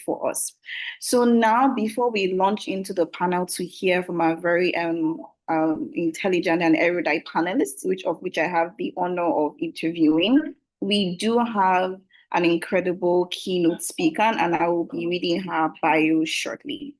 for us. So now, before we launch into the panel to hear from our very intelligent and erudite panelists, which I have the honor of interviewing, we do have an incredible keynote speaker, and I will be reading her bio shortly.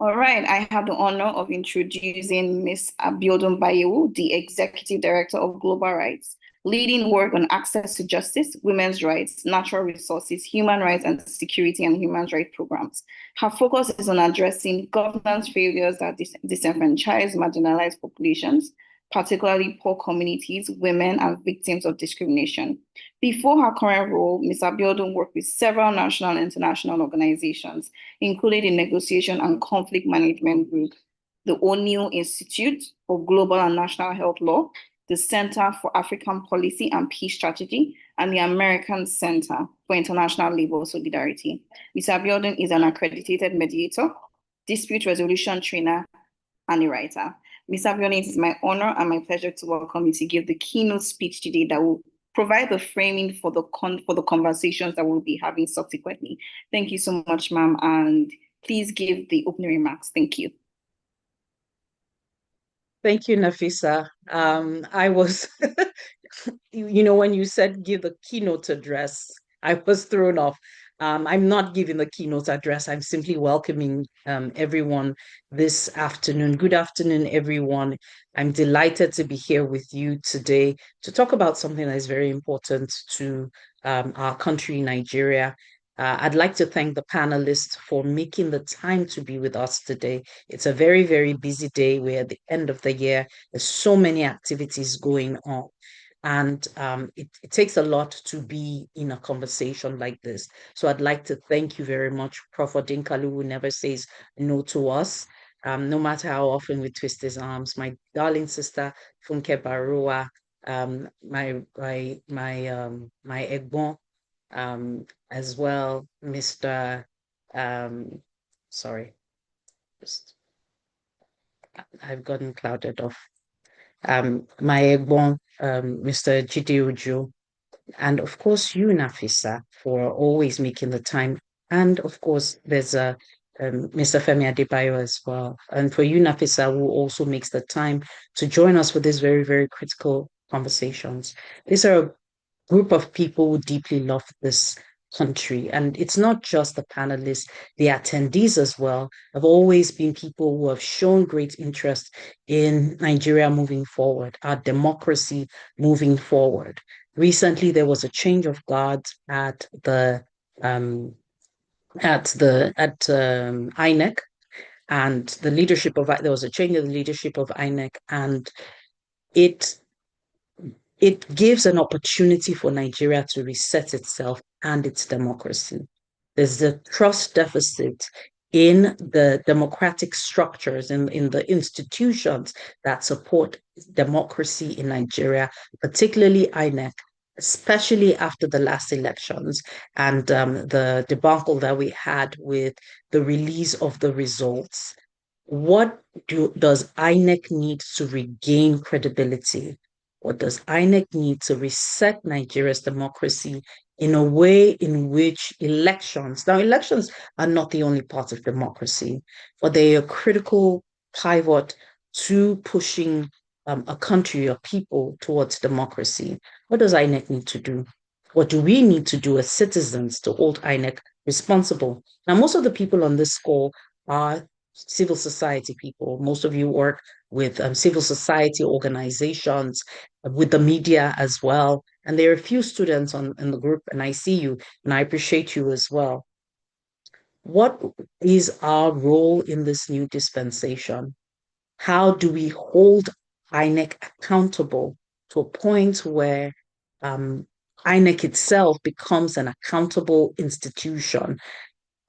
All right, I have the honor of introducing Ms. Abiodun Bayewu, the Executive Director of Global Rights, leading work on access to justice, women's rights, natural resources, human rights, and security and human rights programs. Her focus is on addressing governance failures that disenfranchise marginalized populations, particularly poor communities, women, and victims of discrimination. Before her current role, Ms. Abiodun worked with several national and international organizations, including the Negotiation and Conflict Management Group, the O'Neill Institute for Global and National Health Law, the Center for African Policy and Peace Strategy, and the American Center for International Labor Solidarity. Ms. Abiodun is an accredited mediator, dispute resolution trainer, and a writer. Ms. Abiodun, it is my honor and my pleasure to welcome you to give the keynote speech today that will provide the framing for the conversations that we'll be having subsequently. Thank you so much, ma'am, and please give the opening remarks. Thank you. Thank you, Nafisa. I was, when you said give the keynote address, I was thrown off. I'm not giving the keynote address. I'm simply welcoming everyone this afternoon. Good afternoon, everyone. I'm delighted to be here with you today to talk about something that is very important to our country, Nigeria. I'd like to thank the panelists for making the time to be with us today. It's a very, very busy day. We're at the end of the year. There's so many activities going on. And it takes a lot to be in a conversation like this. So I'd like to thank you very much, Prof. Odinkalu, who never says no to us, no matter how often we twist his arms. My darling sister, Funke Barua, my Egbon, as well, Mr. Sorry, I've gotten clouded off. My Egbon, Mr. Jide Ojo, and of course you, Nafisa, for always making the time. And of course, there's Mr. Femi Adebayo as well. And for you, Nafisa, who also makes the time to join us for these very, very critical conversations. These are a group of people who deeply love this country. And it's not just the panelists, the attendees as well have always been people who have shown great interest in Nigeria moving forward, our democracy moving forward. Recently, there was a change of guard at INEC, and the leadership of there was a change in the leadership of INEC, and it gives an opportunity for Nigeria to reset itself and its democracy. There's a trust deficit in the democratic structures, in the institutions that support democracy in Nigeria, particularly INEC, especially after the last elections and the debacle that we had with the release of the results. What does INEC need to regain credibility? What does INEC need to reset Nigeria's democracy in a way in which elections are not the only part of democracy, but they are a critical pivot to pushing a country or people towards democracy? What does INEC need to do? What do we need to do as citizens to hold INEC responsible? Now, most of the people on this call are civil society people. Most of you work with civil society organizations, with the media as well. And there are a few students in the group, and I see you, and I appreciate you as well. What is our role in this new dispensation? How do we hold INEC accountable to a point where INEC itself becomes an accountable institution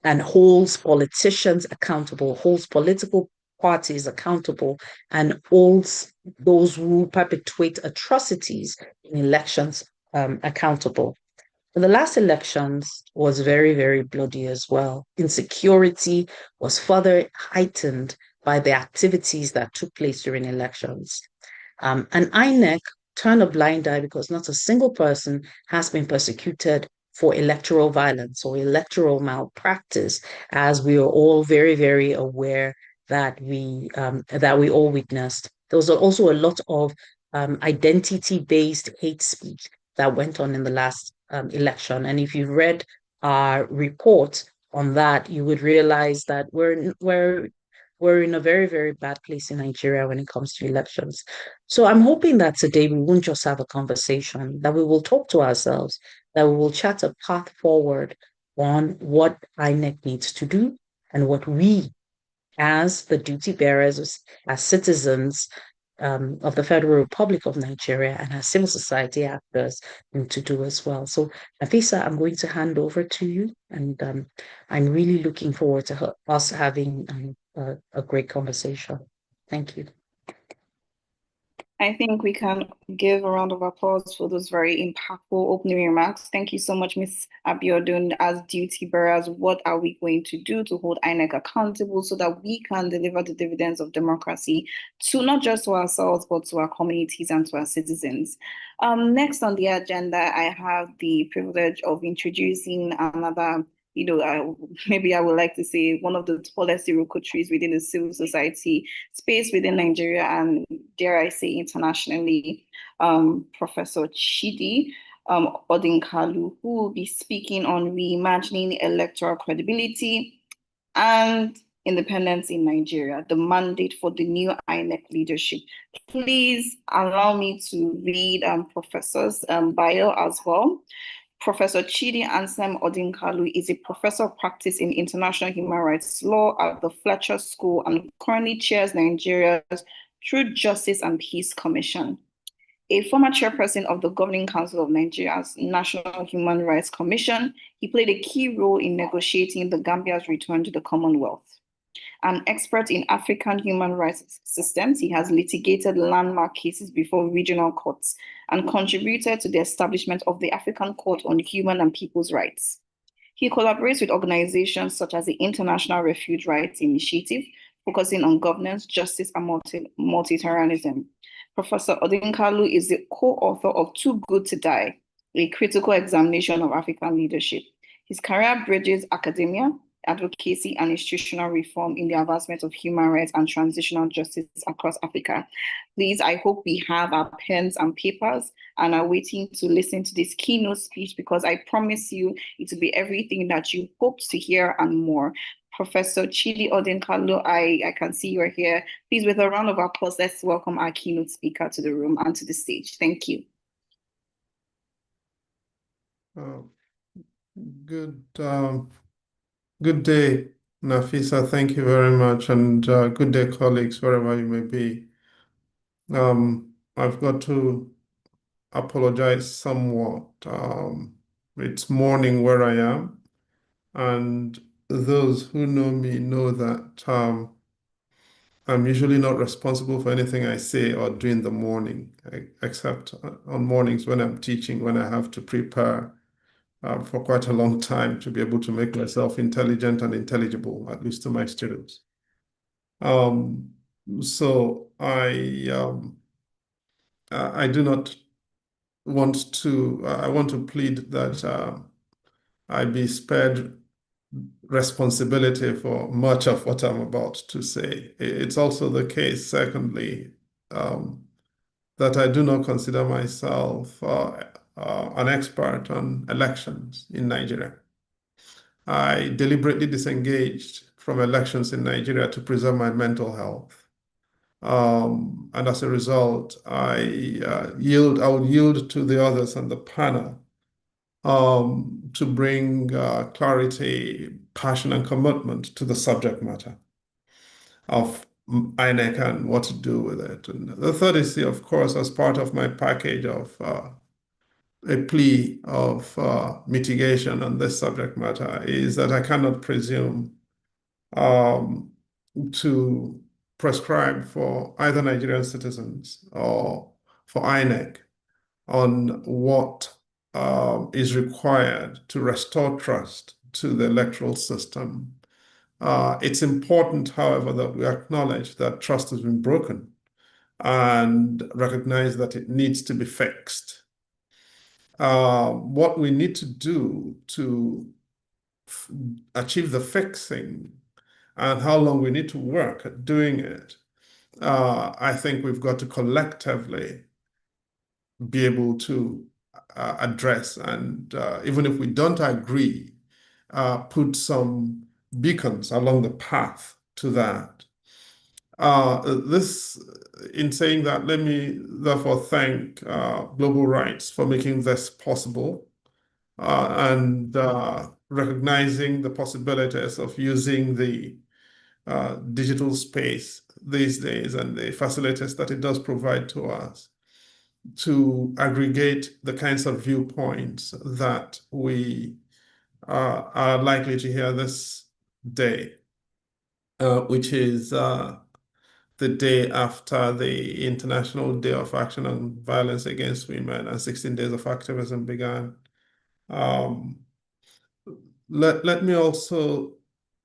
and holds politicians accountable, holds political parties accountable, and holds those who perpetuate atrocities in elections accountable? The last elections was very, very bloody as well. Insecurity was further heightened by the activities that took place during elections. And INEC turn a blind eye because not a single person has been persecuted for electoral violence or electoral malpractice, as we are all very, very aware that we all witnessed. There was also a lot of identity-based hate speech that went on in the last election. And if you read our report on that, you would realize that we're in a very, very bad place in Nigeria when it comes to elections. So I'm hoping that today we won't just have a conversation, that we will talk to ourselves, that we will chat a path forward on what INEC needs to do and what we, as the duty bearers, as citizens of the Federal Republic of Nigeria and as civil society actors need to do as well. So, Nafisa, I'm going to hand over to you, and I'm really looking forward to us having a great conversation. Thank you. I think we can give a round of applause for those very impactful opening remarks. Thank you so much, Ms. Abiodun. As duty bearers, what are we going to do to hold INEC accountable so that we can deliver the dividends of democracy to not just to ourselves, but to our communities and to our citizens? Next on the agenda, I have the privilege of introducing another maybe I would like to say one of the tallest Iroko trees within the civil society space within Nigeria and dare I say internationally, Professor Chidi Odinkalu, who will be speaking on reimagining electoral credibility and independence in Nigeria, the mandate for the new INEC leadership. Please allow me to read Professor's bio as well. Professor Chidi Ansem Odinkalu is a professor of practice in international human rights law at the Fletcher School and currently chairs Nigeria's Truth, Justice and Peace Commission. A former chairperson of the Governing Council of Nigeria's National Human Rights Commission, he played a key role in negotiating the Gambia's return to the Commonwealth. An expert in African human rights systems, he has litigated landmark cases before regional courts and contributed to the establishment of the African Court on Human and People's Rights. He collaborates with organizations such as the International Refuge Rights Initiative, focusing on governance, justice, and multiterritorialism. Professor Odinkalu is the co-author of Too Good to Die, a critical examination of African leadership. His career bridges academia, advocacy, and institutional reform in the advancement of human rights and transitional justice across Africa. Please, I hope we have our pens and papers and are waiting to listen to this keynote speech because I promise you it will be everything that you hoped to hear and more. Professor Chidi Odinkalu, I can see you're here. Please, with a round of applause, let's welcome our keynote speaker to the room and to the stage. Thank you. Good day, Nafisa. Thank you very much. And good day, colleagues, wherever you may be. I've got to apologize somewhat. It's morning where I am. And those who know me know that I'm usually not responsible for anything I say or do in the morning, except on mornings when I'm teaching, when I have to prepare for quite a long time to be able to make myself intelligent and intelligible, at least to my students. So I do not want to, I want to plead that I be spared responsibility for much of what I'm about to say. It's also the case, secondly, that I do not consider myself an expert on elections in Nigeria. I deliberately disengaged from elections in Nigeria to preserve my mental health. And as a result, I would yield to the others on the panel to bring clarity, passion, and commitment to the subject matter of INEC and what to do with it. And the third is, of course, as part of my package of a plea of mitigation on this subject matter, is that I cannot presume to prescribe for either Nigerian citizens or for INEC on what is required to restore trust to the electoral system. It's important, however, that we acknowledge that trust has been broken and recognize that it needs to be fixed. What we need to do to achieve the fixing and how long we need to work at doing it, I think we've got to collectively be able to address, and even if we don't agree, put some beacons along the path to that. In saying that, let me therefore thank Global Rights for making this possible and recognizing the possibilities of using the digital space these days and the facilities that it does provide to us to aggregate the kinds of viewpoints that we are likely to hear this day, which is the day after the International Day of Action on Violence Against Women and 16 Days of Activism began. Let me also,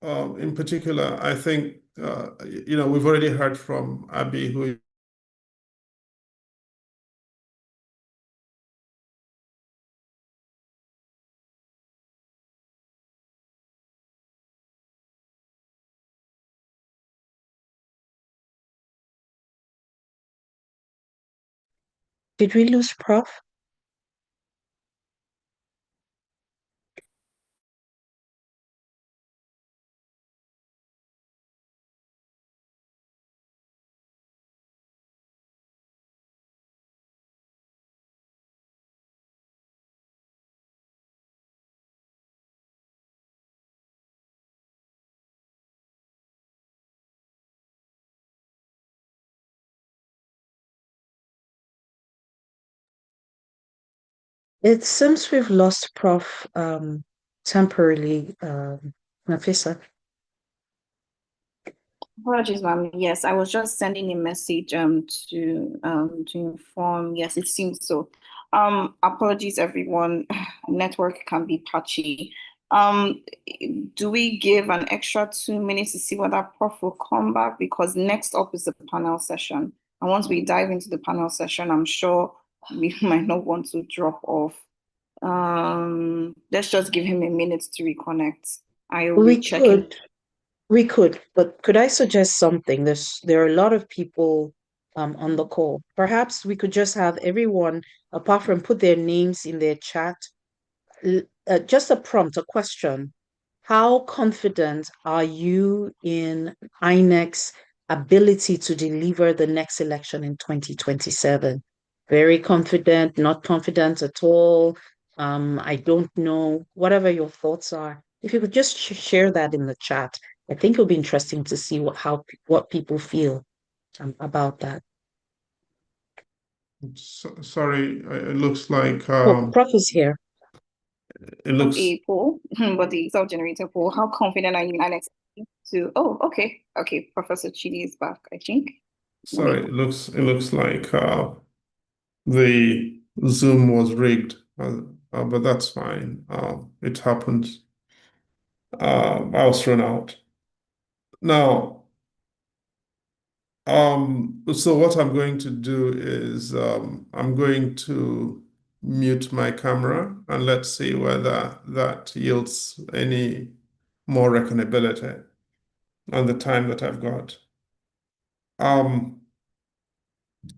in particular, I think, we've already heard from Abby, who Did we lose Prof? It seems we've lost Prof temporarily, Nafisa. Apologies, ma'am. Yes, I was just sending a message to inform. Yes, it seems so. Apologies, everyone. Network can be patchy. Do we give an extra 2 minutes to see whether Prof will come back? Because next up is the panel session. And once we dive into the panel session, I'm sure we might not want to drop off. Let's just give him a minute to reconnect. I will be checking. We could, but could I suggest something? There are a lot of people on the call. Perhaps we could just have everyone, apart from put their names in their chat, just a prompt, a question. How confident are you in INEC's ability to deliver the next election in 2027? Very confident, not confident at all. I don't know, whatever your thoughts are. If you could just share that in the chat, I think it'll be interesting to see what people feel about that. sorry, it looks like Prof is here. it looks a poll, but the self-generated poll. How confident are you in Alex to? Oh, okay, Professor Chidi is back, I think. sorry, it looks like the Zoom was rigged, but that's fine. It happens. I was thrown out. Now, so what I'm going to do is I'm going to mute my camera and let's see whether that yields any more reckonability on the time that I've got.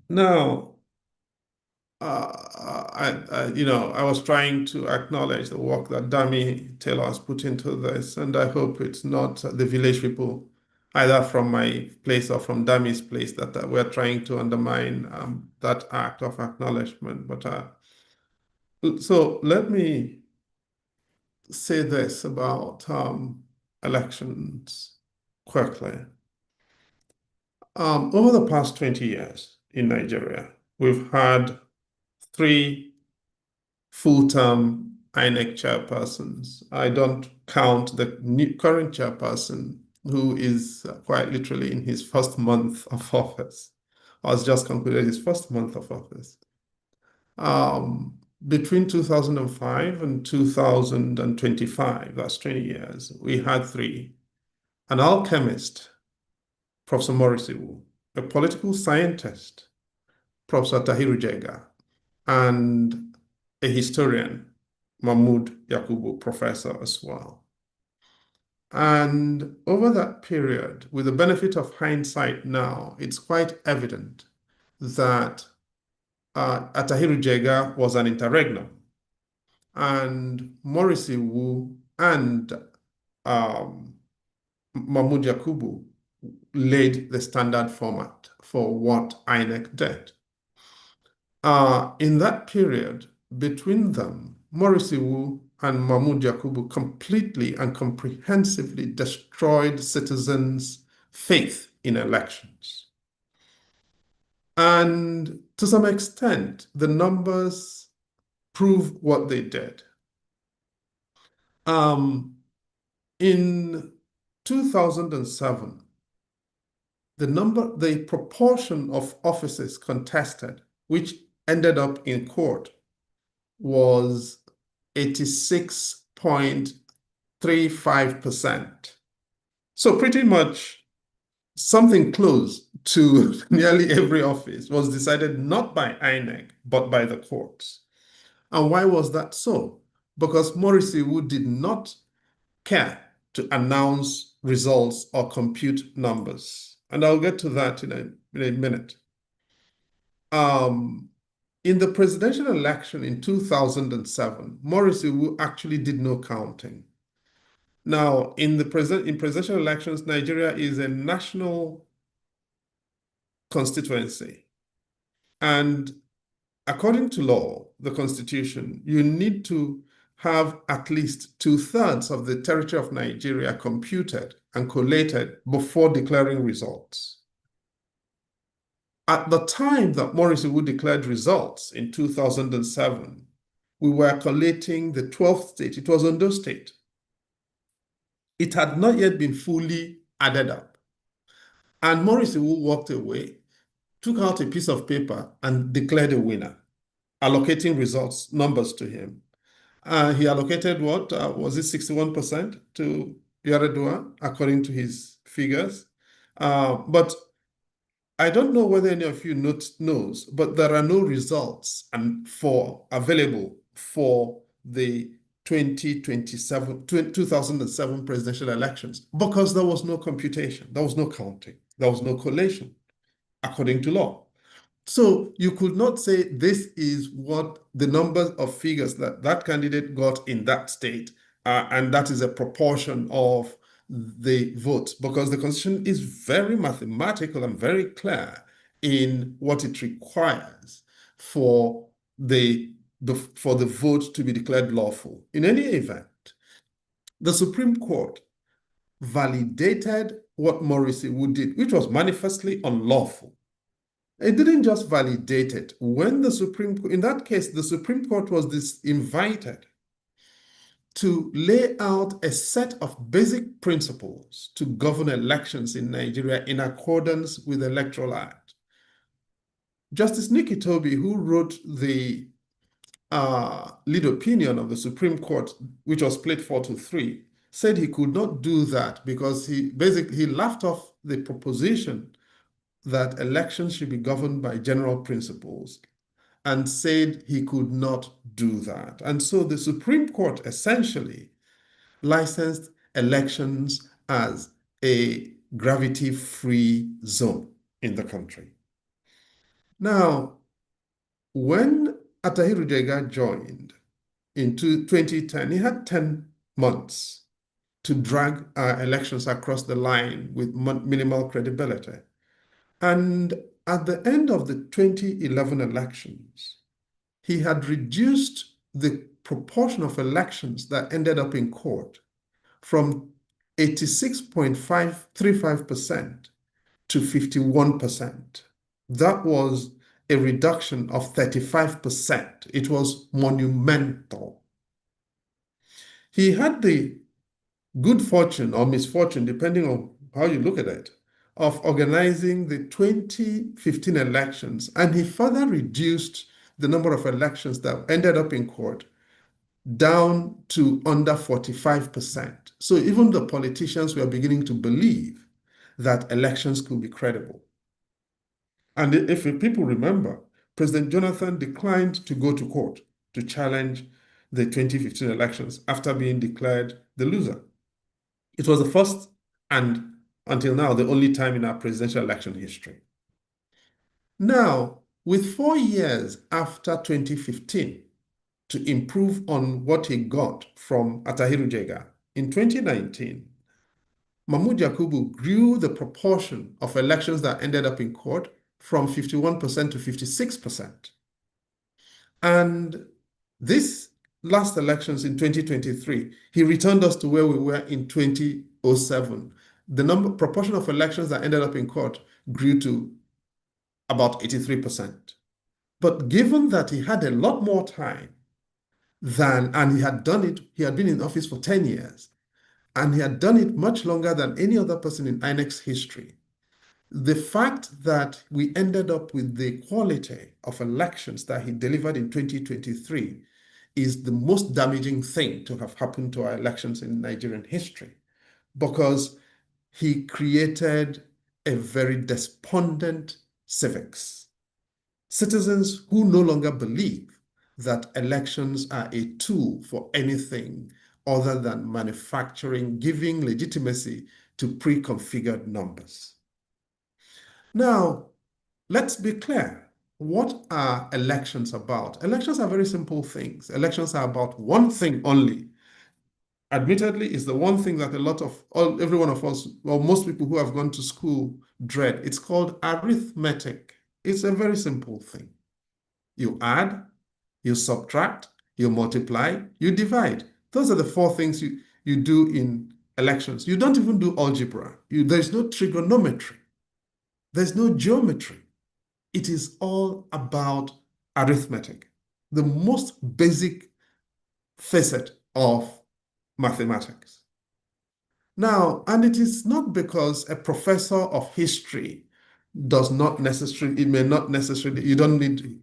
Now, I was trying to acknowledge the work that Dami Taylor has put into this, and I hope it's not the village people, either from my place or from Dami's place, that we're trying to undermine that act of acknowledgement. But so let me say this about elections quickly. Over the past 20 years in Nigeria, we've had 3 full-term INEC chairpersons. I don't count the current chairperson, who is quite literally in his first month of office, or has just concluded his first month of office. Between 2005 and 2025, that's 20 years, we had 3. An alchemist, Professor Morris Iwu, a political scientist, Professor Tahiru Jega, and a historian, Mahmoud Yakubu, professor as well. And over that period, with the benefit of hindsight now, it's quite evident that Tahiru Jega was an interregnum, and Morrissey Wu and Mahmoud Yakubu laid the standard format for what INEC did. In that period, between them, Morrissey Wu and Mahmoud Yakubu completely and comprehensively destroyed citizens' faith in elections. And to some extent, the numbers prove what they did. In 2007, the proportion of offices contested, which ended up in court, was 86.35%. So pretty much something close to nearly every office was decided not by INEC, but by the courts. And why was that so? Because Morrissey Wu did not care to announce results or compute numbers. And I'll get to that in a minute. In the presidential election in 2007, Morrissey Wu actually did no counting. Now, in presidential elections, Nigeria is a national constituency. And according to law, the Constitution, you need to have at least 2/3 of the territory of Nigeria computed and collated before declaring results. At the time that Morrissey Wu declared results in 2007, we were collating the 12th state. It was Ondo State. It had not yet been fully added up. And Morrissey Wu walked away, took out a piece of paper, and declared a winner, allocating results, numbers to him. He allocated what? Was it 61% to Yaradua, according to his figures? But I don't know whether any of you knows, but there are no results available for the 2007 presidential elections because there was no computation, there was no counting, there was no collation, according to law. So you could not say this is what the number of figures that candidate got in that state, and that is a proportion of the votes, because the Constitution is very mathematical and very clear in what it requires for the vote to be declared lawful. In any event, the Supreme Court validated what Morrissey Wu did, which was manifestly unlawful. It didn't just validate it. In that case, the Supreme Court was invited to lay out a set of basic principles to govern elections in Nigeria in accordance with the Electoral Act. Justice Nikki Toby, who wrote the lead opinion of the Supreme Court, which was split 4-3, said he could not do that because he laughed off the proposition that elections should be governed by general principles and said he could not do that. And so the Supreme Court essentially licensed elections as a gravity-free zone in the country. Now, when Tahiru Jega joined in 2010, he had 10 months to drag elections across the line with minimal credibility. And at the end of the 2011 elections, he had reduced the proportion of elections that ended up in court from 86.535% to 51%. That was a reduction of 35%. It was monumental. He had the good fortune or misfortune, depending on how you look at it, of organizing the 2015 elections, and he further reduced the number of elections that ended up in court down to under 45%. So even the politicians were beginning to believe that elections could be credible. And if people remember, President Jonathan declined to go to court to challenge the 2015 elections after being declared the loser. It was the first and, until now, the only time in our presidential election history. Now, with 4 years after 2015 to improve on what he got from Atahiru Jega, in 2019, Mahmoud Yakubu grew the proportion of elections that ended up in court from 51% to 56%. And this last elections in 2023, he returned us to where we were in 2007. The proportion of elections that ended up in court grew to about 83%. But given that he had a lot more time and he had done it, he had been in office for 10 years, and he had done it much longer than any other person in INEC's history. The fact that we ended up with the quality of elections that he delivered in 2023 is the most damaging thing to have happened to our elections in Nigerian history, because he created a very despondent civics. Citizens who no longer believe that elections are a tool for anything other than manufacturing, giving legitimacy to pre-configured numbers. Now, let's be clear. What are elections about? Elections are very simple things. Elections are about one thing only. Admittedly, it's the one thing that every one of us, well, most people who have gone to school dread. It's called arithmetic. It's a very simple thing. You add, you subtract, you multiply, you divide. Those are the four things you do in elections. You don't even do algebra. There's no trigonometry. There's no geometry. It is all about arithmetic, the most basic facet of mathematics. Now, and it is not because a professor of history you don't need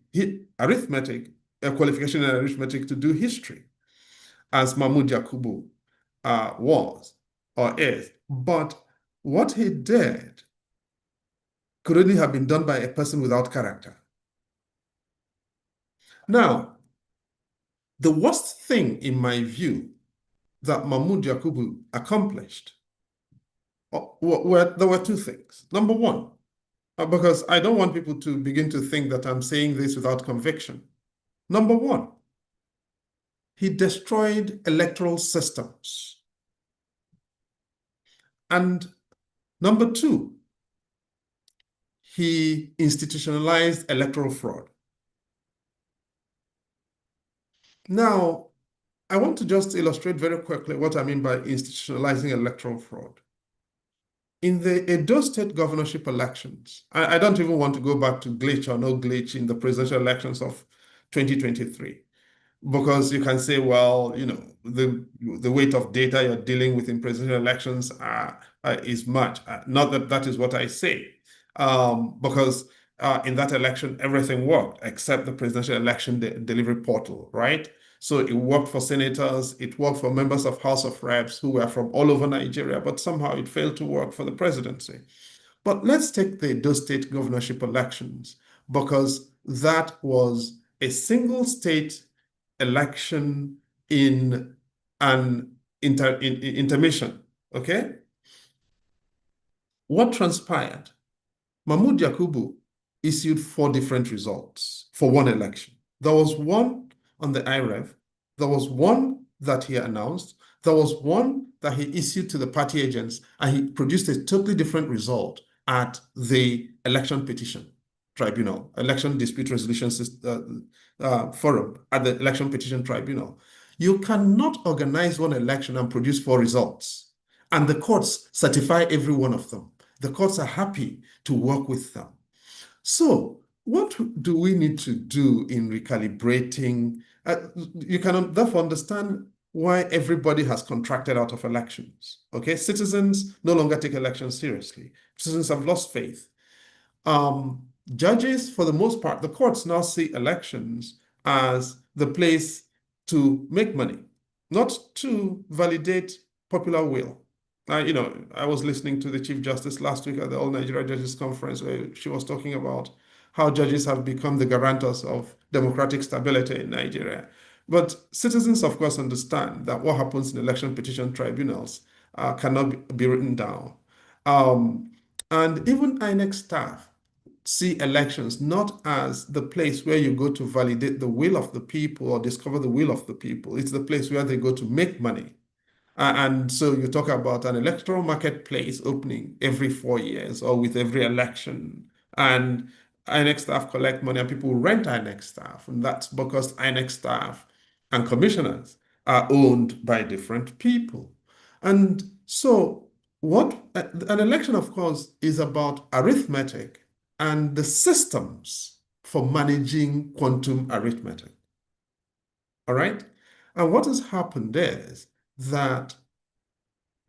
arithmetic, a qualification in arithmetic to do history, as Mahmoud Yakubu was or is. But what he did could only have been done by a person without character. Now, the worst thing, in my view, that Mahmoud Yakubu accomplished, there were two things. Number one, because I don't want people to begin to think that I'm saying this without conviction. Number one, he destroyed electoral systems. And number two, he institutionalized electoral fraud. Now, I want to just illustrate very quickly what I mean by institutionalizing electoral fraud. In the Edo State governorship elections, I don't even want to go back to glitch or no glitch in the presidential elections of 2023, because you can say, well, the weight of data you're dealing with in presidential elections is much. Not that that is what I say, because in that election, everything worked except the presidential election delivery portal, right? So it worked for senators, it worked for members of House of Reps who were from all over Nigeria, but somehow it failed to work for the presidency. But let's take the Edo State governorship elections, because that was a single state election in an intermission, okay? What transpired? Mahmoud Yakubu issued 4 different results for one election. There was one on the IREV, there was one that he announced, there was one that he issued to the party agents, and he produced a totally different result at the election petition tribunal, election dispute resolution forum at the election petition tribunal. You cannot organize one election and produce 4 results, and the courts certify every one of them. The courts are happy to work with them. So what do we need to do in recalibrating? You can therefore understand why everybody has contracted out of elections. Okay, citizens no longer take elections seriously. Citizens have lost faith. Judges, for the most part, the courts now see elections as the place to make money, not to validate popular will. I was listening to the Chief Justice last week at the All Nigeria Judges Conference, where she was talking about how judges have become the guarantors of democratic stability in Nigeria. But citizens, of course, understand that what happens in election petition tribunals cannot be written down. And even INEC staff see elections not as the place where you go to validate the will of the people or discover the will of the people. It's the place where they go to make money. And so you talk about an electoral marketplace opening every 4 years or with every election. And INEC staff collect money and people rent INEC staff. And that's because INEC staff and commissioners are owned by different people. And so what an election, of course, is about arithmetic and the systems for managing quantum arithmetic. All right? And what has happened is that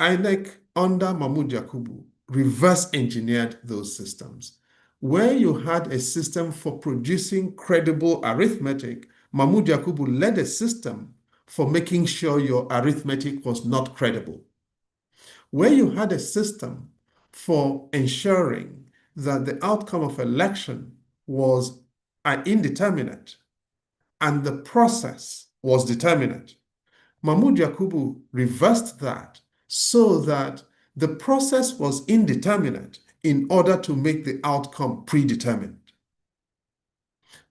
INEC under Mahmoud Yakubu reverse engineered those systems. Where you had a system for producing credible arithmetic, Mahmoud Yakubu led a system for making sure your arithmetic was not credible. Where you had a system for ensuring that the outcome of election was indeterminate and the process was determinate, Mahmoud Yakubu reversed that so that the process was indeterminate in order to make the outcome predetermined.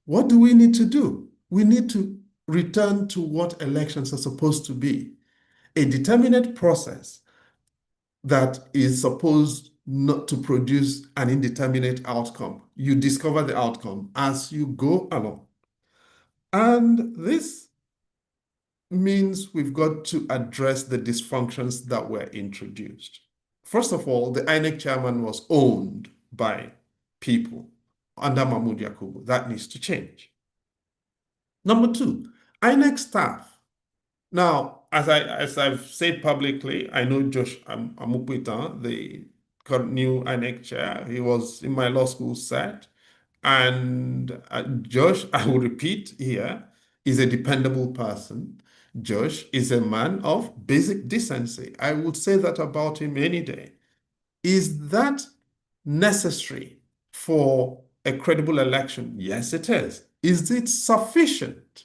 What do we need to do? We need to return to what elections are supposed to be, a determinate process that is supposed not to produce an indeterminate outcome. You discover the outcome as you go along. And this means we've got to address the dysfunctions that were introduced. First of all, the INEC chairman was owned by people under Mahmoud Yakubu. That needs to change. Number two, INEC staff. Now, as I've said publicly, I know Josh Amukpita, the new INEC chair. He was in my law school set. And Josh, I will repeat here, is a dependable person. Josh is a man of basic decency. I would say that about him any day. Is that necessary for a credible election? Yes, it is. Is it sufficient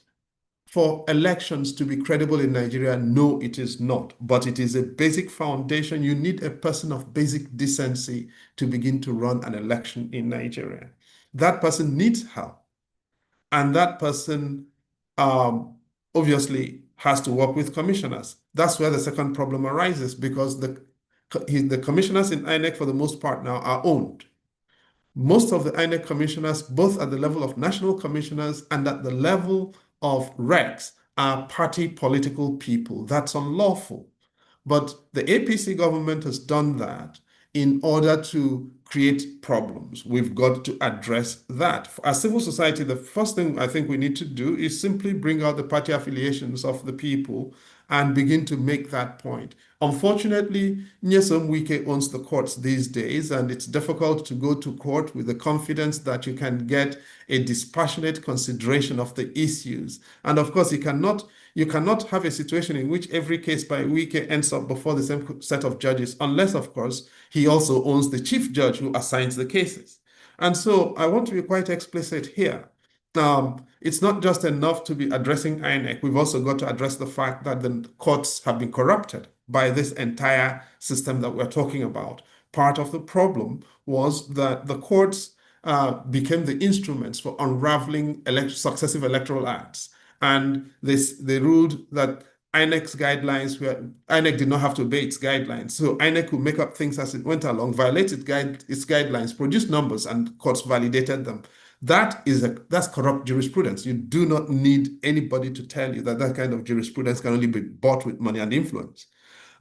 for elections to be credible in Nigeria? No, it is not. But it is a basic foundation. You need a person of basic decency to begin to run an election in Nigeria. That person needs help. And that person obviously has to work with commissioners. That's where the second problem arises, because the commissioners in INEC, for the most part now, are owned. Most of the INEC commissioners, both at the level of national commissioners and at the level of recs, are party political people. That's unlawful. But the APC government has done that in order to create problems. We've got to address that. As civil society, the first thing I think we need to do is simply bring out the party affiliations of the people and begin to make that point. Unfortunately, Nyesom Wike owns the courts these days, and it's difficult to go to court with the confidence that you can get a dispassionate consideration of the issues. And of course, you cannot have a situation in which every case by Wike ends up before the same set of judges, unless, of course, he also owns the chief judge who assigns the cases. And so I want to be quite explicit here. It's not just enough to be addressing INEC. We've also got to address the fact that the courts have been corrupted by this entire system that we're talking about. Part of the problem was that the courts became the instruments for unraveling successive electoral acts. And they ruled that INEC's guidelines INEC did not have to obey its guidelines. So INEC could make up things as it went along, violate its guidelines, produce numbers, and courts validated them. That's corrupt jurisprudence. You do not need anybody to tell you that that kind of jurisprudence can only be bought with money and influence.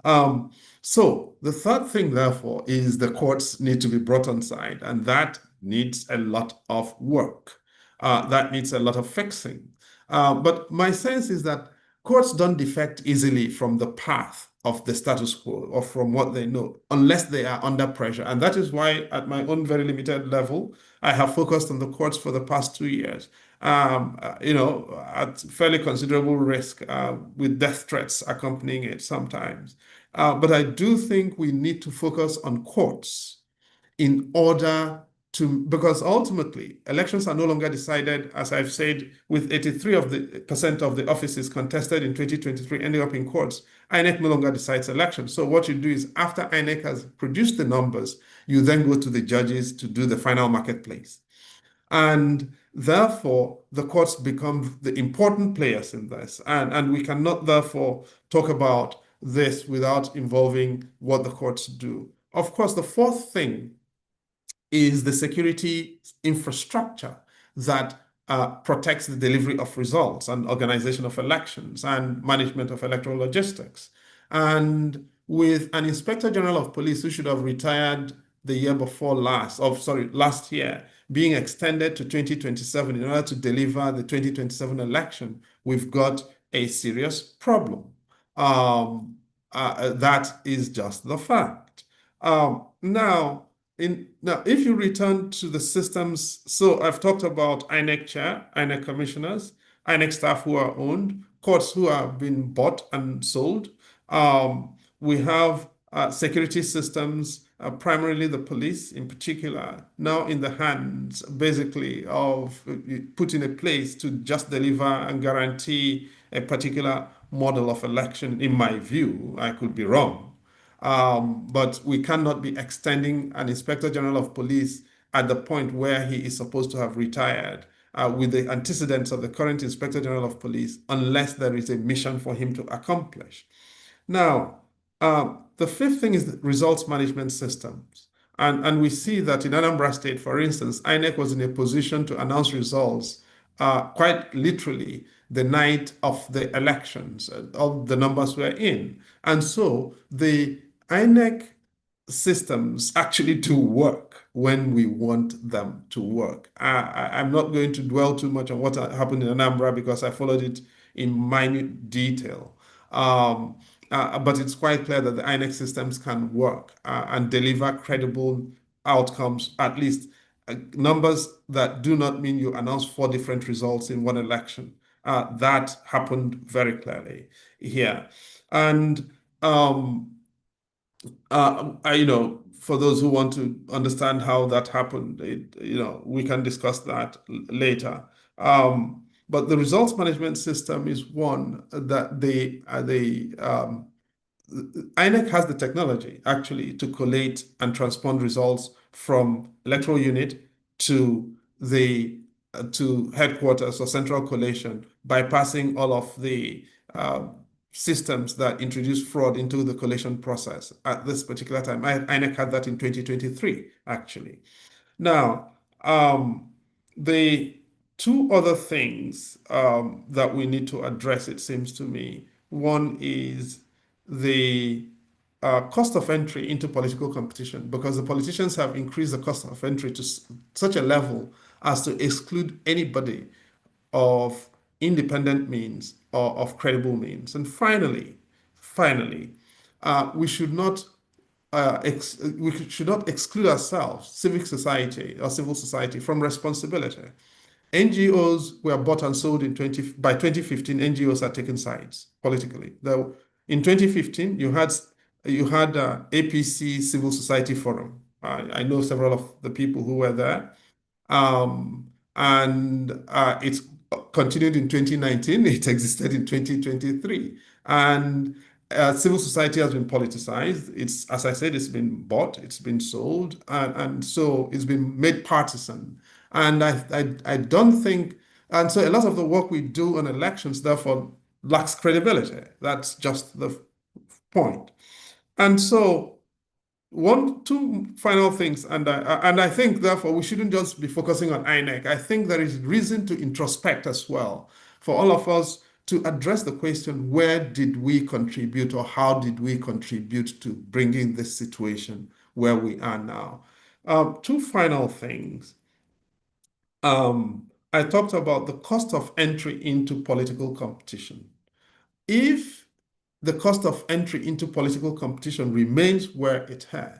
So the third thing, therefore, is the courts need to be brought on side, and that needs a lot of work. That needs a lot of fixing. But my sense is that courts don't defect easily from the path of the status quo or from what they know, unless they are under pressure. And that is why, at my own very limited level, I have focused on the courts for the past 2 years, at fairly considerable risk, with death threats accompanying it sometimes. But I do think we need to focus on courts in order because ultimately elections are no longer decided, as I've said, with 83% of the offices contested in 2023 ending up in courts. INEC no longer decides elections. So what you do is after INEC has produced the numbers, you then go to the judges to do the final marketplace. And therefore, the courts become the important players in this. And we cannot therefore talk about this without involving what the courts do. Of course, the fourth thing is the security infrastructure that protects the delivery of results and organization of elections and management of electoral logistics. And with an Inspector General of Police who should have retired the year before last year, being extended to 2027 in order to deliver the 2027 election, we've got a serious problem. That is just the fact. Now, if you return to the systems, so I've talked about INEC chair, INEC commissioners, INEC staff who are owned, courts who have been bought and sold. We have security systems, primarily the police in particular, now in the hands basically of put in a place to just deliver and guarantee a particular model of election. In my view, I could be wrong. But we cannot be extending an Inspector General of Police at the point where he is supposed to have retired with the antecedents of the current Inspector General of Police unless there is a mission for him to accomplish. Now, the fifth thing is the results management systems. And we see that in Anambra State, for instance, INEC was in a position to announce results quite literally the night of the elections. All the numbers were in. And so the INEC systems actually do work when we want them to work. I'm not going to dwell too much on what happened in Anambra because I followed it in minute detail. But it's quite clear that the INEC systems can work and deliver credible outcomes, at least numbers that do not mean you announce 4 different results in one election. That happened very clearly here. And for those who want to understand how that happened, we can discuss that later. But the results management system is one that INEC has the technology actually to collate and transpond results from electoral unit to headquarters or central collation, bypassing all of the systems that introduce fraud into the collation process at this particular time. INEC had that in 2023, actually. Now, the 2 other things that we need to address, it seems to me. One is the cost of entry into political competition, because the politicians have increased the cost of entry to such a level as to exclude anybody of independent means or of credible means. And finally, we should not exclude ourselves, civic society or civil society, from responsibility. NGOs were bought and sold by 2015. NGOs are taking sides politically. Though in 2015, you had APC Civil Society Forum. I know several of the people who were there. And it's continued in 2019. It existed in 2023. And civil society has been politicized. It's, as I said, it's been bought, it's been sold, and so it's been made partisan. And I don't think, and so a lot of the work we do on elections, therefore, lacks credibility. That's just the point. And so 2 final things, and I think, therefore, we shouldn't just be focusing on INEC. I think there is reason to introspect as well for all of us to address the question, where did we contribute or how did we contribute to bringing this situation where we are now? 2 final things. I talked about the cost of entry into political competition. If the cost of entry into political competition remains where it has,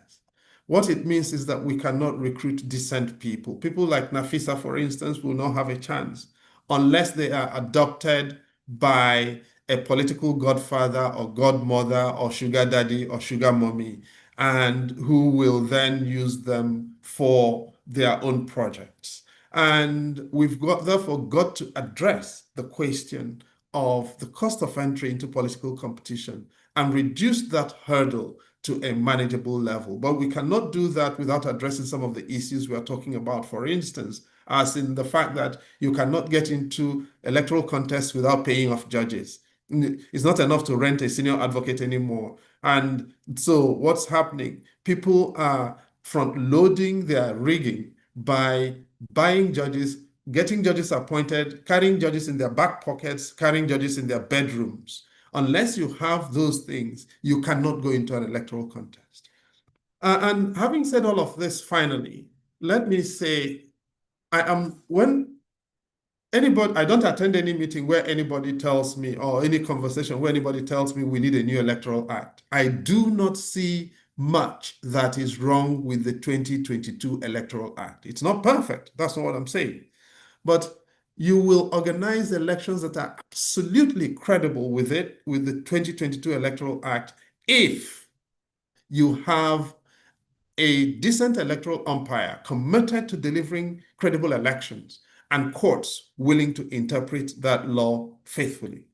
what it means is that we cannot recruit decent people. People like Nafisa, for instance, will not have a chance unless they are adopted by a political godfather or godmother or sugar daddy or sugar mommy, and who will then use them for their own projects. And we've therefore got to address the question of the cost of entry into political competition and reduce that hurdle to a manageable level. But we cannot do that without addressing some of the issues we are talking about, for instance, as in the fact that you cannot get into electoral contests without paying off judges. It's not enough to rent a senior advocate anymore. And so what's happening? People are front-loading their rigging by buying judges, getting judges appointed, carrying judges in their back pockets, carrying judges in their bedrooms. Unless you have those things, you cannot go into an electoral contest. And having said all of this, finally, let me say, I don't attend any meeting where anybody tells me, or any conversation where anybody tells me we need a new electoral act. I do not see much that is wrong with the 2022 Electoral Act. It's not perfect. That's not what I'm saying. But you will organize elections that are absolutely credible with it, with the 2022 Electoral Act, if you have a decent electoral umpire committed to delivering credible elections and courts willing to interpret that law faithfully.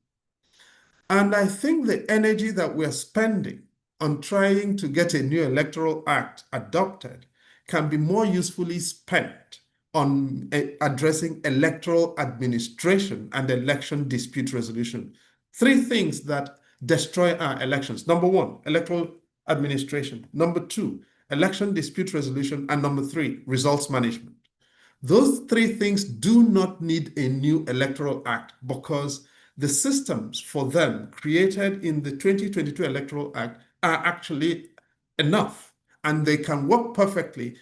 And I think the energy that we're spending on trying to get a new electoral act adopted can be more usefully spent on addressing electoral administration and election dispute resolution. Three things that destroy our elections. Number one, electoral administration. Number two, election dispute resolution. And number three, results management. Those three things do not need a new electoral act because the systems for them created in the 2022 Electoral Act are actually enough, and they can work perfectly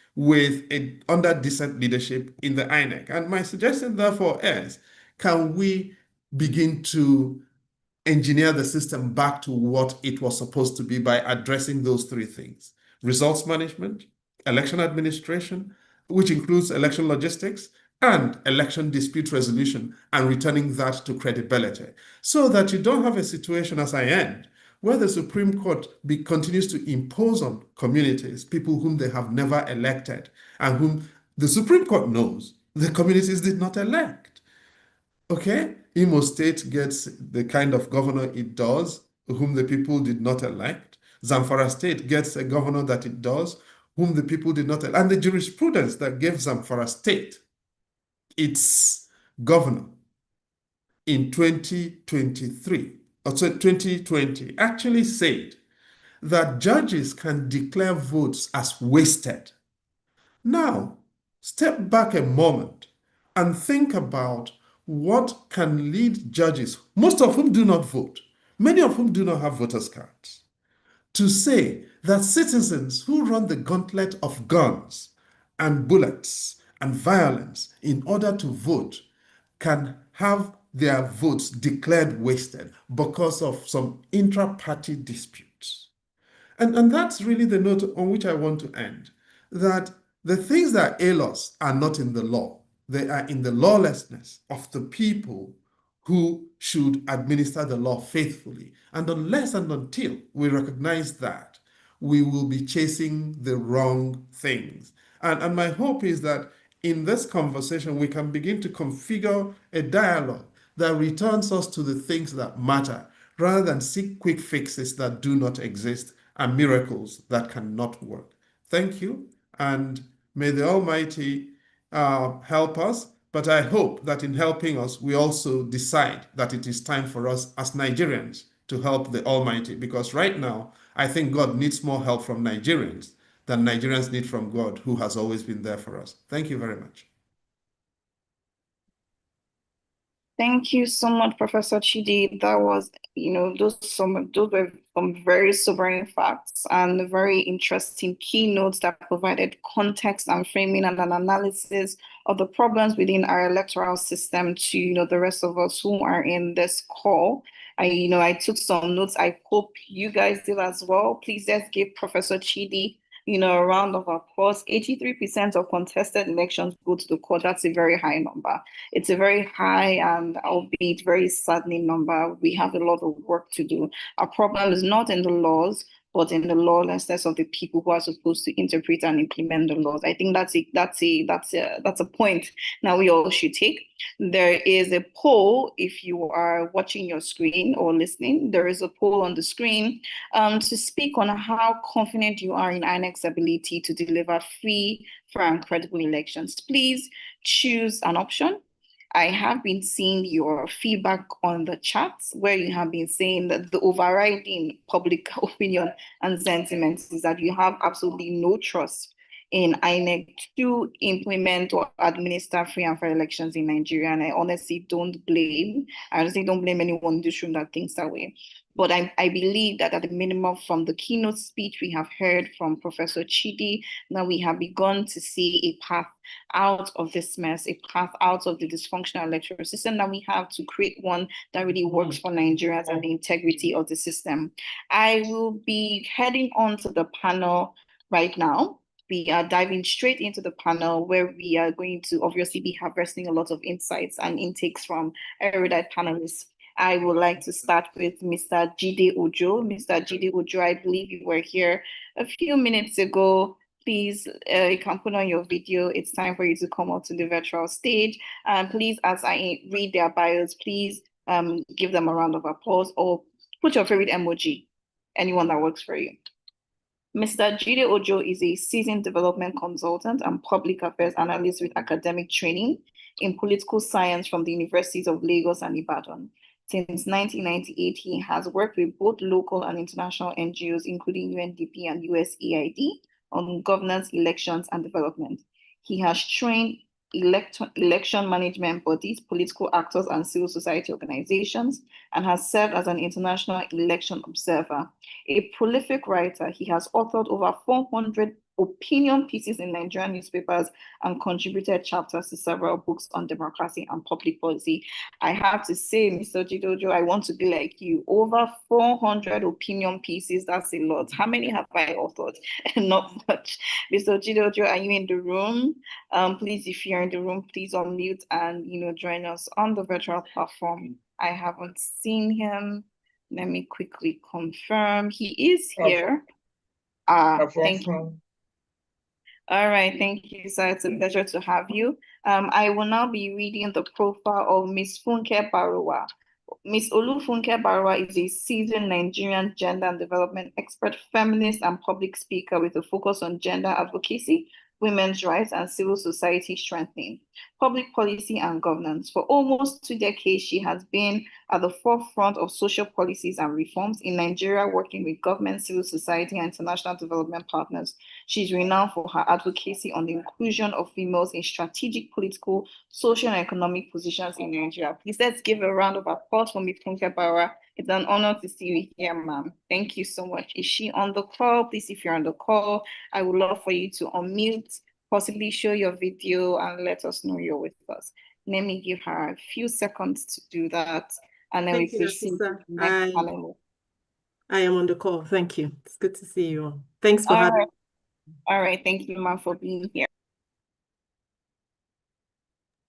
under decent leadership in the INEC. And my suggestion, therefore, is, can we begin to engineer the system back to what it was supposed to be by addressing those three things: results management, election administration, which includes election logistics, and election dispute resolution, and returning that to credibility, so that you don't have a situation, as I end, where the Supreme Court continues to impose on communities people whom they have never elected and whom the Supreme Court knows the communities did not elect. Okay? Imo State gets the kind of governor it does, whom the people did not elect. Zamfara State gets a governor that it does, whom the people did not elect. And the jurisprudence that gave Zamfara State its governor in 2023, or so 2020, actually said that judges can declare votes as wasted. Now, step back a moment and think about what can lead judges, most of whom do not vote, many of whom do not have voters' cards, to say that citizens who run the gauntlet of guns and bullets and violence in order to vote can have their votes declared wasted because of some intra-party disputes. And that's really the note on which I want to end, that the things that ail us are not in the law. They are in the lawlessness of the people who should administer the law faithfully. And unless and until we recognize that, we will be chasing the wrong things. And my hope is that in this conversation, we can begin to configure a dialogue that returns us to the things that matter, rather than seek quick fixes that do not exist and miracles that cannot work. Thank you, and may the Almighty help us. But I hope that in helping us, we also decide that it is time for us as Nigerians to help the Almighty, because right now, I think God needs more help from Nigerians than Nigerians need from God, who has always been there for us. Thank you very much. Thank you so much, Professor Chidi. That was, those were some very sobering facts and very interesting keynotes that provided context and framing and an analysis of the problems within our electoral system to, the rest of us who are in this call. I took some notes. I hope you guys did as well. Please let's give Professor Chidi a round of applause. 83% of contested elections go to the court. That's a very high number. It's a very high and albeit very saddening number. We have a lot of work to do. Our problem is not in the laws, but in the lawlessness of the people who are supposed to interpret and implement the laws. I think that's a point now we all should take. There is a poll, if you are watching your screen or listening, there is a poll on the screen to speak on how confident you are in INEC's ability to deliver free, fair, and credible elections. Please choose an option. I have been seeing your feedback on the chats where you have been saying that the overriding public opinion and sentiment is that you have absolutely no trust in INEC to implement or administer free and fair elections in Nigeria. And I honestly don't blame anyone in this room that thinks that way. But I believe that at the minimum, from the keynote speech we have heard from Professor Chidi, now we have begun to see a path out of this mess, a path out of the dysfunctional electoral system that we have to create one that really works for Nigerians and the integrity of the system. I will be heading on to the panel right now. We are diving straight into the panel where we are going to obviously be harvesting a lot of insights and intakes from erudite panelists. I would like to start with Mr. Jide Ojo. Mr. Jide Ojo, I believe you were here a few minutes ago. Please, you can put on your video. It's time for you to come up to the virtual stage. Please, as I read their bios, please give them a round of applause or put your favorite emoji, anyone that works for you. Mr. Jide Ojo is a seasoned development consultant and public affairs analyst with academic training in political science from the Universities of Lagos and Ibadan. Since 1998, he has worked with both local and international NGOs, including UNDP and USAID, on governance, elections, and development. He has trained election management bodies, political actors, and civil society organizations, and has served as an international election observer. A prolific writer, he has authored over 400 opinion pieces in Nigerian newspapers and contributed chapters to several books on democracy and public policy. I have to say, Mr. Jide Ojo, I want to be like you. Over 400 opinion pieces, that's a lot. How many have I authored? Not much. Mr. Jide Ojo, are you in the room? Please, if you're in the room, please unmute and join us on the virtual platform. I haven't seen him. Let me quickly confirm. He is here. Thank you. All right, thank you, sir. It's a pleasure to have you. I will now be reading the profile of Ms. Funke Baruwa. Ms. Olufunke Baruwa is a seasoned Nigerian gender and development expert, feminist, and public speaker with a focus on gender advocacy, women's rights, and civil society strengthening, public policy, and governance. For almost 2 decades, she has been at the forefront of social policies and reforms in Nigeria, working with government, civil society, and international development partners. She's renowned for her advocacy on the inclusion of females in strategic political, social, and economic positions in Nigeria. Please let's give a round of applause for Ms. Funke Baruwa. It's an honor to see you here, ma'am. Thank you so much. Is she on the call? Please, if you're on the call, I would love for you to unmute, possibly show your video, and let us know you're with us. Let me give her a few seconds to do that, and then we proceed to the next panel. I am on the call. Thank you. It's good to see you all. Thanks for having me. All right. Thank you, ma'am, for being here.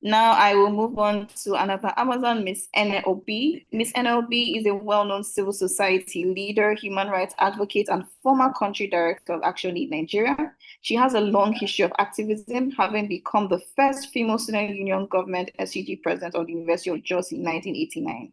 Now I will move on to another Amazon, Miss NLB. Miss NLB is a well-known civil society leader, human rights advocate, and former country director of Action Aid Nigeria. She has a long history of activism, having become the first female student union government SUG president of the University of Jos in 1989,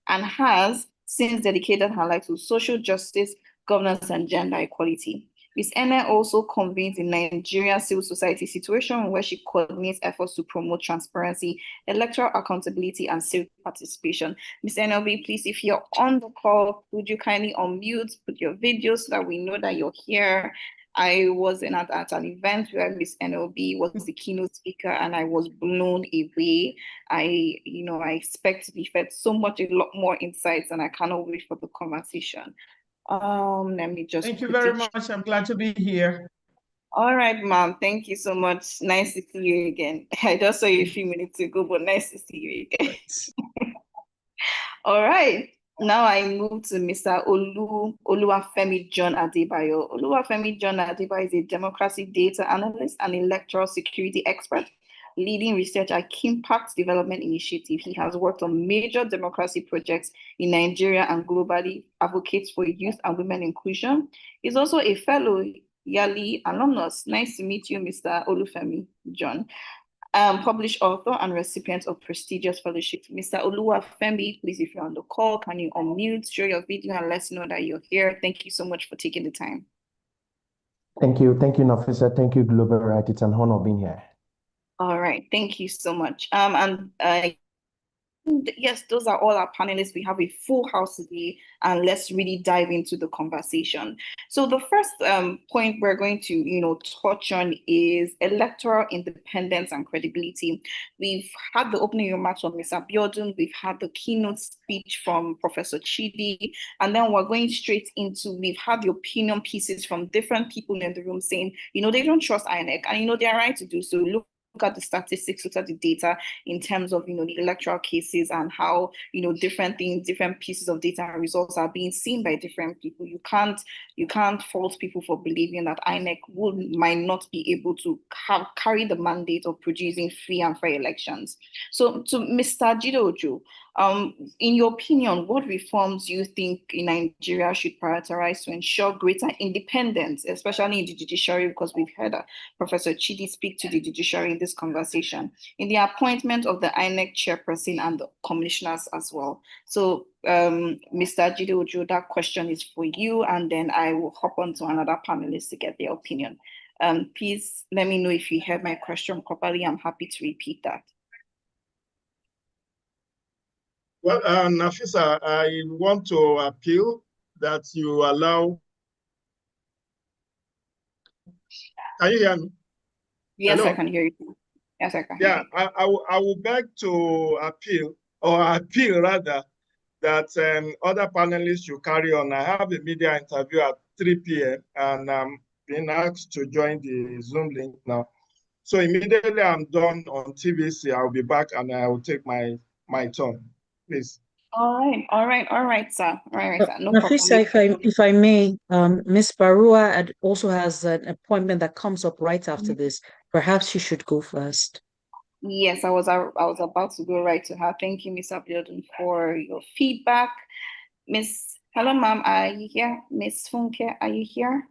and has since dedicated her life to social justice, governance, and gender equality. Ms. Ene also convenes in Nigerian civil society situation where she coordinates efforts to promote transparency, electoral accountability, and civic participation. Ms. NLB, please, if you're on the call, would you kindly unmute, put your video so that we know that you're here. I was at an event where Ms. NLB was the keynote speaker, and I was blown away. I expect to be fed a lot more insights, and I cannot wait for the conversation. Let me just. Thank you very much. I'm glad to be here. All right, ma'am. Thank you so much. Nice to see you again. I just saw you a few minutes ago, but nice to see you again. All right. Now I move to Mr. Oluwafemi John Adebayo. Oluwafemi John Adebayo is a democracy data analyst and electoral security expert leading research at Impact Development Initiative. He has worked on major democracy projects in Nigeria and globally, advocates for youth and women inclusion. He's also a fellow Yali alumnus. Nice to meet you, Mr. Olufemi John. Published author and recipient of prestigious fellowship. Mr. Oluwafemi, please, if you're on the call, can you unmute, show your video, and let us know that you're here. Thank you so much for taking the time. Thank you, Nafisa. Thank you, Global Right. It's an honor being here. All right, thank you so much. Yes, those are all our panelists. We have a full house today, and let's really dive into the conversation. So the first point we're going to, touch on is electoral independence and credibility. We've had the opening remarks from Ms. Abiodun, we've had the keynote speech from Professor Chidi, and then we're going straight into, we've had the opinion pieces from different people in the room saying, they don't trust INEC, and they're right to do so. Look at the statistics, look at the data in terms of, the electoral cases and how, different things, different pieces of data and results are being seen by different people. You can't fault people for believing that INEC might not be able to carry the mandate of producing free and fair elections. So to Mr. Jideojo, in your opinion, what reforms do you think in Nigeria should prioritize to ensure greater independence, especially in the judiciary, because we've heard Professor Chidi speak to the judiciary in this conversation, in the appointment of the INEC chairperson and the commissioners as well? So, Mr. Jideojo, that question is for you, and then I will hop on to another panelist to get their opinion. Please let me know if you heard my question properly. I'm happy to repeat that. Well, Nafisa, I want to appeal that you allow. Can you hear me? Yes, Hello? I can hear you. Yes, I can. Yeah, I will beg to appeal rather, that other panelists should carry on. I have a media interview at 3 p.m. and I'm being asked to join the Zoom link now. So immediately I'm done on TVC, I'll be back and I will take my turn. Please. All right, sir. All right, sir. No Nafisa, problem. if I may, Ms. Barua also has an appointment that comes up right after this. Perhaps she should go first. Yes, I was about to go right to her. Thank you, Ms. Abiodun, for your feedback. Hello, ma'am, are you here? Ms. Funke, are you here?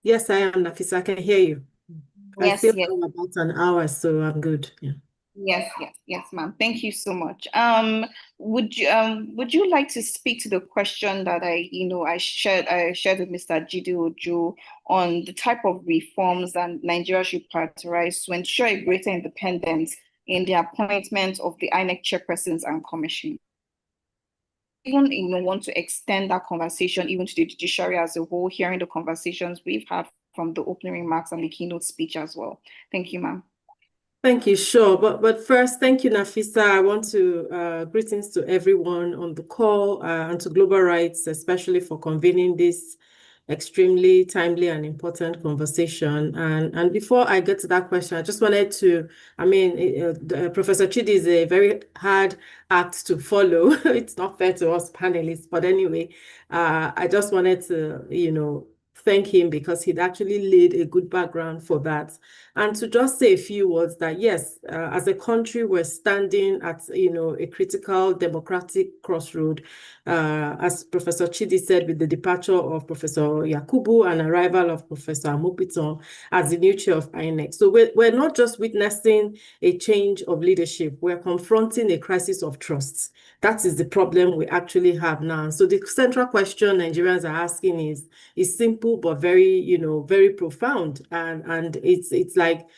Yes, I am, Nafisa. I can hear you. Yes, I still yes. have about an hour, so I'm good. Yeah. Yes, ma'am. Thank you so much. Would you like to speak to the question that I shared with Mr. Jideojo on the type of reforms that Nigeria should prioritize to ensure a greater independence in the appointment of the INEC chairpersons and commission? Even want to extend that conversation even to the judiciary as a whole, hearing the conversations we've had from the opening remarks and the keynote speech as well. Thank you, ma'am. Thank you, sure. But first, thank you, Nafisa. I want to greetings to everyone on the call and to Global Rights, especially for convening this extremely timely and important conversation. And before I get to that question, I just wanted to, Professor Chidi is a very hard act to follow. It's not fair to us panelists, but anyway, I just wanted to, thank him because he'd actually laid a good background for that. And to just say a few words that, yes, as a country, we're standing at, a critical democratic crossroad, as Professor Chidi said, with the departure of Professor Yakubu and arrival of Professor Amopiton as the new chair of INEC. So we're not just witnessing a change of leadership, we're confronting a crisis of trust. That is the problem we actually have now. So the central question Nigerians are asking is simple but very, very profound, and it's like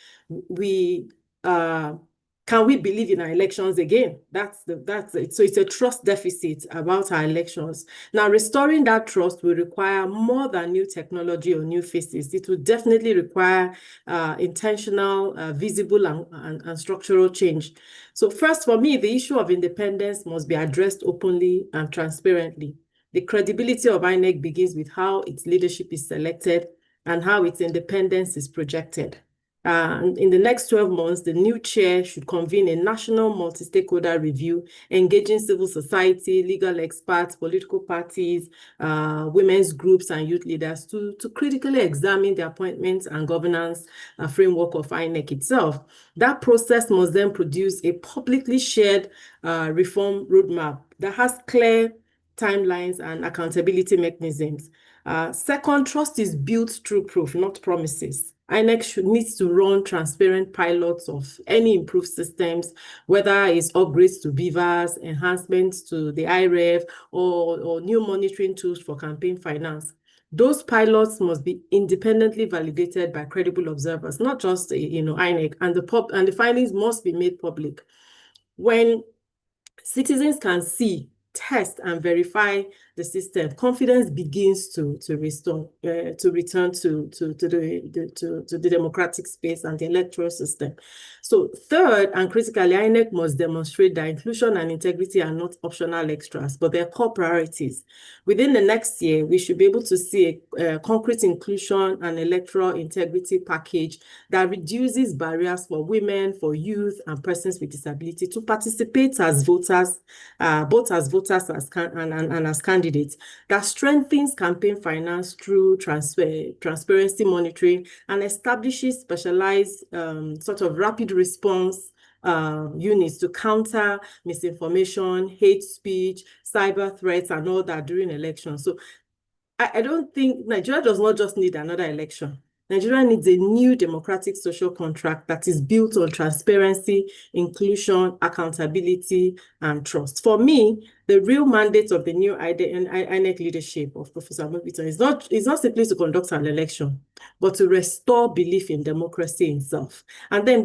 can we believe in our elections again? That's it. So it's a trust deficit about our elections. Now, restoring that trust will require more than new technology or new faces. It will definitely require intentional, visible, and structural change. So first, for me, the issue of independence must be addressed openly and transparently. The credibility of INEC begins with how its leadership is selected and how its independence is projected. In the next 12 months, the new chair should convene a national multi-stakeholder review, engaging civil society, legal experts, political parties, women's groups, and youth leaders to critically examine the appointments and governance framework of INEC itself. That process must then produce a publicly shared reform roadmap that has clear timelines and accountability mechanisms. Second, trust is built through proof, not promises. INEC needs to run transparent pilots of any improved systems, whether it's upgrades to BVAS, enhancements to the IREF, or new monitoring tools for campaign finance. Those pilots must be independently validated by credible observers, not just INEC, and the findings must be made public. When citizens can see, test, and verify the system, confidence begins to return to the democratic space and the electoral system. So third, and critically, INEC must demonstrate that inclusion and integrity are not optional extras, but they're core priorities. Within the next year, we should be able to see a concrete inclusion and electoral integrity package that reduces barriers for women, for youth, and persons with disability to participate as voters, both as voters and as candidates, that strengthens campaign finance through transparency monitoring and establishes specialized sort of rapid response units to counter misinformation, hate speech, cyber threats, and all that during elections. So I don't think Nigeria does not just need another election. Nigeria needs a new democratic social contract that is built on transparency, inclusion, accountability, and trust. For me, the real mandate of the new INEC leadership of Professor Amobiton is not simply to conduct an election, but to restore belief in democracy itself. And then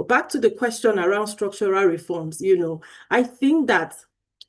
back to the question around structural reforms, I think that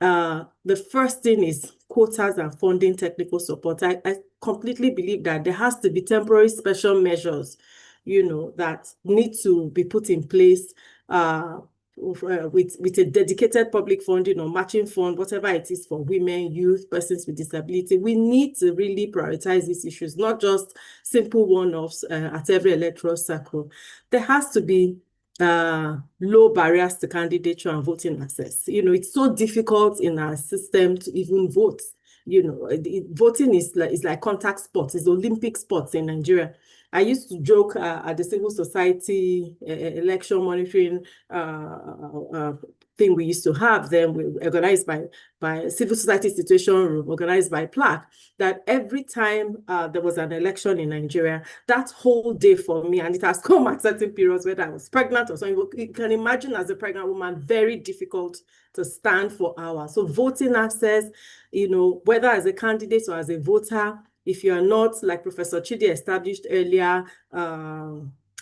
the first thing is quotas and funding technical support. I completely believe that there has to be temporary special measures, that need to be put in place with a dedicated public funding or matching fund, whatever it is, for women, youth, persons with disability. We need to really prioritize these issues, not just simple one-offs at every electoral cycle. There has to be low barriers to candidature and voting access. It's so difficult in our system to even vote. Voting is like contact sports, it's Olympic sports in Nigeria. I used to joke at the civil society election monitoring thing we used to have then, organized by civil society situation room, organized by PLAC, that every time there was an election in Nigeria, that whole day for me, and it has come at certain periods whether I was pregnant or something, you can imagine as a pregnant woman, very difficult to stand for hours. So voting access, whether as a candidate or as a voter, if you are not, like Professor Chidi established earlier,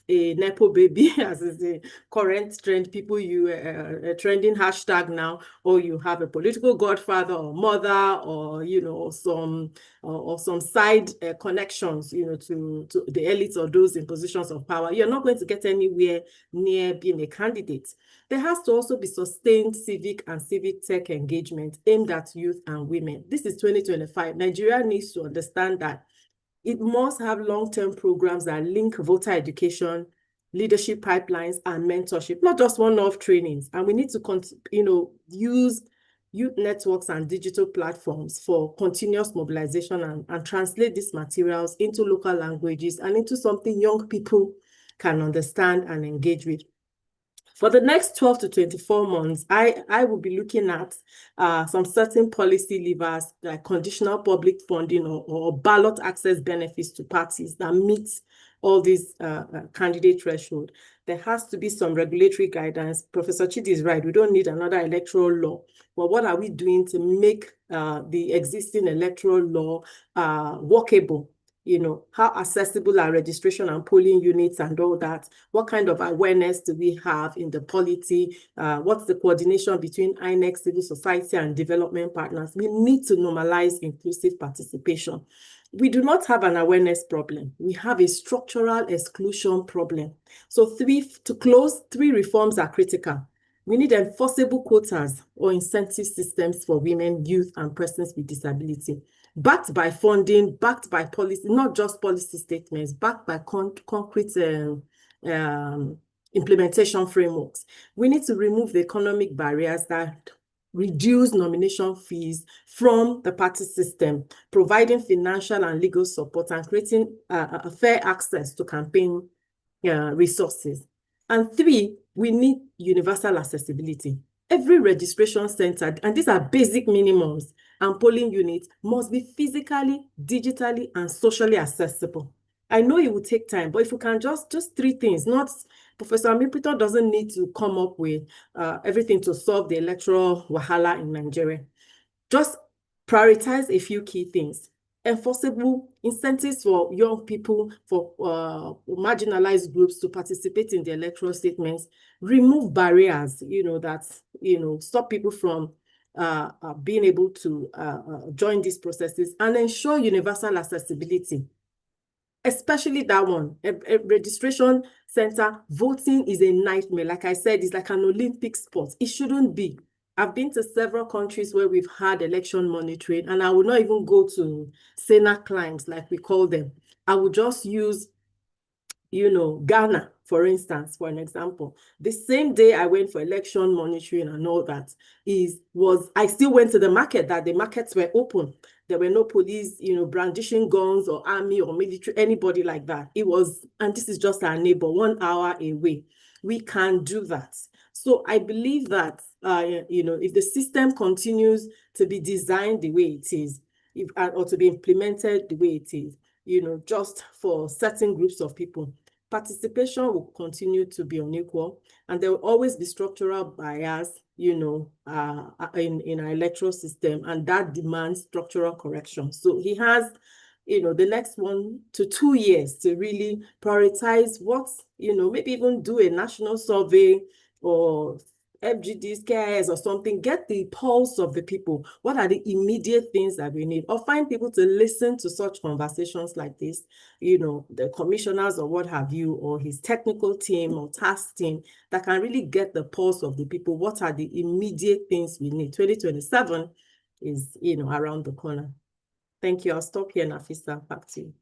a Nepo baby, as is the current trend, people a trending hashtag now, or you have a political godfather or mother, or some side connections, to the elites or those in positions of power, you're not going to get anywhere near being a candidate. There has to also be sustained civic and civic tech engagement aimed at youth and women. This is 2025. Nigeria needs to understand that it must have long-term programs that link voter education, leadership pipelines, and mentorship, not just one-off trainings. And we need to use youth networks and digital platforms for continuous mobilization and translate these materials into local languages and into something young people can understand and engage with. For the next 12 to 24 months, I will be looking at some certain policy levers like conditional public funding or ballot access benefits to parties that meet all these candidate threshold. There has to be some regulatory guidance. Professor Chidi is right. We don't need another electoral law. But what are we doing to make the existing electoral law workable? How accessible are registration and polling units and all that? What kind of awareness do we have in the polity? What's the coordination between INEC, civil society, and development partners? We need to normalize inclusive participation. We do not have an awareness problem. We have a structural exclusion problem. So to close, 3 reforms are critical. We need enforceable quotas or incentive systems for women, youth, and persons with disability, backed by funding, backed by policy, not just policy statements, backed by concrete implementation frameworks. We need to remove the economic barriers that reduce nomination fees from the party system, providing financial and legal support and creating a fair access to campaign resources. And 3, we need universal accessibility. Every registration center, and these are basic minimums, and polling units must be physically, digitally, and socially accessible. I know it will take time, but if we can just 3 things, not Professor Amipito doesn't need to come up with everything to solve the electoral wahala in Nigeria. Just prioritize a few key things. Enforceable incentives for young people, for marginalized groups to participate in the electoral statements, remove barriers, that, stop people from being able to join these processes, and ensure universal accessibility. Especially that one, a registration center, voting is a nightmare. Like I said, it's like an Olympic sport. It shouldn't be. I've been to several countries where we've had election monitoring, and I will not even go to Sena climbs, like we call them. I will just use, Ghana, for instance, for an example. The same day I went for election monitoring and all that, I still went to the market, that the markets were open. There were no police, brandishing guns or army or military, anybody like that. And this is just our neighbor, 1 hour away. We can do that. So I believe that, if the system continues to be designed the way it is, or to be implemented the way it is, just for certain groups of people, participation will continue to be unequal, and there will always be structural bias, in our electoral system, and that demands structural correction. So he has, the next 1 to 2 years to really prioritize maybe even do a national survey or FGDs, KIS or something, get the pulse of the people. What are the immediate things that we need? Or find people to listen to such conversations like this, the commissioners or what have you, or his technical team or task team that can really get the pulse of the people. What are the immediate things we need? 2027 is, around the corner. Thank you. I'll stop here, Nafisa. Back to you.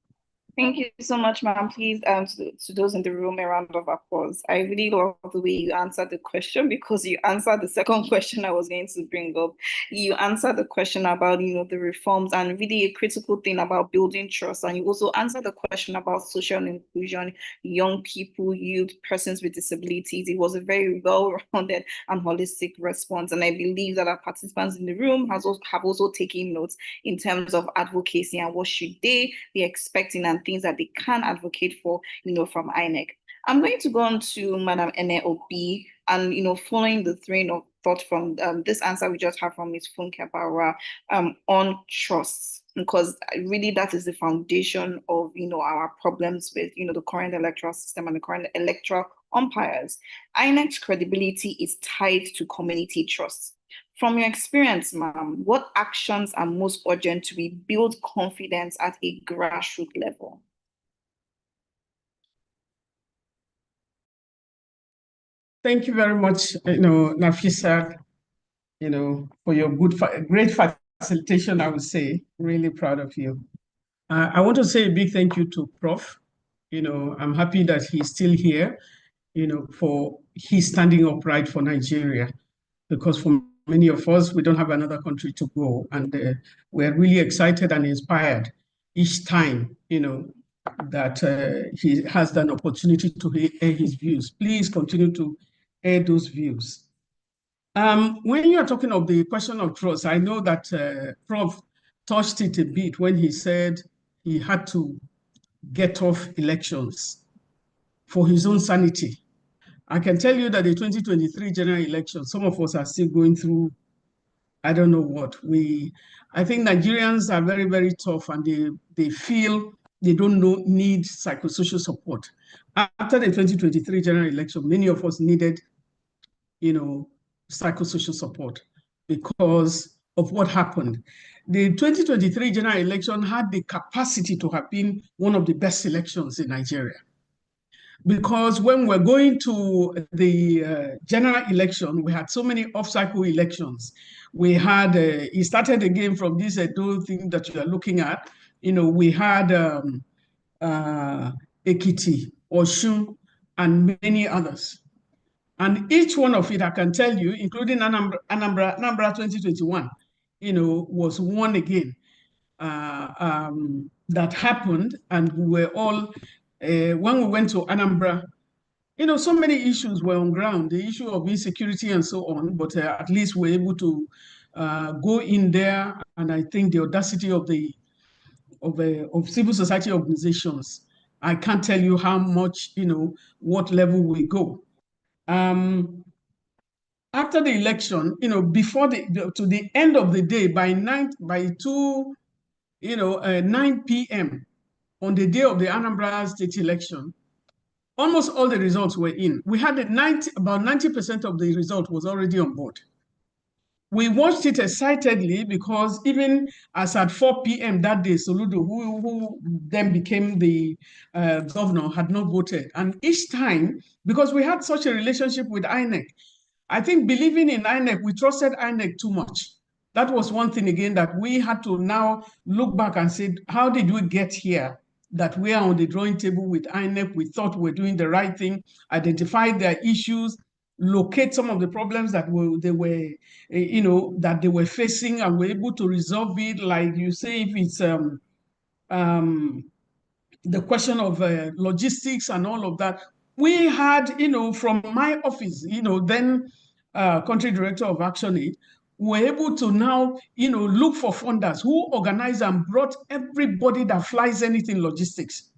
Thank you so much, ma'am. Please, to those in the room, a round of applause. I really love the way you answered the question, because you answered the second question I was going to bring up. You answered the question about, the reforms, and really a critical thing about building trust. And you also answered the question about social inclusion, young people, youth, persons with disabilities. It was a very well-rounded and holistic response. And I believe that our participants in the room have also taken notes in terms of advocacy and what should they be expecting and things that they can advocate for, from INEC. I'm going to go on to Madam Ene Obi, and, following the train of thought from this answer we just had from Ms. Funke Barra on trust, because really that is the foundation of, our problems with, the current electoral system and the current electoral umpires. INEC's credibility is tied to community trust. From your experience, ma'am, what actions are most urgent to rebuild confidence at a grassroots level? Thank you very much, Nafisa, for your great facilitation, I would say. Really proud of you. I want to say a big thank you to Prof. I'm happy that he's still here, for he's standing upright for Nigeria, because for many of us, we don't have another country to go. And we're really excited and inspired each time, that he has an opportunity to air his views. Please continue to air those views. When you are talking of the question of trust, I know that Prof touched it a bit when he said he had to get off elections for his own sanity. I can tell you that the 2023 general election, some of us are still going through, I don't know what. I think Nigerians are very, very tough, and they feel they don't need psychosocial support. After the 2023 general election, many of us needed, psychosocial support because of what happened. The 2023 general election had the capacity to have been one of the best elections in Nigeria. Because when we're going to the general election, we had so many off-cycle elections. We had, it started again from this Edo thing that you are looking at. We had Ekiti, Osun, and many others. And each one of it, I can tell you, including Anambra 2021, was won again. That happened, and we were all, when we went to Anambra, so many issues were on ground, the issue of insecurity and so on, but at least we're able to go in there, and I think the audacity of civil society organizations, I can't tell you how much, what level we go. After the election, before to the end of the day, by 9 p.m. on the day of the Anambra state election, almost all the results were in. We had about 90% of the result was already on board. We watched it excitedly because even as at 4 p.m. that day, Soludo, who then became the governor, had not voted. And each time, because we had such a relationship with INEC, I think believing in INEC, we trusted INEC too much. That was one thing again that we had to now look back and say, how did we get here? That we are on the drawing table with INEC, we thought we're doing the right thing, identify their issues, locate some of the problems that they were facing, and were able to resolve it. Like you say, if it's the question of logistics and all of that, we had, from my office, then country director of ActionAid, were able to now, look for funders who organized and brought everybody that flies anything logistics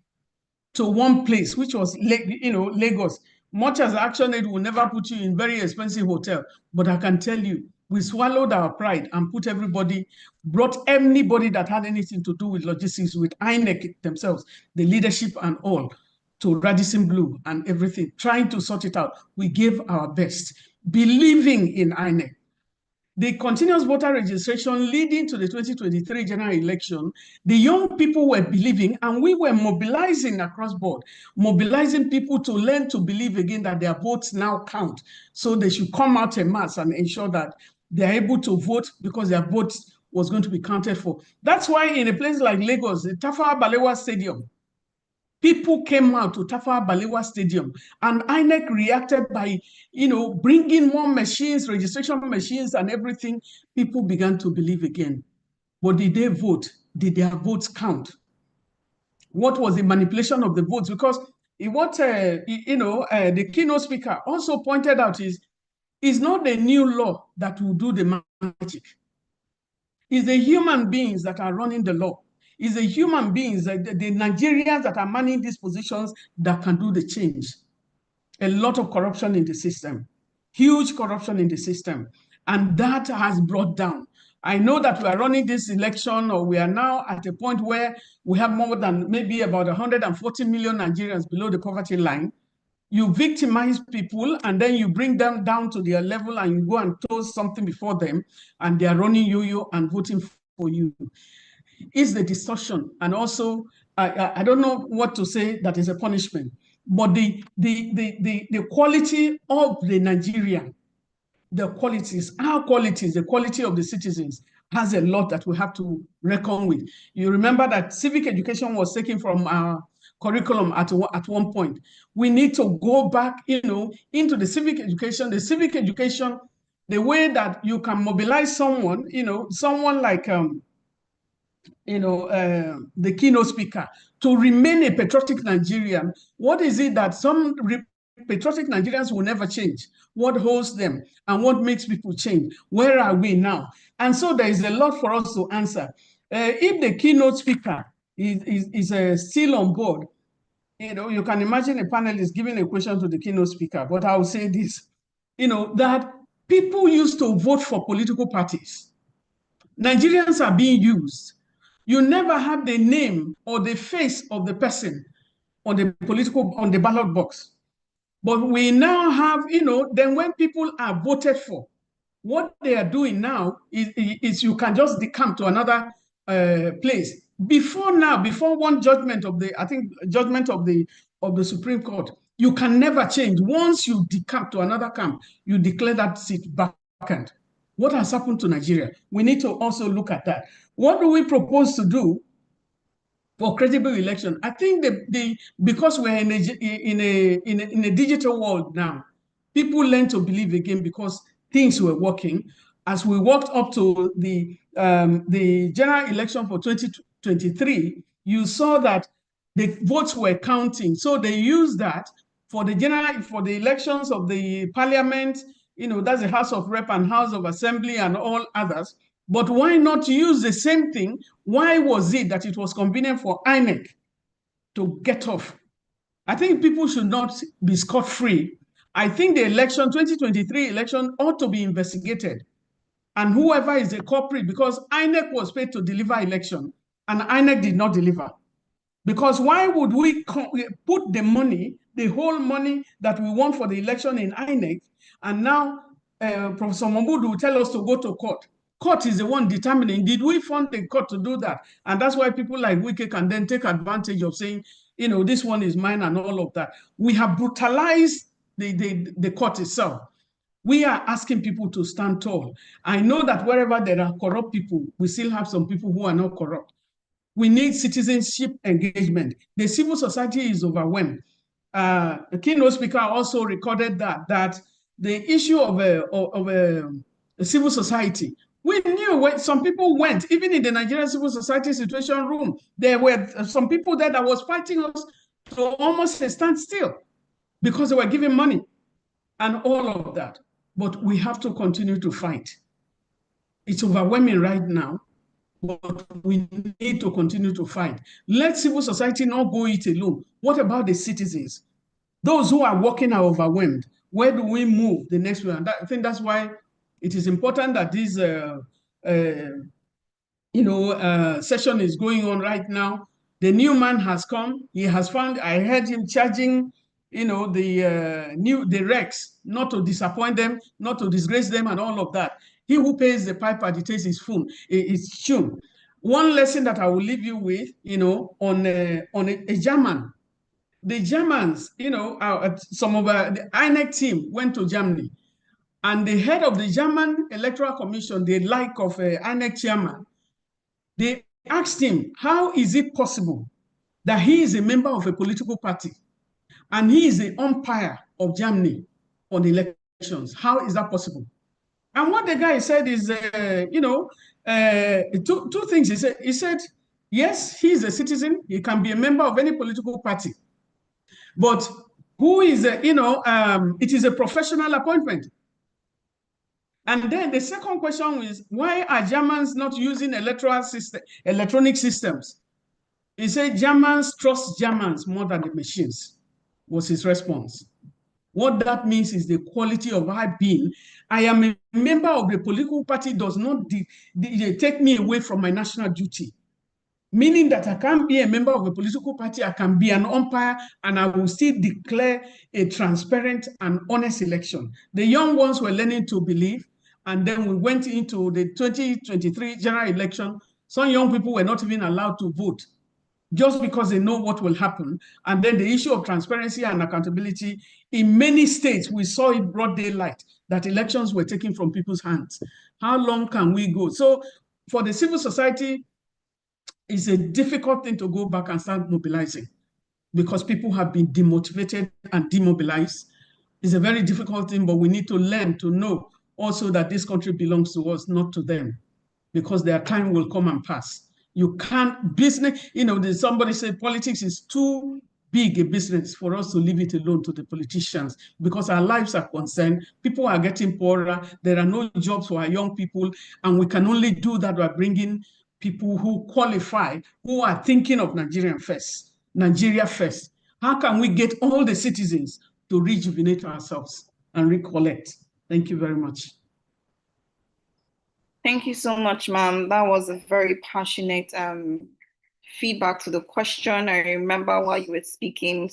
to one place, which was, Lagos. Much as ActionAid will never put you in very expensive hotel, but I can tell you, we swallowed our pride and brought anybody that had anything to do with logistics, with INEC themselves, the leadership and all, to Radisson Blu and everything, trying to sort it out. We gave our best, believing in INEC. The continuous voter registration leading to the 2023 general election, the young people were believing, and we were mobilizing across board, mobilizing people to learn to believe again that their votes now count. So they should come out en masse and ensure that they're able to vote because their votes was going to be counted for. That's why in a place like Lagos, the Tafawa Balewa Stadium, people came out to Tafawa Balewa Stadium, and INEC reacted by, bringing more machines, registration machines and everything. People began to believe again. But did they vote? Did their votes count? What was the manipulation of the votes? Because what, the keynote speaker also pointed out is not the new law that will do the magic. It's the human beings that are running the law. It's the human beings, the Nigerians that are manning these positions that can do the change. A lot of corruption in the system, huge corruption in the system, and that has brought down. I know that we are running this election, or we are now at a point where we have more than maybe about 140 million Nigerians below the poverty line. You victimize people, and then you bring them down to their level, and you go and toast something before them, and they are running yo-yo and voting for you. Is the distortion, and also I don't know what to say that is a punishment, but the quality of the Nigerian, the qualities, our qualities, the quality of the citizens has a lot that we have to reckon with. You remember that civic education was taken from our curriculum at one point. We need to go back, into the civic education. The civic education, the way that you can mobilize someone, someone like the keynote speaker, to remain a patriotic Nigerian. What is it that some patriotic Nigerians will never change? What holds them and what makes people change? Where are we now? And so there is a lot for us to answer. If the keynote speaker is still on board, you can imagine a panelist giving a question to the keynote speaker, but I'll say this, that people used to vote for political parties. Nigerians are being used. You never have the name or the face of the person on the ballot box. But we now have, then when people are voted for, what they are doing now is you can just decamp to another place. Before one judgment of the Supreme Court, you can never change. Once you decamp to another camp, you declare that seat vacant. What has happened to Nigeria? We need to also look at that. What do we propose to do? for credible election. I think because we're in a digital world now, people learn to believe again because things were working. As we walked up to the general election for 2023, you saw that the votes were counting. So they used that for the elections of the parliament, that's the House of Rep and House of Assembly and all others. But why not use the same thing? Why was it that it was convenient for INEC to get off? I think people should not be scot-free. I think the 2023 election ought to be investigated. And whoever is the culprit, because INEC was paid to deliver election, and INEC did not deliver. Because why would we put the money, the whole money that we want for the election in INEC, and now Professor Mombudu will tell us to go to court. Court is the one determining, did we fund the court to do that? And that's why people like Wike can then take advantage of saying, this one is mine and all of that. We have brutalized the court itself. We are asking people to stand tall. I know that wherever there are corrupt people, we still have some people who are not corrupt. We need citizenship engagement. The civil society is overwhelmed. The keynote speaker also recorded that the issue of a civil society, we knew when some people went, even in the Nigerian civil society situation room, there were some people there that was fighting us to almost a standstill because they were giving money and all of that. But we have to continue to fight. It's overwhelming right now, but we need to continue to fight. Let civil society not go it alone. What about the citizens? Those who are working are overwhelmed. Where do we move the next one? I think that's why it is important that this session is going on right now. The new man has come. He has found, I heard him charging, the Rex, not to disappoint them, not to disgrace them and all of that. He who pays the piper dictates his tune. One lesson that I will leave you with, on a German. The Germans, some of the INEC team went to Germany, and the head of the German Electoral Commission, the like of INEC chairman, they asked him, how is it possible that he is a member of a political party and he is the umpire of Germany on elections? How is that possible? And what the guy said is, two things. He said, yes, he is a citizen. He can be a member of any political party. But who is, it is a professional appointment. And then the second question is, why are Germans not using electronic systems? He said, Germans trust Germans more than the machines, was his response. What that means is the quality of our being. I am a member of the political party does not take me away from my national duty. Meaning that I can be a member of a political party, I can be an umpire, and I will still declare a transparent and honest election. The young ones were learning to believe, and then we went into the 2023 general election. Some young people were not even allowed to vote just because they know what will happen. And then the issue of transparency and accountability, in many states, we saw it broad daylight, that elections were taken from people's hands. How long can we go? So for the civil society, it's a difficult thing to go back and start mobilizing because people have been demotivated and demobilized. It's a very difficult thing, but we need to learn to know also that this country belongs to us, not to them, because their time will come and pass. You can't somebody said politics is too big a business for us to leave it alone to the politicians because our lives are concerned. People are getting poorer. There are no jobs for our young people. And we can only do that by bringing people who qualify, who are thinking of Nigeria first. How can we get all the citizens to rejuvenate ourselves and recollect? Thank you very much. Thank you so much, ma'am. That was a very passionate feedback to the question. I remember while you were speaking,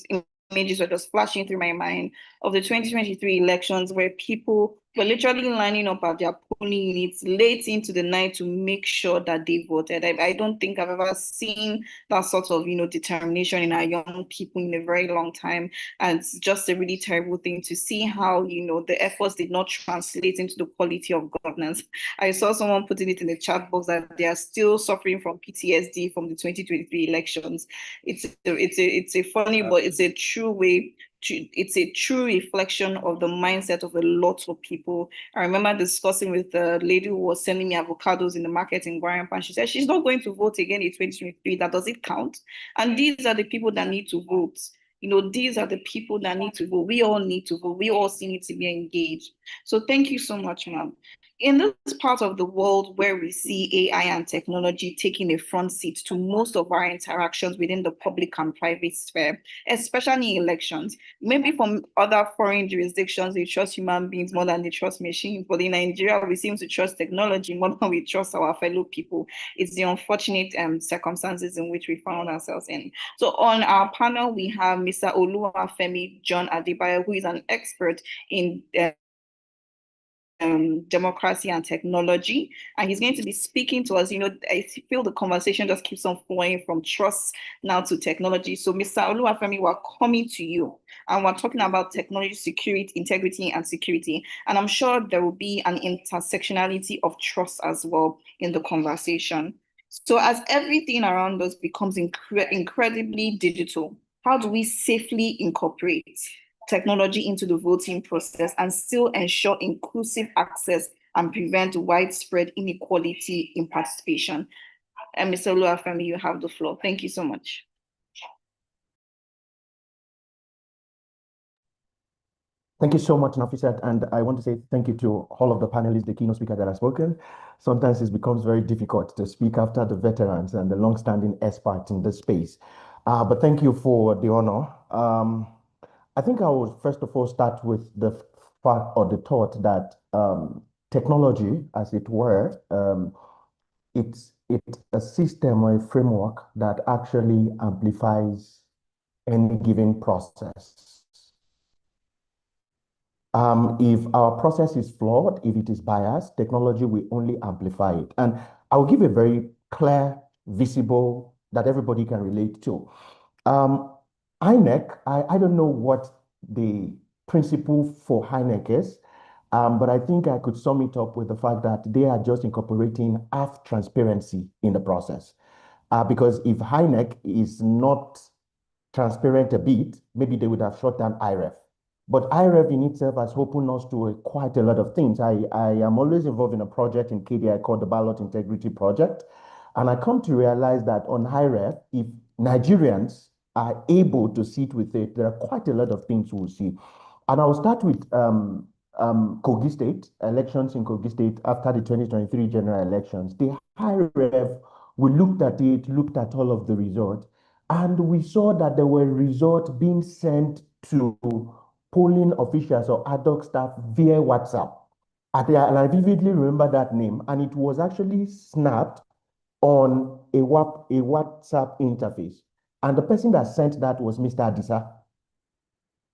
images were just flashing through my mind of the 2023 elections where people were literally lining up at their polling units late into the night to make sure that they voted. I don't think I've ever seen that sort of, determination in our young people in a very long time. And it's just a really terrible thing to see how, the efforts did not translate into the quality of governance. I saw someone putting it in the chat box that they are still suffering from PTSD from the 2023 elections. It's a funny, but it's a true way it's a true reflection of the mindset of a lot of people. I remember discussing with the lady who was selling me avocados in the market in Guarampa, and she said she's not going to vote again in 2023. That does it count? And these are the people that need to vote. These are the people that need to vote. We all need to vote. We all still need to be engaged. So thank you so much, ma'am. In this part of the world where we see AI and technology taking a front seat to most of our interactions within the public and private sphere, especially in elections, maybe from other foreign jurisdictions, they trust human beings more than they trust machines. But in Nigeria, we seem to trust technology more than we trust our fellow people. It's the unfortunate circumstances in which we found ourselves in. So on our panel, we have Mr. Oluwafemi John Adebayo, who is an expert in democracy and technology, and he's going to be speaking to us. I feel the conversation just keeps on flowing from trust now to technology. So Mr. Oluwafemi, we're coming to you, and we're talking about technology security, integrity, and security. And I'm sure there will be an intersectionality of trust as well in the conversation. So as everything around us becomes incredibly digital, how do we safely incorporate technology into the voting process and still ensure inclusive access and prevent widespread inequality in participation? And Mr. Oluwafemi, you have the floor. Thank you so much. Thank you so much, Nafisat, and I want to say thank you to all of the panelists, the keynote speakers that have spoken. Sometimes it becomes very difficult to speak after the veterans and the long-standing experts in this space. But thank you for the honor. I think I will first of all start with the fact or the thought that technology, as it were, it's a system or a framework that actually amplifies any given process. If our process is flawed, if it is biased, technology will only amplify it. And I'll give a very clear, visible, that everybody can relate to. INEC, I don't know what the principle for INEC is, but I think I could sum it up with the fact that they are just incorporating half transparency in the process. Because if INEC is not transparent a bit, maybe they would have shut down IREF. But IREF in itself has opened us to quite a lot of things. I am always involved in a project in KDI called the Ballot Integrity Project. And I come to realize that on IREF, if Nigerians are able to sit with it, there are quite a lot of things we'll see. And I'll start with Kogi State, elections in Kogi State after the 2023 general elections. The IREF, we looked at it, looked at all of the results, and we saw that there were results being sent to polling officials or ad hoc staff via WhatsApp. And I vividly remember that name, and it was actually snapped on a WhatsApp interface. And the person that sent that was Mr. Adisa.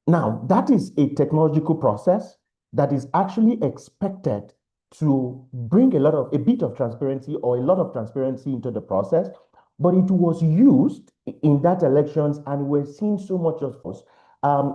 Now, that is a technological process that is actually expected to bring a bit of transparency or a lot of transparency into the process, but it was used in that elections, and we're seeing so much of us.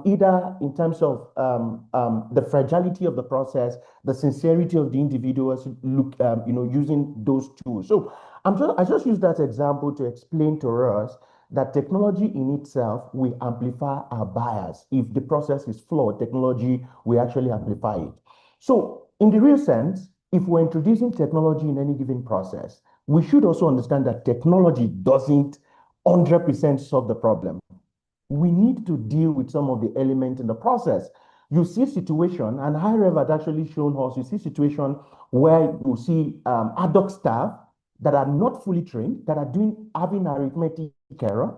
Either in terms of the fragility of the process, the sincerity of the individuals using those tools. So I just use that example to explain to us that technology in itself will amplify our bias. If the process is flawed, technology will actually amplify it. So in the real sense, if we're introducing technology in any given process, we should also understand that technology doesn't 100% solve the problem. We need to deal with some of the elements in the process. You see a situation, and IREF had actually shown us, you see a situation where you see ad hoc staff that are not fully trained, that are having arithmetic error.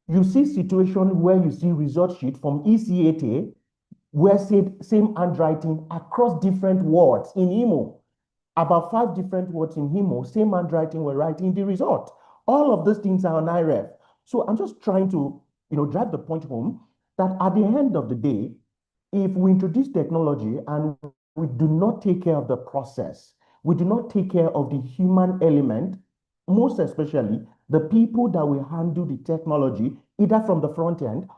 You see a situation where you see result sheet from ECATA, where same handwriting across different words in IMO. About 5 different words in IMO, same handwriting were writing the result. All of those things are on IREF. So I'm just trying to drive the point home that at the end of the day, if we introduce technology and we do not take care of the process, we do not take care of the human element, most especially the people that will handle the technology, either from the front end.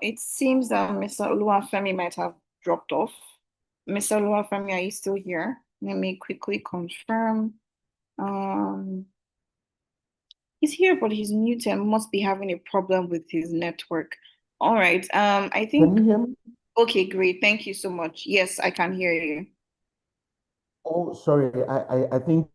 It seems that Mr. Oluwafemi might have dropped off. Mr. Oluwafemi, are you still here? Let me quickly confirm. He's here, but he's muted. Must be having a problem with his network. All right. I Can think. you hear me? Okay, great. Thank you so much. Yes, I can hear you. Oh, sorry. I think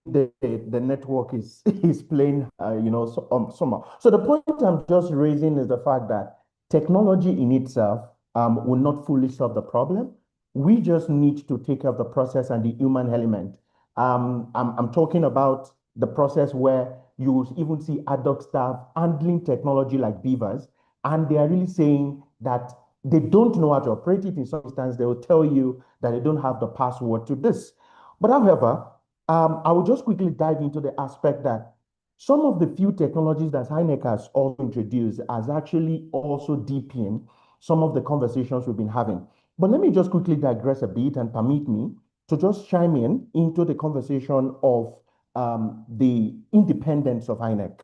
the network is is playing somehow. So the point I'm just raising is the fact that technology in itself will not fully solve the problem. We just need to take care of the process and the human element. I'm talking about the process where you even see ad hoc staff handling technology like beavers, and they are really saying that they don't know how to operate it. In some instances, they will tell you that they don't have the password to this. But however, I will just quickly dive into the aspect that some of the few technologies that INEC has also introduced has actually also deepened some of the conversations we've been having. But let me just quickly digress a bit and permit me to just chime in into the conversation of the independence of INEC.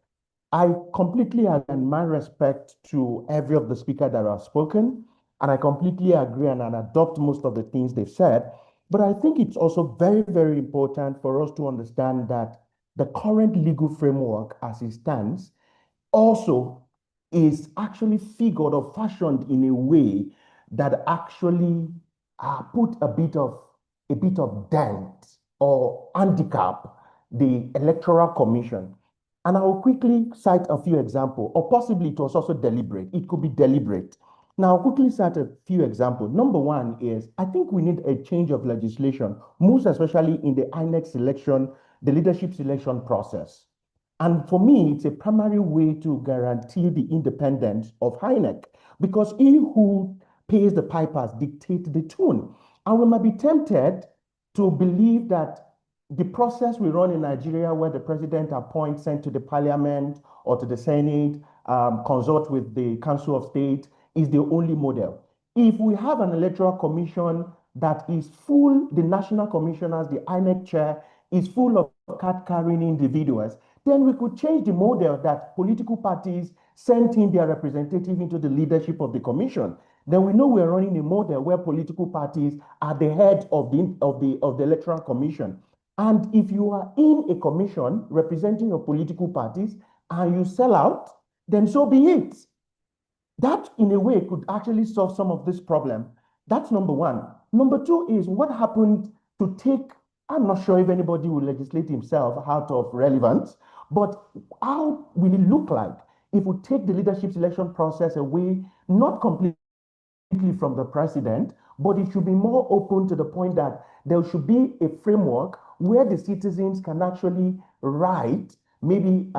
I completely and my respect to every of the speakers that have spoken, and I completely agree and adopt most of the things they've said. But I think it's also very, very important for us to understand that the current legal framework as it stands also is actually figured or fashioned in a way that actually put a bit of dent or handicap the Electoral Commission. And I will quickly cite a few examples, or possibly it was also deliberate. It could be deliberate. Now, I'll quickly cite a few examples. Number one is, I think we need a change of legislation, most especially in the INEC selection, the leadership selection process. And for me, it's a primary way to guarantee the independence of INEC, because he who pays the pipers dictate the tune. And we might be tempted to believe that the process we run in Nigeria, where the president appoints, sent to the parliament or to the Senate, consult with the Council of State, is the only model. If we have an electoral commission that is full, the national commissioners, the INEC chair, is full of card-carrying individuals, then we could change the model that political parties sent in their representative into the leadership of the commission. Then we know we're running a model where political parties are the head of the electoral commission. And if you are in a commission representing your political parties and you sell out, then so be it. That, in a way, could actually solve some of this problem. That's number one. Number two is what happened to take, I'm not sure if anybody will legislate himself out of relevance, but how will it look like if we take the leadership selection process away, not completely from the president, but it should be more open to the point that there should be a framework where the citizens can actually write maybe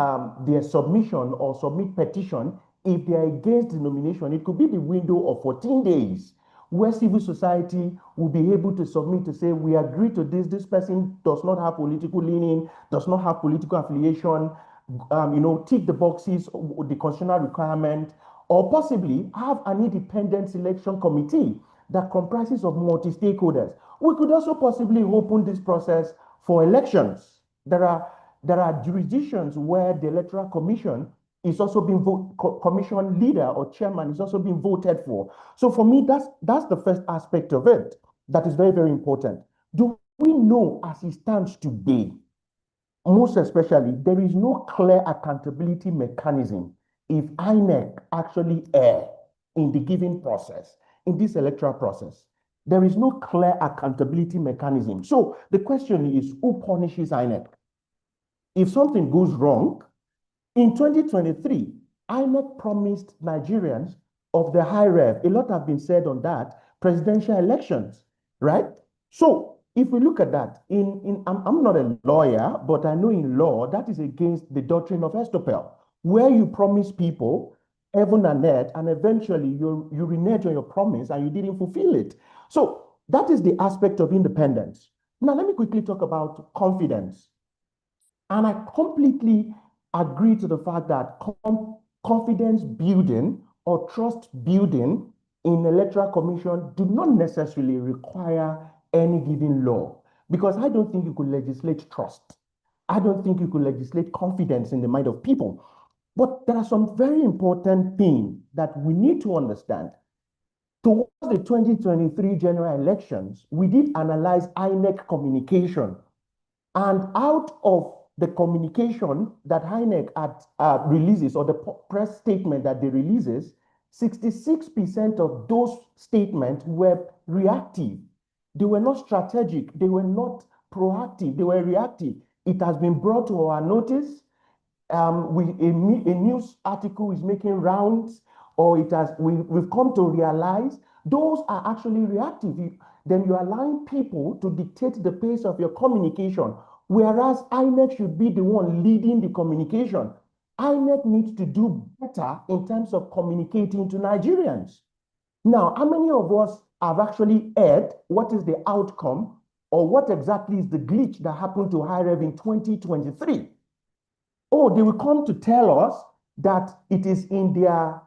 their submission or submit petition if they are against the nomination. It could be the window of 14 days where civil society will be able to submit to say, we agree to this person does not have political leaning, does not have political affiliation, tick the boxes, the constitutional requirement, or possibly have an independent selection committee that comprises of multi-stakeholders. We could also possibly open this process for elections. There are jurisdictions where the Electoral Commission is also being commission leader or chairman is also being voted for. So for me, that's the first aspect of it that is very, very important. Do we know as it stands today, most especially, there is no clear accountability mechanism if INEC actually err in the giving process, in this electoral process. There is no clear accountability mechanism. So the question is, who punishes INEC? If something goes wrong, in 2023, INEC promised Nigerians of the high rev, a lot have been said on that, presidential elections, right? So if we look at that, I'm not a lawyer, but I know in law, that is against the doctrine of estoppel, where you promise people heaven and earth, and eventually you renege on your promise and you didn't fulfill it. So that is the aspect of independence. Now, let me quickly talk about confidence. And I completely agree to the fact that confidence building or trust building in electoral commission do not necessarily require any given law, because I don't think you could legislate trust. I don't think you could legislate confidence in the mind of people. But there are some very important things that we need to understand. Towards the 2023 general elections, we did analyze INEC communication. And out of the communication that INEC releases, or the press statement that they releases, 66% of those statements were reactive. They were not strategic. They were not proactive. They were reactive. It has been brought to our notice. A news article is making rounds, or we've come to realize those are actually reactive. Then you're allowing people to dictate the pace of your communication, whereas INEC should be the one leading the communication. INEC needs to do better in terms of communicating to Nigerians. Now, how many of us have actually heard what is the outcome, or what exactly is the glitch that happened to HiRev in 2023? Oh, they will come to tell us that it is in their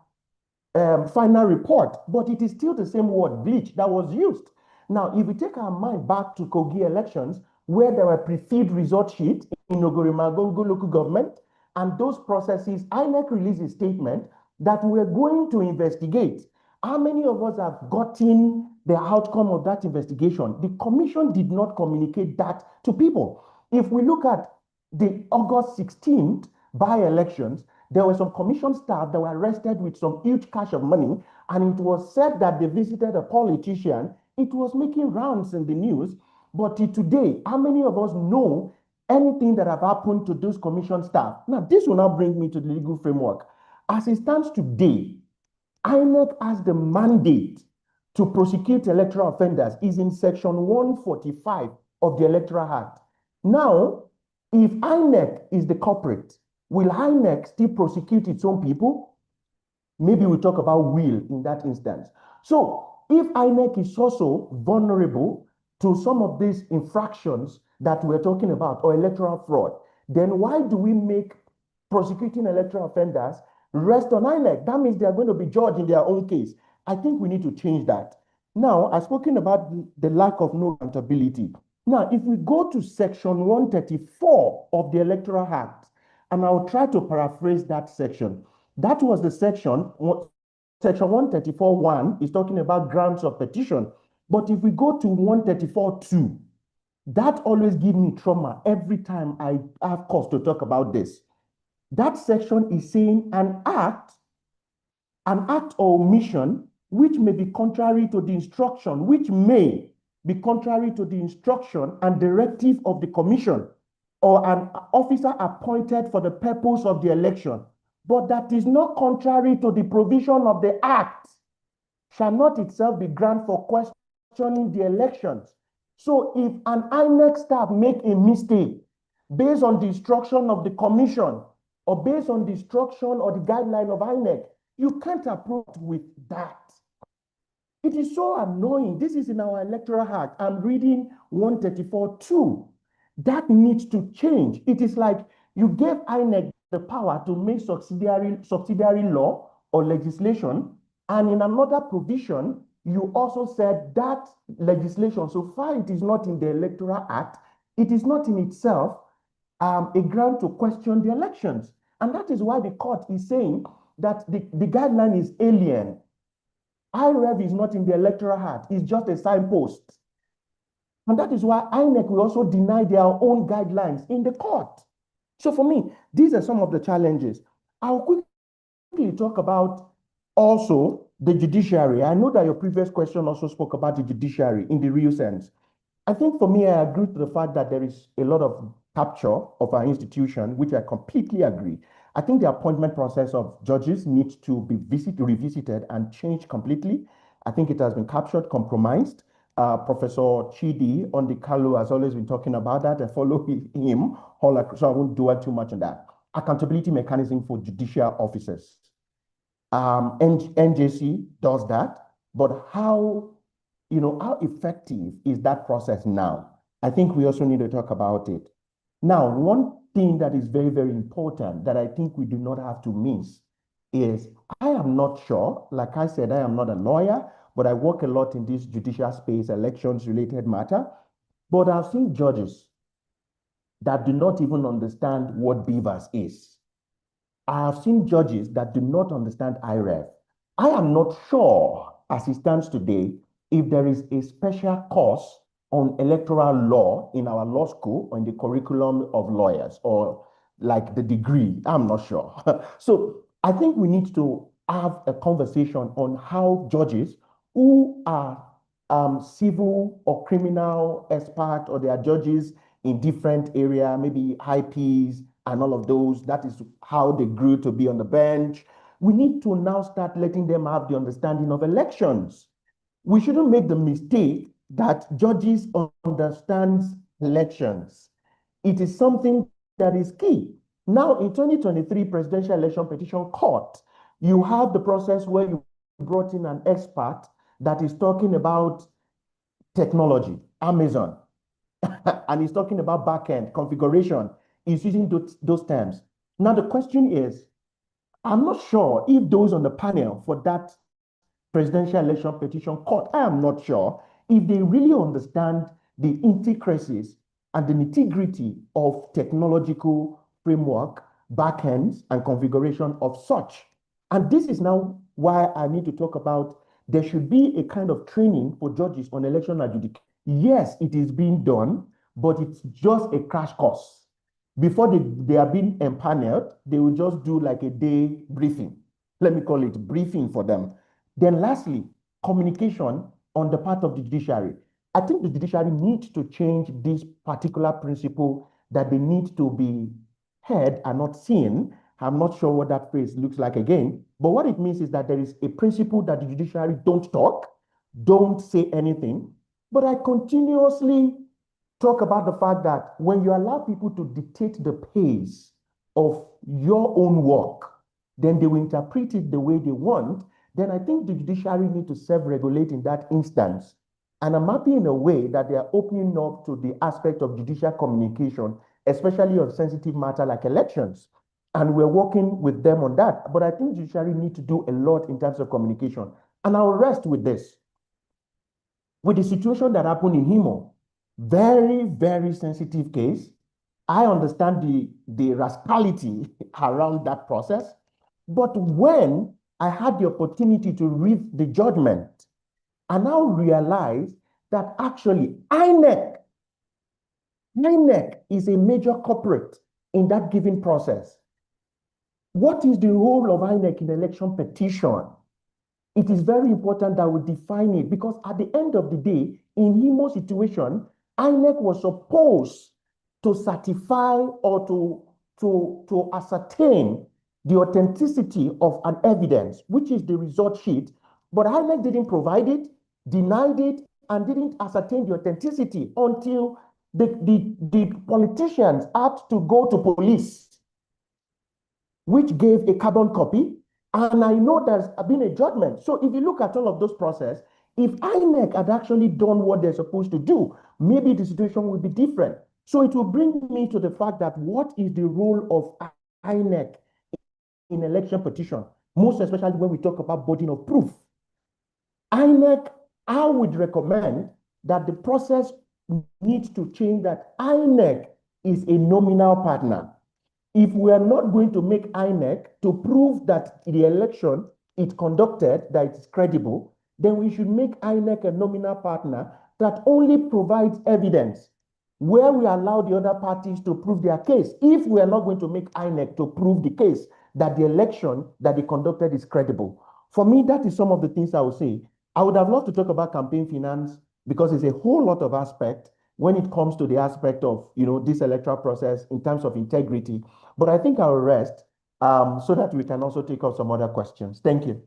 final report, but it is still the same word, glitch, that was used. Now, if we take our mind back to Kogi elections, where there were pre-feed result sheets in Ogorimagongo local government, and those processes, INEC released a statement that we're going to investigate. How many of us have gotten the outcome of that investigation? The commission did not communicate that to people. If we look at the August 16th by-elections, there were some commission staff that were arrested with some huge cash of money, and it was said that they visited a politician. It was making rounds in the news, but today, how many of us know anything that have happened to those commission staff? Now, this will now bring me to the legal framework. As it stands today, INEC has the mandate to prosecute electoral offenders is in section 145 of the Electoral Act. Now, if INEC is the culprit, will INEC still prosecute its own people? Maybe we talk about will in that instance. So if INEC is also vulnerable to some of these infractions that we're talking about, or electoral fraud, then why do we make prosecuting electoral offenders rest on INEC? That means they are going to be judged in their own case. I think we need to change that. Now, I've spoken about the lack of no accountability. Now, if we go to section 134 of the Electoral Act, and I'll try to paraphrase that section. That was the section 134.1 is talking about grounds of petition. But if we go to 134.2, that always gives me trauma every time I have cause to talk about this. That section is saying an act or omission which may be contrary to the instruction, which may be contrary to the instruction and directive of the commission or an officer appointed for the purpose of the election, but that is not contrary to the provision of the act, shall not itself be ground for questioning the elections. So if an INEC staff make a mistake based on the instruction of the commission or based on the instruction or the guideline of INEC, you can't approve with that. It is so annoying. This is in our Electoral Act. I'm reading 134.2. That needs to change. It is like you gave INEC the power to make subsidiary law or legislation, and in another provision, you also said that legislation, so far it is not in the Electoral Act, it is not in itself a ground to question the elections. And that is why the court is saying that the guideline is alien. IREV is not in the Electoral Act, it's just a signpost. And that is why INEC will also deny their own guidelines in the court. So for me, these are some of the challenges. I'll quickly talk about also the judiciary. I know that your previous question also spoke about the judiciary in the real sense. I think for me, I agree to the fact that there is a lot of capture of our institution, which I completely agree. I think the appointment process of judges needs to be revisited and changed completely. I think it has been captured, compromised. Professor Chidi Ondikalu has always been talking about that. I follow him, so I won't dwell too much on that. Accountability mechanism for judicial officers. NJC does that, but how effective is that process now? I think we also need to talk about it. Now, one thing that is very, very important that I think we do not have to miss is I am not sure, like I said, I am not a lawyer, but I work a lot in this judicial space, elections related matter. But I've seen judges that do not even understand what BVAS is. I have seen judges that do not understand IREF. I am not sure, as it stands today, if there is a special course on electoral law in our law school or in the curriculum of lawyers or like the degree. I'm not sure. So I think we need to have a conversation on how judges who are civil or criminal expert, or they are judges in different area, maybe IPs and all of those. That is how they grew to be on the bench. We need to now start letting them have the understanding of elections. We shouldn't make the mistake that judges understand elections. It is something that is key. Now, in 2023 Presidential Election Petition Court, you have the process where you brought in an expert that is talking about technology, Amazon, and he's talking about backend configuration. He's using those terms. Now, the question is, I'm not sure if those on the panel for that Presidential Election Petition Court, I am not sure if they really understand the intricacies and the nitty-gritty of technological framework, backends, and configuration of such. And this is now why I need to talk about there should be a kind of training for judges on election adjudication. Yes, it is being done, but it's just a crash course. Before they are being empaneled, they will just do like a day briefing. Let me call it briefing for them. Then lastly, communication on the part of the judiciary. I think the judiciary needs to change this particular principle that they need to be heard and not seen. I'm not sure what that phrase looks like again, but what it means is that there is a principle that the judiciary don't talk, don't say anything, but I continuously talk about the fact that when you allow people to dictate the pace of your own work, then they will interpret it the way they want. Then I think the judiciary need to self-regulate in that instance. And I'm happy in a way that they are opening up to the aspect of judicial communication, especially on sensitive matter like elections. And we're working with them on that. But I think judiciary need to do a lot in terms of communication. And I'll rest with this. With the situation that happened in Himo, very, very sensitive case. I understand the rascality around that process. But when I had the opportunity to read the judgment, I now realize that actually INEC is a major culprit in that given process. What is the role of INEC in election petition? It is very important that we define it, because at the end of the day, in Himo situation, INEC was supposed to certify or to ascertain the authenticity of an evidence, which is the result sheet, but INEC didn't provide it, denied it, and didn't ascertain the authenticity until the politicians had to go to police, which gave a carbon copy. And I know there's been a judgment. So if you look at all of those processes, if INEC had actually done what they're supposed to do, maybe the situation would be different. So it will bring me to the fact that what is the role of INEC in election petition, most especially when we talk about burden of proof. INEC, I would recommend that the process needs to change, that INEC is a nominal partner. If we are not going to make INEC to prove that the election it conducted, that it's credible, then we should make INEC a nominal partner that only provides evidence, where we allow the other parties to prove their case. If we are not going to make INEC to prove the case that the election that they conducted is credible. For me, that is some of the things I would say. I would have loved to talk about campaign finance, because it's a whole lot of aspect when it comes to the aspect of, this electoral process in terms of integrity. But I think I'll rest so that we can also take up some other questions. Thank you.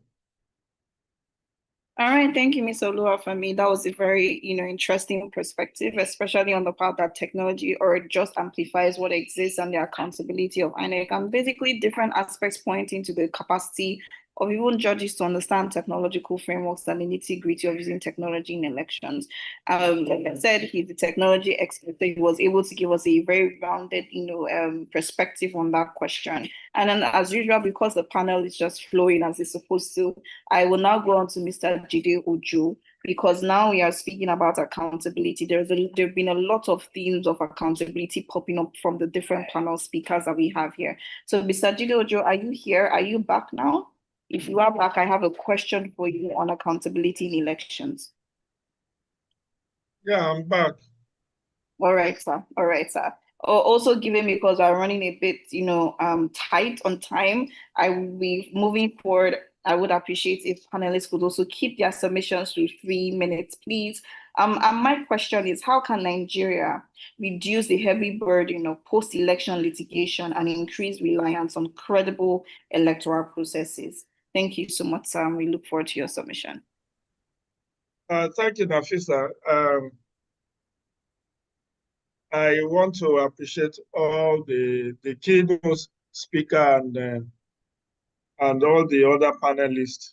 All right, thank you, Ms. Olua. For me, that was a very, interesting perspective, especially on the part that technology or just amplifies what exists and the accountability of INEC, and basically different aspects pointing to the capacity of even judges to understand technological frameworks and the nitty-gritty of using technology in elections. Like I said, he's a technology expert, so he was able to give us a very rounded, perspective on that question. And then, as usual, because the panel is just flowing as it's supposed to, I will now go on to Mr. Jide Ojo, because now we are speaking about accountability. There have been a lot of themes of accountability popping up from the different panel speakers that we have here. So, Mr. Jide Ojo, are you here? Are you back now? If you are back, I have a question for you on accountability in elections. Yeah, I'm back. All right, sir. All right, sir. Also, given because we're running a bit, tight on time, I will be moving forward. I would appreciate if panelists could also keep their submissions to 3 minutes, please. And my question is, how can Nigeria reduce the heavy burden of post-election litigation and increase reliance on credible electoral processes? Thank you so much, sir. We look forward to your submission. Thank you, Nafisa. I want to appreciate all the keynote speaker and all the other panelists.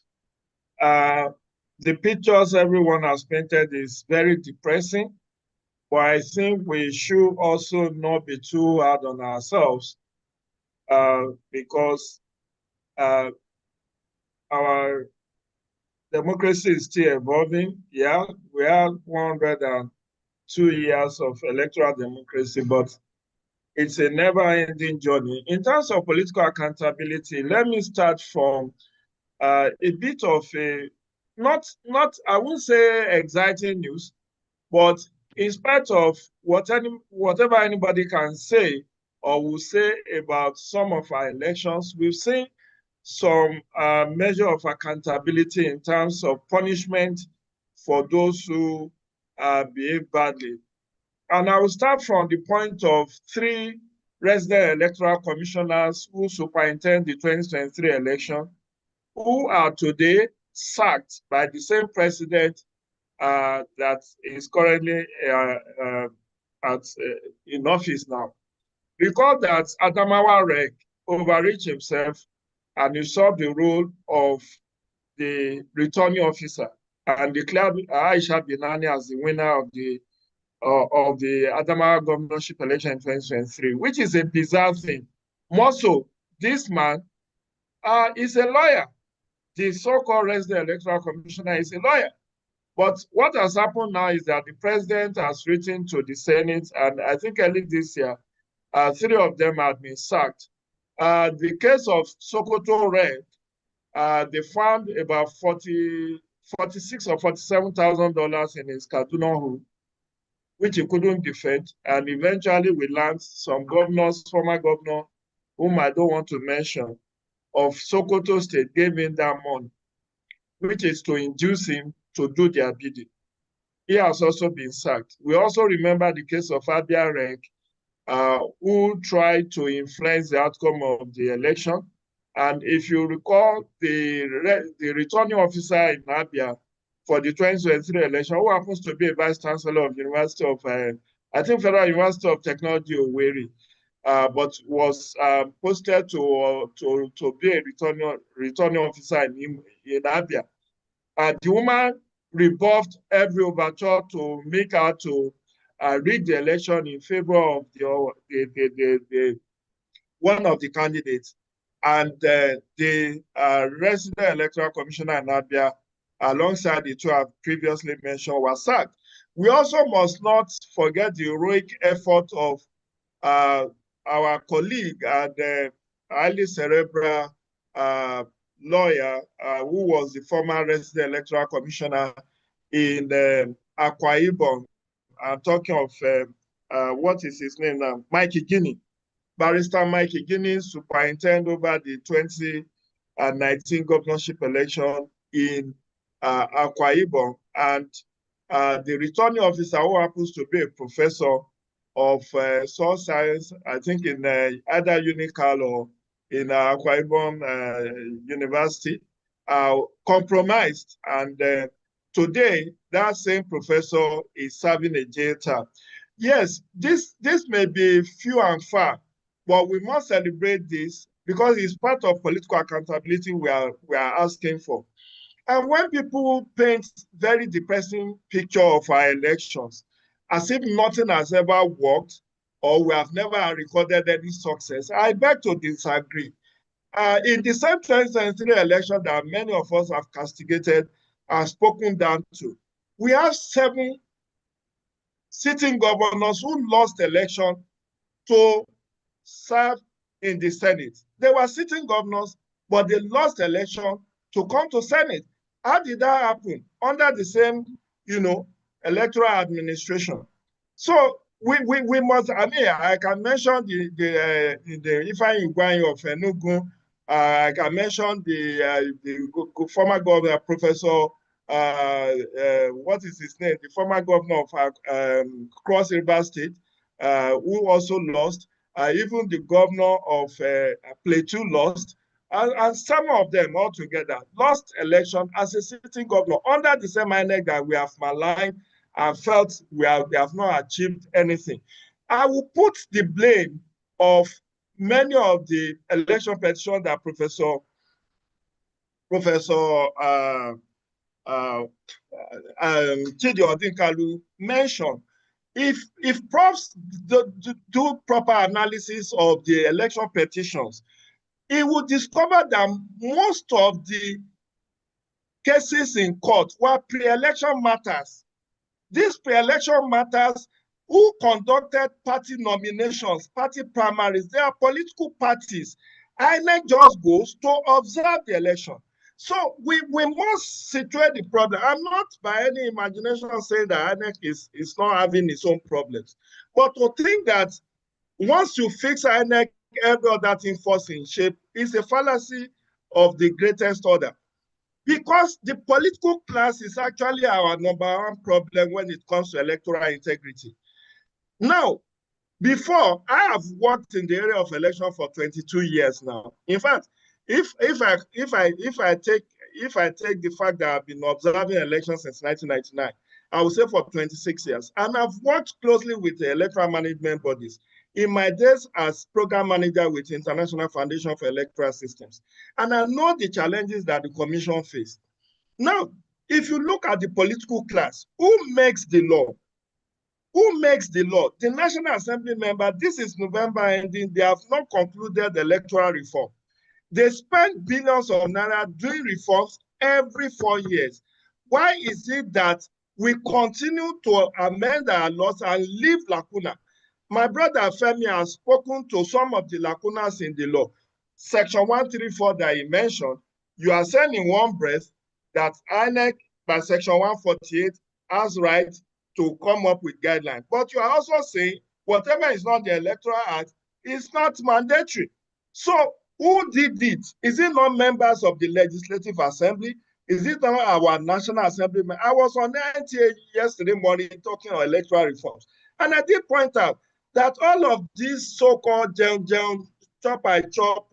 The pictures everyone has painted is very depressing, but I think we should also not be too hard on ourselves because our democracy is still evolving. Yeah, we have 102 years of electoral democracy, but it's a never-ending journey. In terms of political accountability, let me start from a bit of a, not I wouldn't say exciting news, but in spite of whatever anybody can say or will say about some of our elections, we've seen some measure of accountability in terms of punishment for those who behave badly. And I will start from the point of 3 resident electoral commissioners who superintend the 2023 election, who are today sacked by the same president that is currently in office now. Recall that Adamawa Rek overreached himself and usurped the role of the returning officer and declared Aisha Binani as the winner of the Adamawa governorship election in 2023, which is a bizarre thing. More so, this man is a lawyer. The so-called resident electoral commissioner is a lawyer. But what has happened now is that the president has written to the Senate, and I think early this year, 3 of them had been sacked. The case of Sokoto Red, they found about $46,000 or $47,000 in his Kaduna home, which he couldn't defend. And eventually we learned some governors, former governor, whom I don't want to mention, of Sokoto State gave him that money, which is to induce him to do their bidding. He has also been sacked. We also remember the case of Abia Rek, who tried to influence the outcome of the election. And if you recall, the returning officer in Abia for the 2023 election, who happens to be a vice chancellor of the University of, I think Federal University of Technology, Owerri, but was posted to be a returning officer in Abia. The woman rebuffed every overture to make her to rig the election in favor of one of the candidates. And the resident electoral commissioner in Abia, alongside the 2 I've previously mentioned, was sacked. We also must not forget the heroic effort of our colleague and highly cerebral lawyer who was the former resident electoral commissioner in Akwa Ibom. I'm talking of, what is his name now? Mikey Guinea. Barrister Mikey Guinea superintended over the 2019 governorship election in Akwa Ibom. And the returning officer, who happens to be a professor of soil science, I think in either UNICAL or in Akwa Ibom University, compromised. And today, that same professor is serving a jail term. Yes, this may be few and far, but we must celebrate this because it's part of political accountability we are asking for. And when people paint very depressing picture of our elections, as if nothing has ever worked or we have never recorded any success, I beg to disagree. In the same 2023 election that many of us have castigated and spoken down to, we have 7 sitting governors who lost election to serve in the Senate. They were sitting governors, but they lost election to come to Senate. How did that happen? Under the same, electoral administration. So we must, I can mention the Ifeanyi Ugwuanyi of Enugu. I can mention the former governor, Professor, what is his name? The former governor of Cross River State, who also lost. Even the governor of Plateau lost. And some of them altogether lost election as a sitting governor under the same INEC that we have maligned and felt we have not achieved anything. I will put the blame of many of the election petitions that Professor Chidi Odinkalu mentioned. If profs do proper analysis of the election petitions, he would discover that most of the cases in court were pre-election matters. These pre-election matters, who conducted party nominations, party primaries, they are political parties. INEC just goes to observe the election. So we must situate the problem. I'm not by any imagination saying that INEC is not having its own problems. But to think that once you fix INEC, every other thing falls in shape is a fallacy of the greatest order. Because the political class is actually our #1 problem when it comes to electoral integrity. Now, before, I have worked in the area of election for 22 years now. In fact, if I take the fact that I've been observing elections since 1999, I would say for 26 years. And I've worked closely with the electoral management bodies in my days as program manager with International Foundation for Electoral Systems. And I know the challenges that the commission faced. Now, if you look at the political class, who makes the law? Who makes the law? The National Assembly member, this is November ending, they have not concluded the electoral reform. They spend billions of naira doing reforms every 4 years. Why is it that we continue to amend our laws and leave lacuna? My brother Femi has spoken to some of the lacunas in the law. Section 134 that he mentioned, you are saying in one breath that INEC by Section 148 has right to come up with guidelines. But you are also saying whatever is not the Electoral Act is not mandatory. So who did it? Is it not members of the Legislative Assembly? Is it not our National Assembly? I was on NTA yesterday morning talking on electoral reforms. And I did point out that all of these so-called chop by chop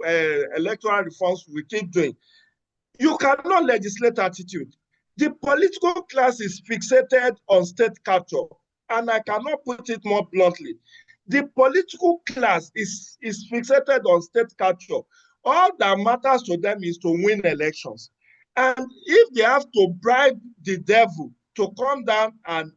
electoral reforms we keep doing, you cannot legislate attitude. The political class is fixated on state capture, and I cannot put it more bluntly. The political class is fixated on state capture. All that matters to them is to win elections. And if they have to bribe the devil to come down and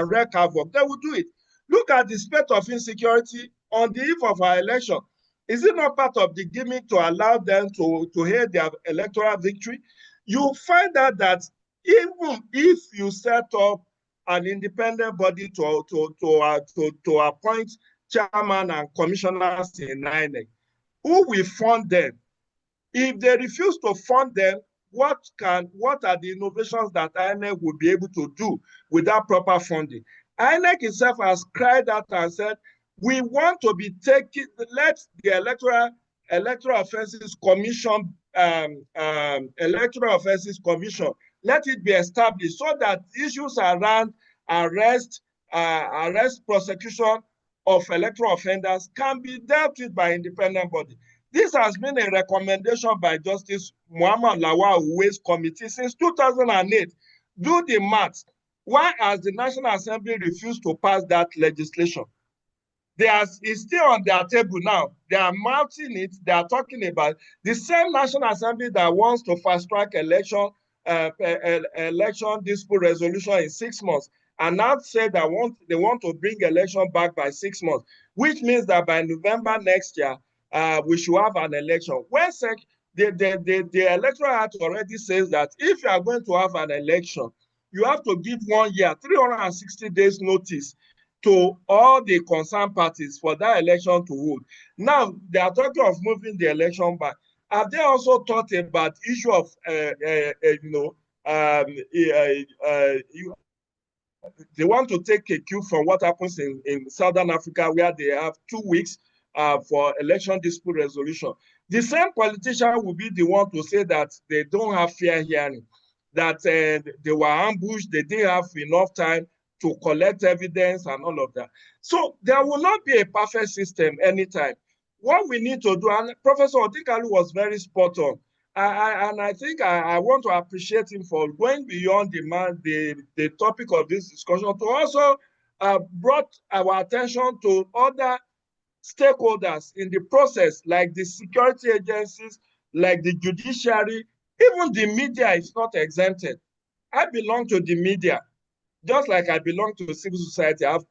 wreak havoc, they will do it. Look at the spate of insecurity on the eve of our election. Is it not part of the gimmick to allow them to hail their electoral victory? You find out that even if you set up an independent body to appoint chairman and commissioners in INEC, who will fund them? If they refuse to fund them, what are the innovations that INEC will be able to do without proper funding? INEC itself has cried out and said, we want to be taking, let the Electoral Offences Commission, let it be established so that issues around arrest, prosecution of electoral offenders can be dealt with by independent body. This has been a recommendation by Justice Muhammad Lawal Uwais Committee since 2008. Do the math. Why has the National Assembly refused to pass that legislation? It's still on their table now. They are mounting it. They are talking about the same National Assembly that wants to fast track election dispute resolution in 6 months, and now say that they want to bring election back by 6 months, which means that by November next year, we should have an election. When the Electoral Act already says that if you are going to have an election, you have to give 1 year, 360 days notice to all the concerned parties for that election to hold. Now, they are talking of moving the election back. Have they also thought about the issue of, they want to take a cue from what happens in Southern Africa, where they have 2 weeks for election dispute resolution. The same politician will be the one to say that they don't have fair hearing, that they were ambushed, they didn't have enough time to collect evidence and all of that. So there will not be a perfect system anytime. What we need to do, and Professor Odikalu was very spot on, and I think I want to appreciate him for going beyond the topic of this discussion to also brought our attention to other stakeholders in the process, like the security agencies, like the judiciary, even the media is not exempted. I belong to the media, just like I belong to civil society. I've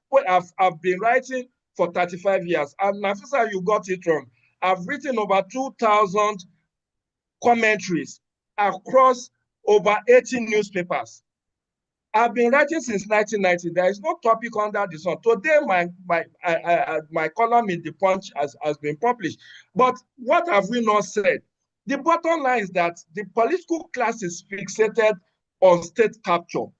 been writing for 35 years. And Nafisa, you got it wrong. I've written over 2,000 commentaries across over 80 newspapers. I've been writing since 1990. There is no topic under the sun. Today, my column in The Punch has been published. But what have we not said? The bottom line is that the political class is fixated on state capture.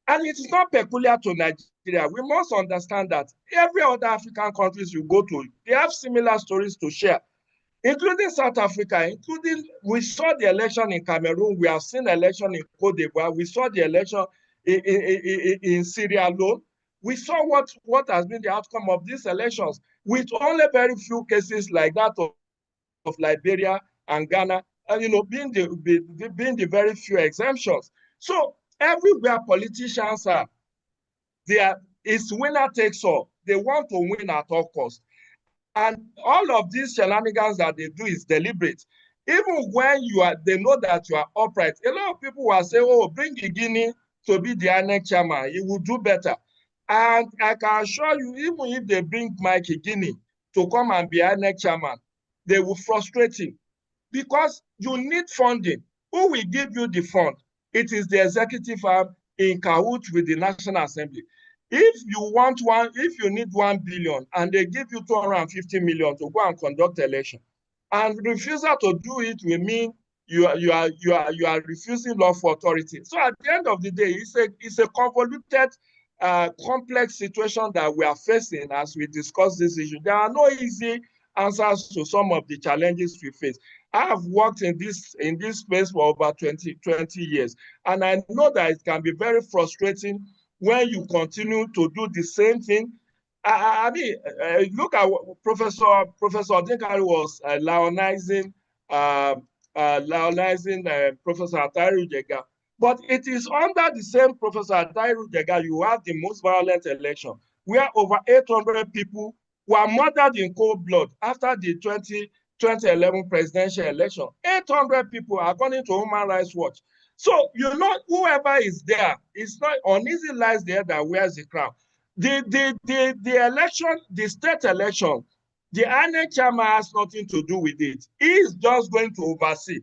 And it is not peculiar to Nigeria. We must understand that every other African countries you go to, they have similar stories to share, including South Africa, we saw the election in Cameroon, we have seen election in Cote d'Ivoire, we saw the election in Sierra Leone. We saw what has been the outcome of these elections, with only very few cases like that of Liberia and Ghana, being the very few exemptions. So everywhere politicians are, it's winner takes all. They want to win at all costs. And all of these shenanigans that they do is deliberate. Even when they know that you are upright. A lot of people will say, oh, bring Guinea to be the INEC chairman. He will do better. And I can assure you, even if they bring Mike Guinea to come and be INEC chairman, they will frustrate him. Because you need funding. Who will give you the fund? It is the executive arm in cahoots with the National Assembly. If you need 1 billion and they give you 250 million to go and conduct election, and refusal to do it will mean you are refusing lawful authority. So at the end of the day, it's a convoluted, complex situation that we are facing as we discuss this issue. There are no easy answers to some of the challenges we face. I have worked in this space for over 20 years, and I know that it can be very frustrating when you continue to do the same thing. I mean, look at what Professor Odikalu was lionizing Professor Atairu Jega. But it is under the same Professor Atairu Jega you have the most violent election, where over 800 people were murdered in cold blood after the 2011 presidential election. 800 people, according to Human Rights Watch. So, whoever is there, it's not uneasy lies there that wears the crown. The election, the state election, the INEC chairman has nothing to do with it. He is just going to oversee.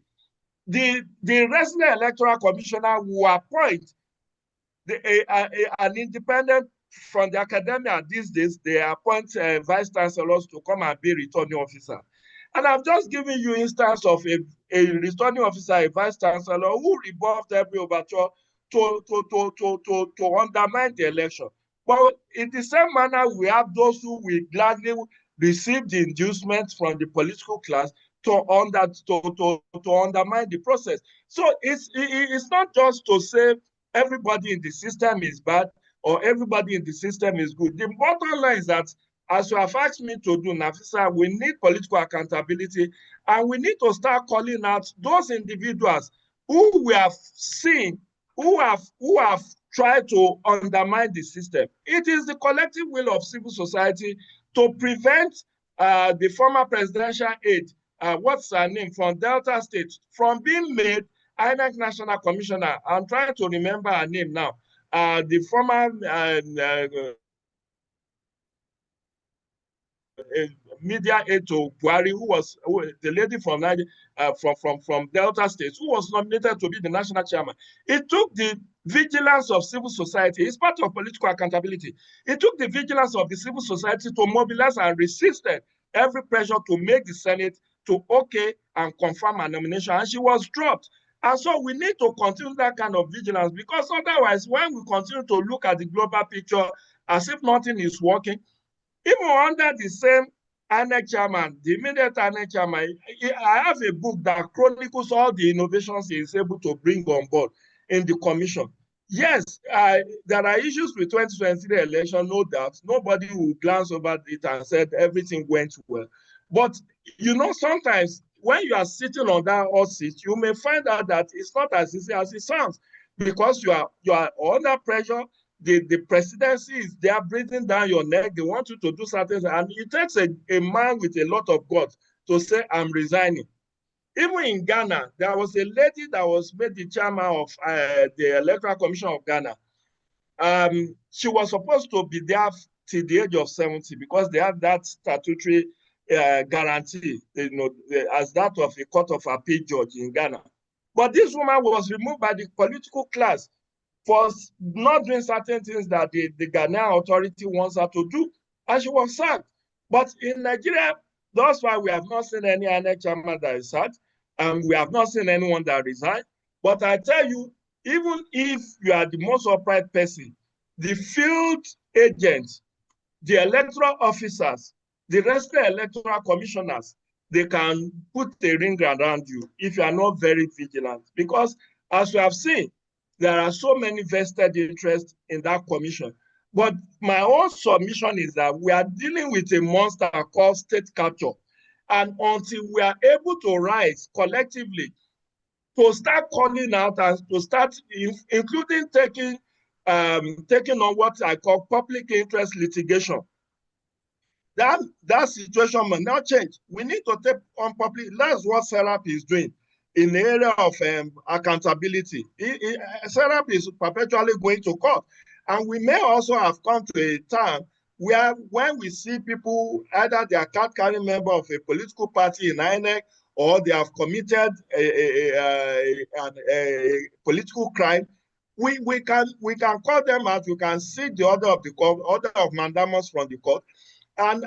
The resident electoral commissioner will appoint an independent from the academia. These days, they appoint vice chancellors to come and be returning officer. And I've just given you instance of a returning officer, a vice chancellor, who rebuffed every overture to undermine the election. But in the same manner, we have those who will gladly receive the inducements from the political class to undermine the process. So it's not just to say everybody in the system is bad or everybody in the system is good. The bottom line is that, as you have asked me to do, Nafisa, we need political accountability, and we need to start calling out those individuals who we have seen, who have tried to undermine the system. It is the collective will of civil society to prevent the former presidential aide, what's her name, from Delta State, from being made INEC National Commissioner. I'm trying to remember her name now. The former media aide to Buhari, the lady from Delta State, who was nominated to be the national chairman. It took the vigilance of civil society. It's part of political accountability. It took the vigilance of the civil society to mobilize and resisted every pressure to make the Senate to okay and confirm her nomination, and she was dropped. And so we need to continue that kind of vigilance, because otherwise, when we continue to look at the global picture as if nothing is working, even under the same INEC chairman, the immediate INEC chairman, I have a book that chronicles all the innovations he is able to bring on board in the commission. Yes, there are issues with 2023 election, no doubt. Nobody will glance over it and said everything went well. But, you know, sometimes when you are sitting on that hot seat, you may find out that it's not as easy as it sounds, because you are under pressure. The presidency is there breathing down your neck. They want you to do something. And it takes a man with a lot of guts to say, I'm resigning. Even in Ghana, there was a lady that was made the chairman of the Electoral Commission of Ghana. She was supposed to be there till the age of 70, because they have that statutory guarantee, you know, as that of a court of appeal judge in Ghana. But this woman was removed by the political class for not doing certain things that the Ghanaian authority wants her to do, and she was sacked. But in Nigeria, that's why we have not seen any INEC chairman that is sacked, and we have not seen anyone that resigned. But I tell you, even if you are the most upright person, the field agents, the electoral officers, the resident electoral commissioners, they can put a ring around you if you are not very vigilant. Because as we have seen, there are so many vested interests in that commission. But my own submission is that we are dealing with a monster called state capture. And until we are able to rise collectively to start calling out and to start including taking on what I call public interest litigation, that situation may not change. We need to take on public. That's what SERAP is doing in the area of accountability. SERAP is perpetually going to court. And we may also have come to a time where when we see people, either they are card-carrying member of a political party in INEC, or they have committed a political crime, we can call them out. We can seek the order of the court, order of mandamus from the court. And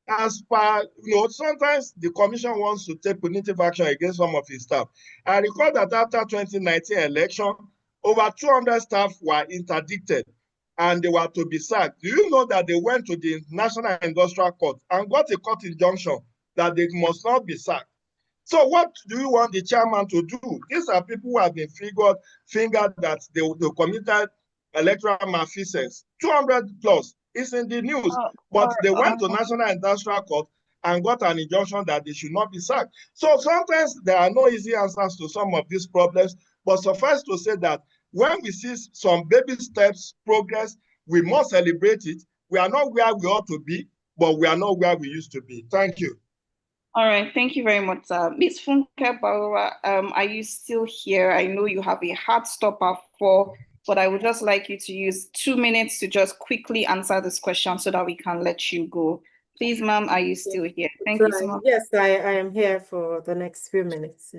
as per, you know, sometimes the commission wants to take punitive action against some of his staff. I recall that after 2019 election, over 200 staff were interdicted and they were to be sacked. Do you know that they went to the National Industrial Court and got a court injunction that they must not be sacked? So what do you want the chairman to do? These are people who have been fingered that they committed electoral malfeasance. 200 plus. It's in the news. But they went to National Industrial Court and got an injunction that they should not be sacked. So sometimes there are no easy answers to some of these problems, but suffice to say that when we see some baby steps progress, we must celebrate it. We are not where we ought to be, but we are not where we used to be. Thank you. All right, thank you very much, sir. Ms. Funke Barua, are you still here? I know you have a hard stop at 4, but I would just like you to use 2 minutes to just quickly answer this question so that we can let you go. Please, ma'am, are you still here? Thank you so much. Yes, I am here for the next few minutes.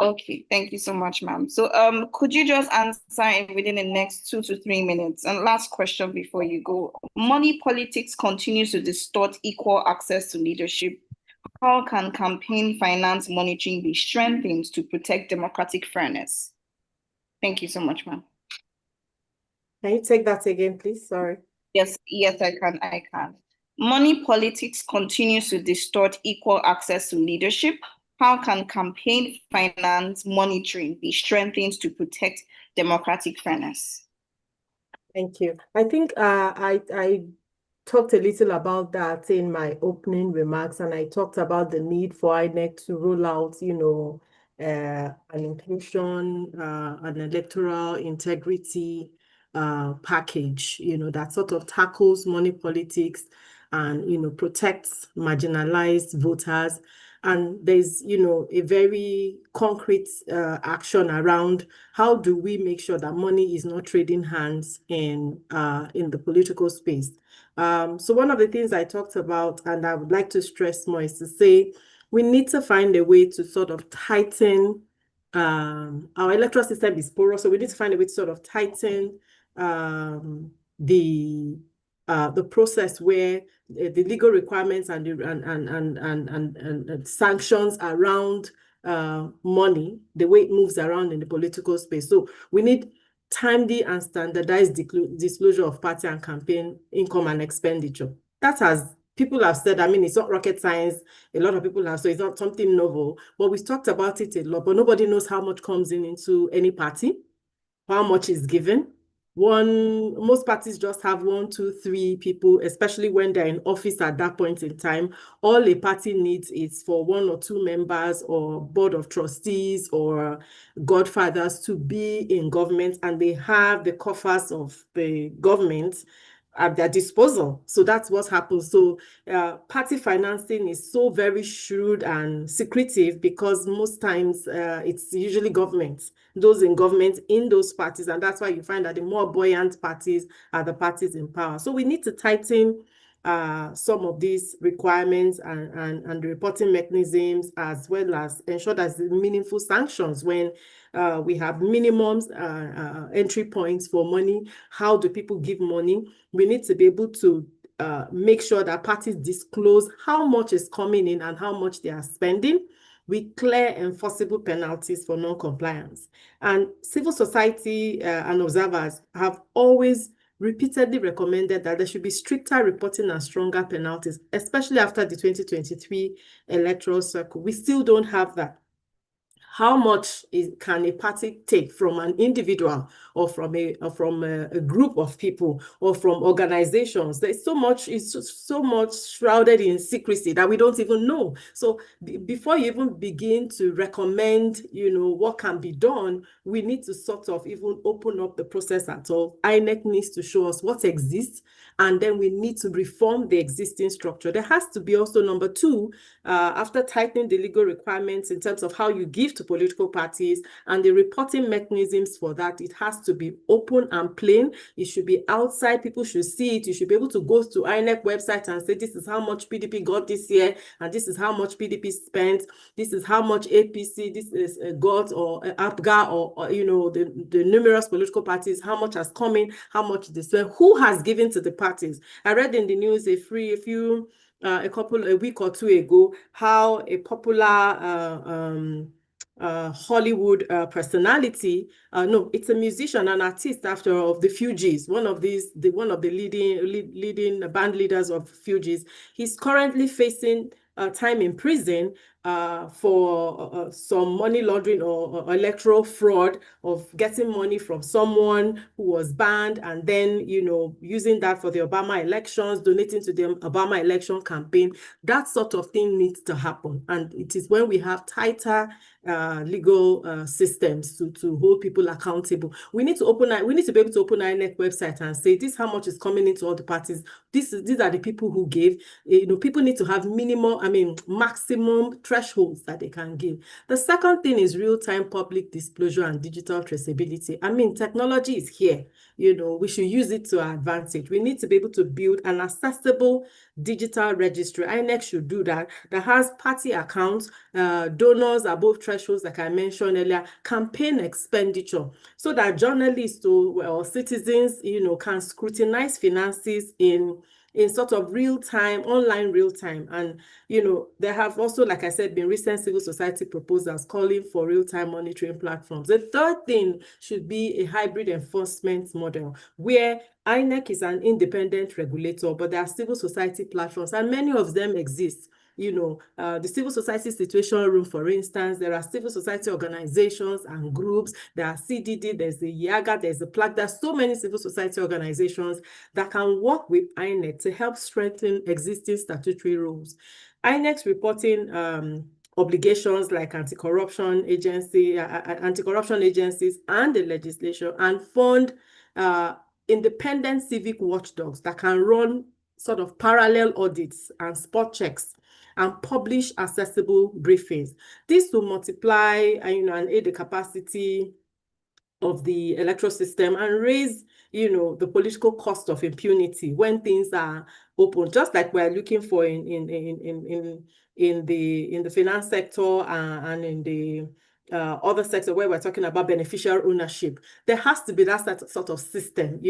Okay, thank you so much, ma'am. So could you just answer within the next 2 to 3 minutes? And last question before you go. Money politics continues to distort equal access to leadership. How can campaign finance monitoring be strengthened to protect democratic fairness? Thank you so much, ma'am. Can you take that again, please? Sorry. Yes, I can. Money politics continues to distort equal access to leadership. How can campaign finance monitoring be strengthened to protect democratic fairness? Thank you. I think I talked a little about that in my opening remarks, and I talked about the need for INEC to roll out, you know, an inclusion, an electoral integrity package, you know, that sort of tackles money politics and, protects marginalized voters. And there's, a very concrete action around how do we make sure that money is not trading hands in the political space. So one of the things I talked about, and I would like to stress more, is to say we need to find a way to sort of tighten our electoral system is porous, so we need to find a way to sort of tighten the process where the legal requirements and sanctions around money, the way it moves around in the political space. So we need timely and standardized disclosure of party and campaign income and expenditure. That has people have said, I mean, it's not rocket science. A lot of people have, so it's not something novel. But we've talked about it a lot, but nobody knows how much comes into any party, how much is given. Most parties just have 1, 2, 3 people, especially when they're in office at that point in time. All a party needs is for 1 or 2 members or board of trustees or godfathers to be in government, and they have the coffers of the government at their disposal. So that's what happens. So party financing is so very shrewd and secretive because most times it's usually government, those in government in those parties. And that's why you find that the more buoyant parties are the parties in power. So we need to tighten some of these requirements and the reporting mechanisms, as well as ensure that there's meaningful sanctions when we have minimums, entry points for money. How do people give money? We need to be able to make sure that parties disclose how much is coming in and how much they are spending, with clear enforceable penalties for non-compliance. And civil society and observers have always repeatedly recommended that there should be stricter reporting and stronger penalties, especially after the 2023 electoral cycle. We still don't have that. How much can a party take from an individual or from a group of people or from organizations? There's so much, it's so much shrouded in secrecy that we don't even know. So before you even begin to recommend, what can be done, we need to sort of even open up the process at all. INEC needs to show us what exists, and then we need to reform the existing structure. There has to be also, number 2, after tightening the legal requirements in terms of how you give to political parties and the reporting mechanisms for that, it has to be open and plain. It should be outside. People should see it. You should be able to go to INEC website and say, this is how much PDP got this year, and this is how much PDP spent. This is how much APC, this is got, or APGA, or the numerous political parties, how much has come in, how much they spent, who has given to the parties. I read in the news a week or 2 ago, how a popular Hollywood personality, no, it's a musician, an artist after of the Fugees, one of the leading band leaders of Fugees. He's currently facing time in prison for some money laundering or electoral fraud of getting money from someone who was banned, and then, using that for the Obama elections, donating to the Obama election campaign. That sort of thing needs to happen. And it is when we have tighter legal systems to hold people accountable. We need to be able to open INEC website and say, this is how much is coming into all the parties. These are the people who gave. People need to have maximum thresholds that they can give. The second thing is real-time public disclosure and digital traceability. Technology is here. We should use it to our advantage. We need to be able to build an accessible digital registry. INEC should do that has party accounts, donors above thresholds, like I mentioned earlier, campaign expenditure, so that journalists or citizens, can scrutinize finances in sort of online real time. And, there have also, like I said, been recent civil society proposals calling for real-time monitoring platforms. The third thing should be a hybrid enforcement model where INEC is an independent regulator, but there are civil society platforms, and many of them exist. The Civil Society Situation Room, for instance, there are civil society organizations and groups. There are CDD, there's the YAGA, there's the PLAC. There's so many civil society organizations that can work with INEC to help strengthen existing statutory rules. INEC's reporting obligations like anti-corruption agencies and the legislation, and fund independent civic watchdogs that can run sort of parallel audits and spot checks and publish accessible briefings. This will multiply and aid the capacity of the electoral system and raise, the political cost of impunity when things are open, just like we're looking for in the finance sector and in the other sector where we're talking about beneficial ownership. There has to be that sort of system,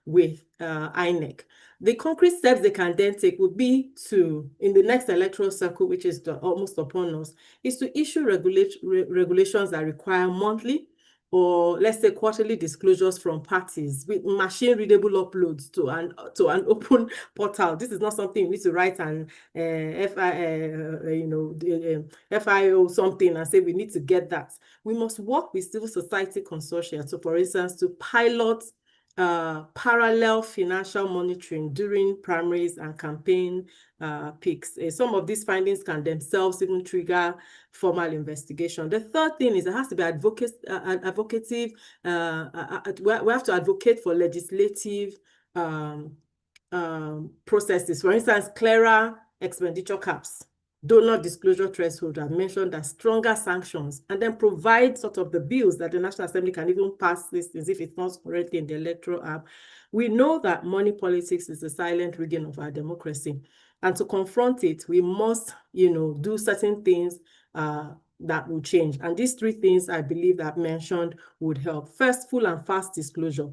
with INEC. The concrete steps they can then take would be to, in the next electoral cycle, which is almost upon us, is to issue regulations that require monthly or let's say quarterly disclosures from parties with machine readable uploads to an open portal. This is not something you need to write an FIO something and say we need to get that. We must work with civil society consortia. So for instance, to pilot parallel financial monitoring during primaries and campaign peaks. Some of these findings can themselves even trigger formal investigation. The third thing is there has to be advocative. We have to advocate for legislative processes. For instance, clearer expenditure caps, donor disclosure threshold. I mentioned that, stronger sanctions, and then provide sort of the bills that the National Assembly can even pass this as if it's not currently in the electoral app. We know that money politics is the silent rigging of our democracy. And to confront it, we must, do certain things that will change. And these three things I believe that I've mentioned would help. First, full and fast disclosure.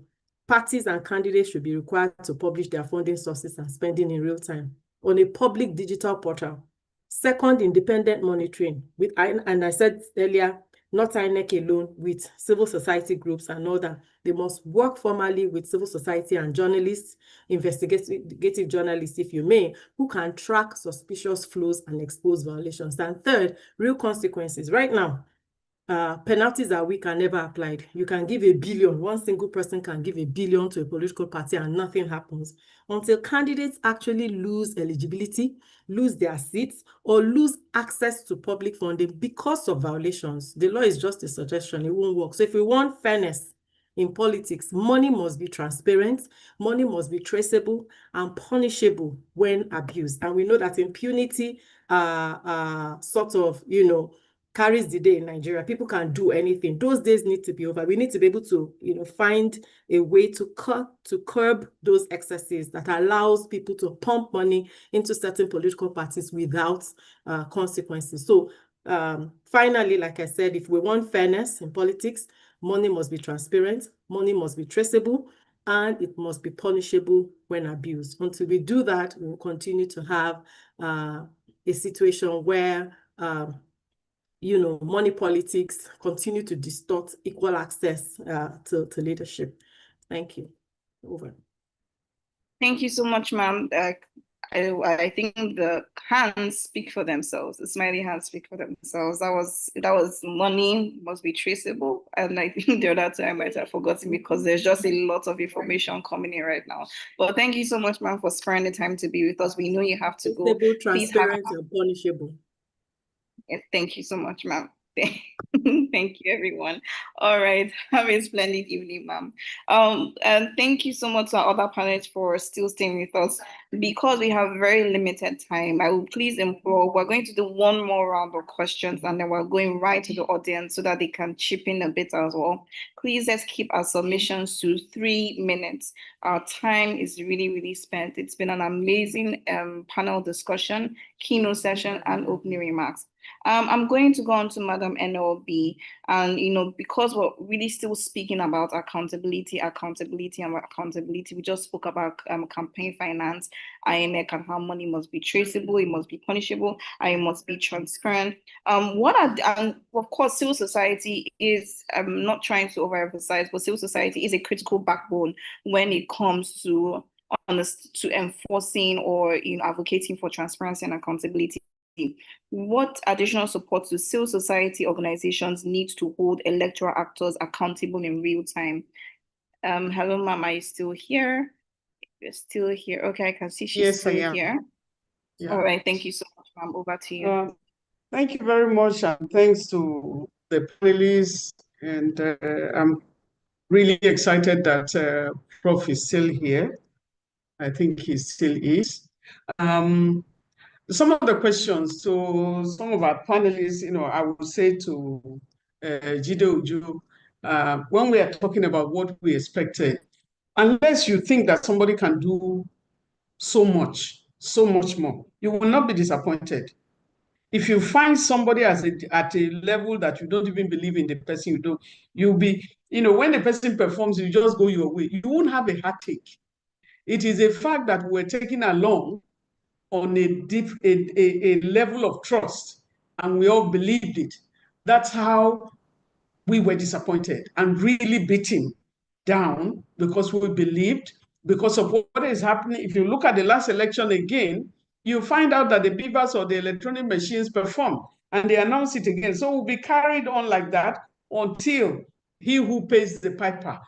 Parties and candidates should be required to publish their funding sources and spending in real time on a public digital portal. Second, independent monitoring and I said earlier, not INEC alone, with civil society groups and all that. They must work formally with civil society and journalists, investigative journalists, if you may, who can track suspicious flows and expose violations. And third, real consequences. Right now, penalties are weak and never applied. You can give $1 billion. One single person can give $1 billion to a political party and nothing happens until candidates actually lose eligibility, lose their seats, or lose access to public funding because of violations. The law is just a suggestion. It won't work. So if we want fairness in politics, money must be transparent, money must be traceable and punishable when abused. And we know that impunity sort of, carries the day in Nigeria. People can do anything. Those days need to be over. We need to be able to, find a way to curb those excesses that allows people to pump money into certain political parties without consequences. So finally, like I said, if we want fairness in politics, money must be transparent, money must be traceable, and it must be punishable when abused. Until we do that, we will continue to have a situation where money politics continue to distort equal access to leadership. Thank you. Over. Thank you so much, ma'am. I think the hands speak for themselves. The smiley hands speak for themselves. That was money must be traceable. And I think the other time I might have forgotten because there's just a lot of information coming in right now. But thank you so much, ma'am, for sparing the time to be with us. We know you have to go. Transparent and punishable. Yes, thank you so much, ma'am. Thank you, everyone. All right. Have a splendid evening, ma'am. And thank you so much to our other panelists for still staying with us. Because we have very limited time, I will please implore, we're going to do one more round of questions and then we're going right to the audience so that they can chip in a bit as well. Please let's keep our submissions to 3 minutes. Our time is really, really spent. It's been an amazing panel discussion, keynote session, and opening remarks. I'm going to go on to Madam NLB, and because we're really still speaking about accountability, we just spoke about campaign finance, INEC, and how money must be traceable, it must be punishable, and it must be transparent. And of course, civil society is, I'm not trying to overemphasize, but civil society is a critical backbone when it comes to enforcing or advocating for transparency and accountability. What additional support do civil society organizations need to hold electoral actors accountable in real time? Hello, ma'am, are you still here? You're still here. Okay, I can see she's still here. Yeah. All right, thank you so much, ma'am. Over to you. Thank you very much, and thanks to the panelists. And I'm really excited that Prof is still here. I think he still is. Some of the questions to some of our panelists, I would say to Jide Uju, when we are talking about what we expected, unless you think that somebody can do so much more, you will not be disappointed. If you find somebody at a level that you don't even believe in the person, you'll be, when the person performs, you just go your way. You won't have a heartache. It is a fact that we're taken along on a level of trust, and we all believed it. That's how we were disappointed and really beaten down, because we believed, because of what is happening. If you look at the last election again, you find out that the beavers or the electronic machines perform, and they announce it again. So we'll be carried on like that until he who pays the piper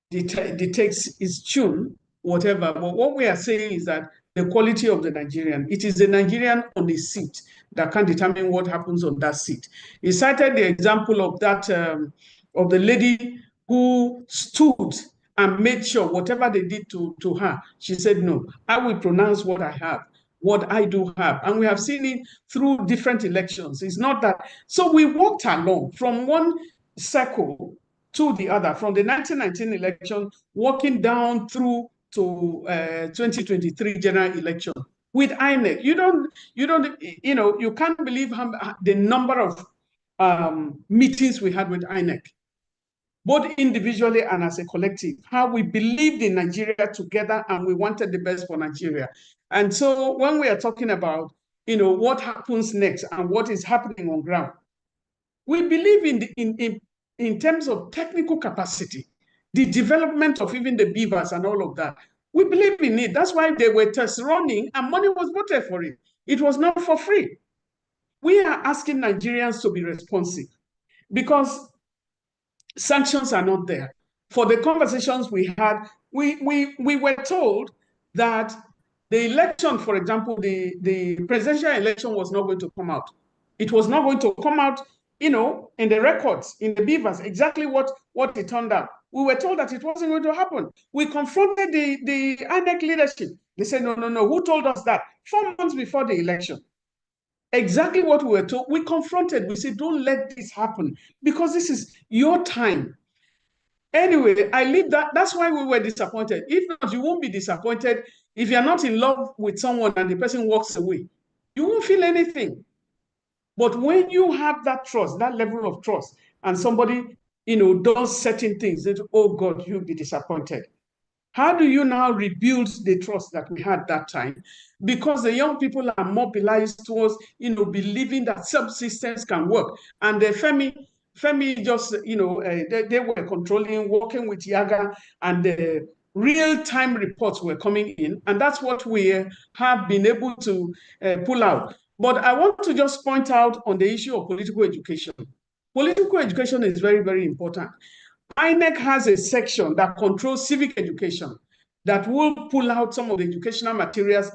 takes his tune, whatever. But what we are saying is that the quality of the Nigerian, it is the Nigerian on the seat that can determine what happens on that seat. He cited the example of that, of the lady who stood and made sure whatever they did to her, she said, no, I will pronounce what I have, what I do have. And we have seen it through different elections. It's not that. So we walked along from one circle to the other, from the 1919 election, walking down through to 2023 general election with INEC. You can't believe the number of meetings we had with INEC, both individually and as a collective, how we believed in Nigeria together and we wanted the best for Nigeria. And so when we are talking about, what happens next and what is happening on ground, we believe in terms of technical capacity, the development of even the beavers and all of that. We believe in it. That's why they were test running and money was voted for it. It was not for free. We are asking Nigerians to be responsive because sanctions are not there. For the conversations we had, we were told that the election, for example, the presidential election was not going to come out. It was not going to come out, in the records, in the beavers, exactly what it turned out. We were told that it wasn't going to happen. We confronted the INEC leadership. They said, no, who told us that? 4 months before the election. Exactly what we were told. We confronted, we said, don't let this happen because this is your time. Anyway, I leave that. That's why we were disappointed. If not, you won't be disappointed if you're not in love with someone and the person walks away. You won't feel anything. But when you have that trust, that level of trust, and somebody, does certain things, that, oh God, you'll be disappointed. How do you now rebuild the trust that we had that time? Because the young people are mobilized towards, believing that subsystems can work. And the Femi just, they were controlling, working with Yaga, and the real-time reports were coming in. And that's what we have been able to pull out. But I want to just point out on the issue of political education. Political education is very, very important. INEC has a section that controls civic education that will pull out some of the educational materials.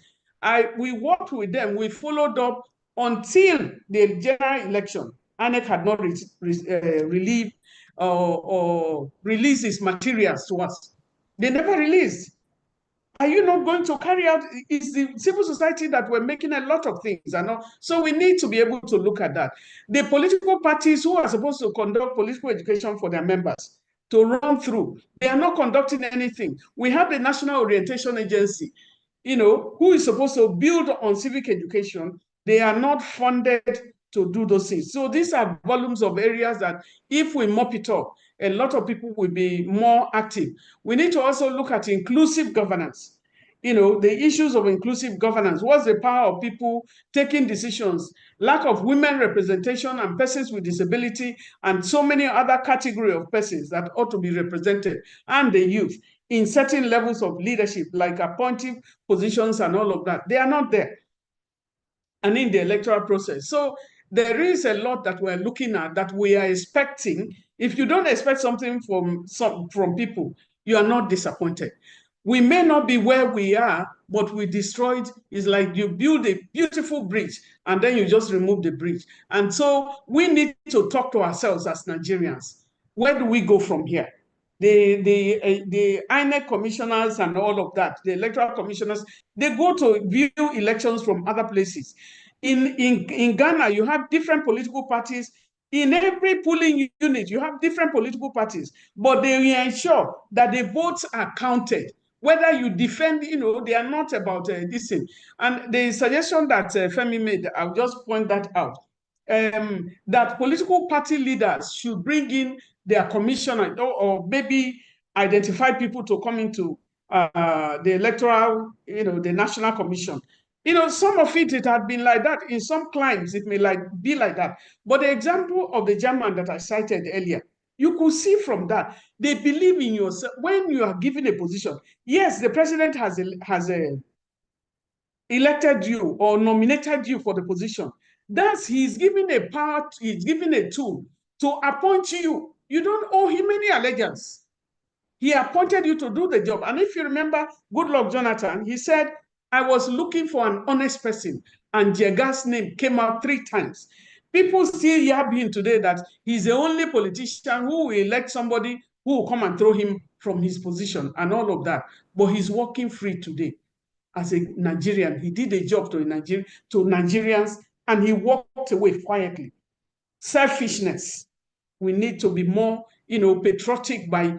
We worked with them, we followed up until the general election. INEC had not relieved or released its materials to us. They never released. Are you not going to carry out? It's the civil society that we're making a lot of things. So we need to be able to look at that. The political parties who are supposed to conduct political education for their members to run through, they are not conducting anything. We have the National Orientation Agency, who is supposed to build on civic education. They are not funded to do those things. So these are volumes of areas that if we mop it up, a lot of people will be more active. We need to also look at inclusive governance. The issues of inclusive governance. What's the power of people taking decisions? Lack of women representation and persons with disability and so many other categories of persons that ought to be represented, and the youth in certain levels of leadership, like appointing positions and all of that. They are not there. And in the electoral process. So there is a lot that we're looking at that we are expecting. If you don't expect something from people, you are not disappointed. We may not be where we are, but we destroyed. It's like you build a beautiful bridge and then you just remove the bridge. And so we need to talk to ourselves as Nigerians. Where do we go from here? the INEC commissioners and all of that, the electoral commissioners, they go to view elections from other places. In Ghana, you have different political parties. In every polling unit, you have different political parties, but they ensure that the votes are counted. Whether you defend, they are not about this thing. And the suggestion that Femi made, I'll just point that out, that political party leaders should bring in their commissioner or maybe identify people to come into the electoral, the National Commission. Some of it had been like that. In some climes, it may be like that. But the example of the German that I cited earlier, you could see from that, they believe in yourself. When you are given a position, yes, the president has elected you or nominated you for the position. He's given a power, he's given a tool to appoint you. You don't owe him any allegiance. He appointed you to do the job. And if you remember Goodluck Jonathan, he said, I was looking for an honest person, and Jega's name came out 3 times. People still yab him today that he's the only politician who will elect somebody who will come and throw him from his position and all of that. But he's walking free today. As a Nigerian, he did a job to Nigerians, and he walked away quietly. Selfishness. We need to be more, patriotic by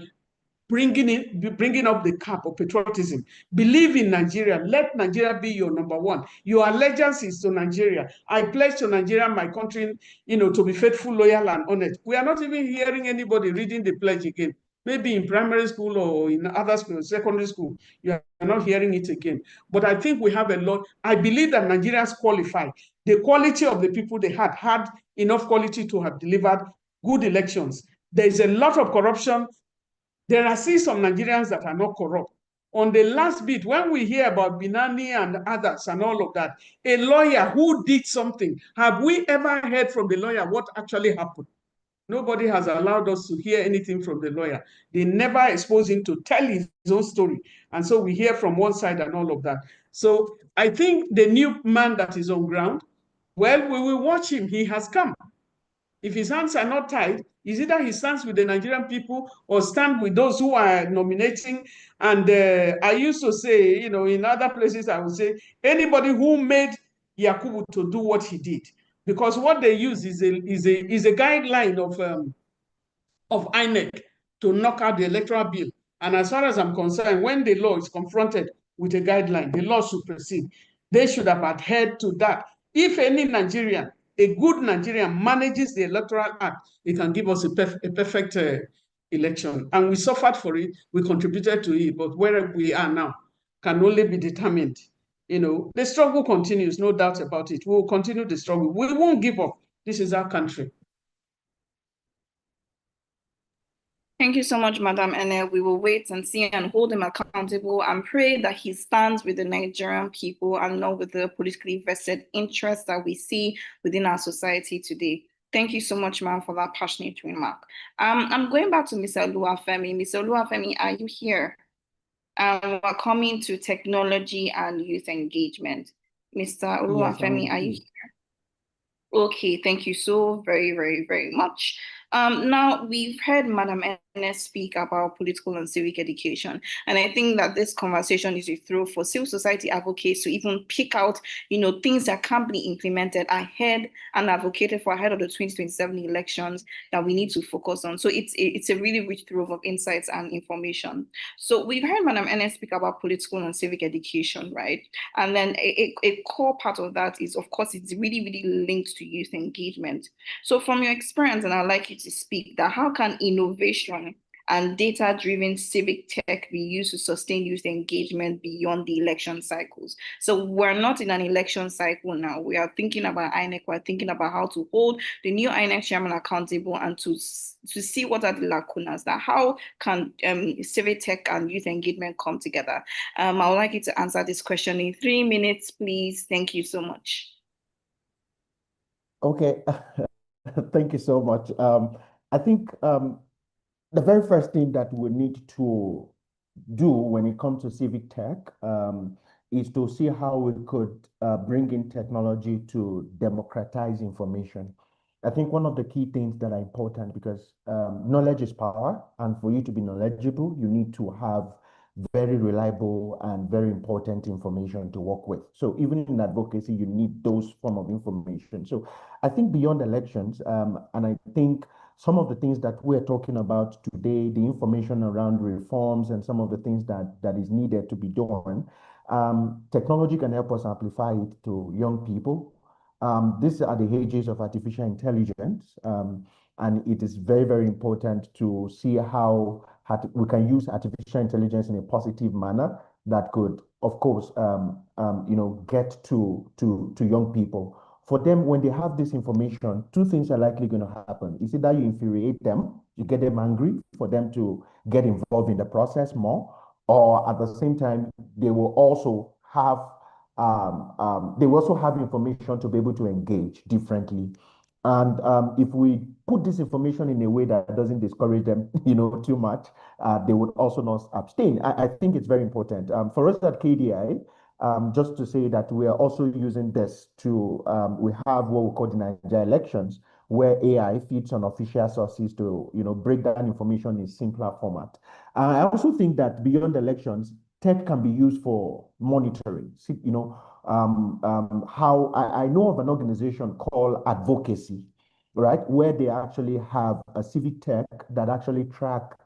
bringing up the cap of patriotism. Believe in Nigeria. Let Nigeria be your number one. Your allegiance is to Nigeria. I pledge to Nigeria, my country, to be faithful, loyal, and honest. We are not even hearing anybody reading the pledge again. Maybe in primary school or in other schools, secondary school, you are not hearing it again. But I think we have a lot. I believe that Nigerians qualify. The quality of the people they had enough quality to have delivered good elections. There is a lot of corruption. There are still some Nigerians that are not corrupt. On the last bit, when we hear about Binani and others and all of that, a lawyer who did something, have we ever heard from the lawyer what actually happened? Nobody has allowed us to hear anything from the lawyer. They never expose him to tell his own story. And so we hear from one side and all of that. So I think the new man that is on ground, well, we will watch him. He has come. If his hands are not tied, is either he stands with the Nigerian people or stand with those who are nominating. And I used to say, in other places, I would say, anybody who made Yakubu to do what he did, because what they use is a guideline of INEC to knock out the electoral bill. And as far as I'm concerned, when the law is confronted with a guideline, the law should proceed. They should have adhered to that. If any Nigerian, a good Nigerian, manages the Electoral Act, it can give us a perfect election. And we suffered for it, we contributed to it, but where we are now can only be determined. The struggle continues, no doubt about it. We will continue the struggle. We won't give up. This is our country. Thank you so much, Madam Ene. We will wait and see and hold him accountable and pray that he stands with the Nigerian people and not with the politically vested interests that we see within our society today. Thank you so much, ma'am, for that passionate remark. I'm going back to Mr. Oluwafemi. Mr. Oluwafemi, are you here? We're coming to technology and youth engagement. Mr. Oluwafemi, Yes, are you here? Okay, thank you so very, very, very much. Now, we've heard Madam Ernest speak about political and civic education, and I think that this conversation is a throw for civil society advocates to even pick out, things that can be implemented ahead and advocated for ahead of the 2027 elections that we need to focus on. So it's a really rich trove of insights and information. So we've heard Madam Ernest speak about political and civic education, right? And then a core part of that is, of course, it's really, really linked to youth engagement. So from your experience, and I'd like you to speak, that how can innovation and data-driven civic tech be used to sustain youth engagement beyond the election cycles? So we're not in an election cycle now. We are thinking about INEC. We're thinking about how to hold the new INEC chairman accountable and to see what are the lacunas, that how can civic tech and youth engagement come together? I would like you to answer this question in 3 minutes, please. Thank you so much. Okay, thank you so much. I think the very first thing that we need to do when it comes to civic tech is to see how we could bring in technology to democratize information. I think one of the key things that are important because knowledge is power, and for you to be knowledgeable, you need to have very reliable and very important information to work with. So even in advocacy, you need those form of information. So I think beyond elections, and I think some of the things that we're talking about today, the information around reforms and some of the things that is needed to be done, technology can help us amplify it to young people. These are the ages of artificial intelligence, and it is very, very important to see how we can use artificial intelligence in a positive manner that could, of course, get to young people. For them, when they have this information, two things are likely going to happen. Is either you infuriate them, you get them angry for them to get involved in the process more, or at the same time, they will also have information to be able to engage differently. And if we put this information in a way that doesn't discourage them, too much, they would also not abstain. I think it's very important. For us at KDI, just to say that we are also using this to, we have what we call the Nigeria elections, where AI feeds on official sources to, break down information in simpler format. I also think that beyond elections, tech can be used for monitoring. How I know of an organization called Advocacy, right, where they actually have a civic tech that actually track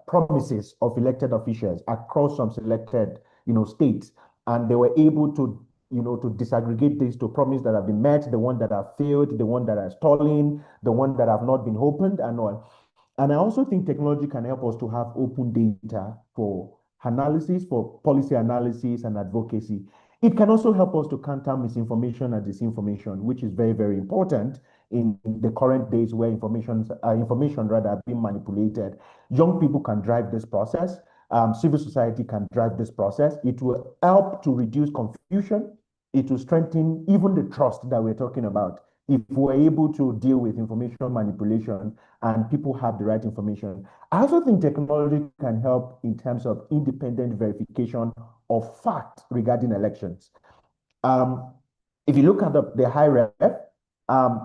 promises of elected officials across some selected, states, and they were able to, to disaggregate this to promise that have been met, the one that have failed, the one that are stalling, the one that have not been opened, and all. And I also think technology can help us to have open data for analysis, for policy analysis and advocacy. It can also help us to counter misinformation and disinformation, which is very, very important in the current days where information rather are being manipulated. Young people can drive this process. Civil society can drive this process. It will help to reduce confusion. It will strengthen even the trust that we're talking about. If we're able to deal with information manipulation and people have the right information. I also think technology can help in terms of independent verification of fact regarding elections. If you look at the high ref,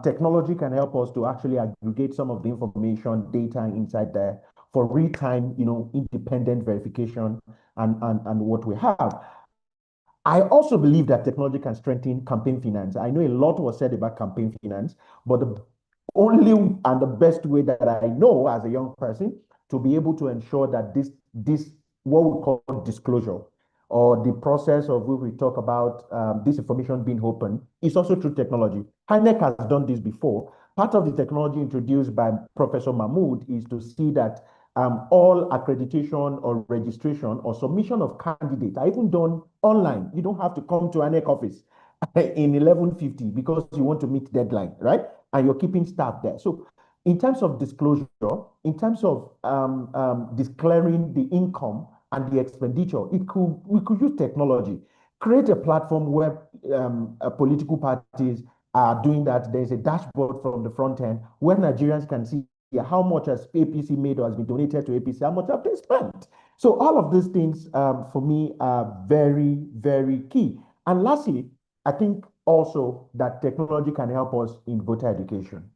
technology can help us to actually aggregate some of the information data inside there for real-time, independent verification and what we have. I also believe that technology can strengthen campaign finance. I know a lot was said about campaign finance, but the only and the best way that I know as a young person to be able to ensure that this what we call disclosure or the process of which we talk about this information being open is also through technology. INEC has done this before. Part of the technology introduced by Professor Mahmood is to see that all accreditation or registration or submission of candidates are even done online. You don't have to come to INEC office in 11:50 because you want to meet deadline, right? And you're keeping staff there. So in terms of disclosure, in terms of declaring the income and the expenditure, we could use technology, create a platform where political parties are doing that. There's a dashboard from the front end where Nigerians can see how much has APC made or has been donated to APC, how much have they spent. So all of these things for me are very, very key. And lastly, I think also that technology can help us in voter education.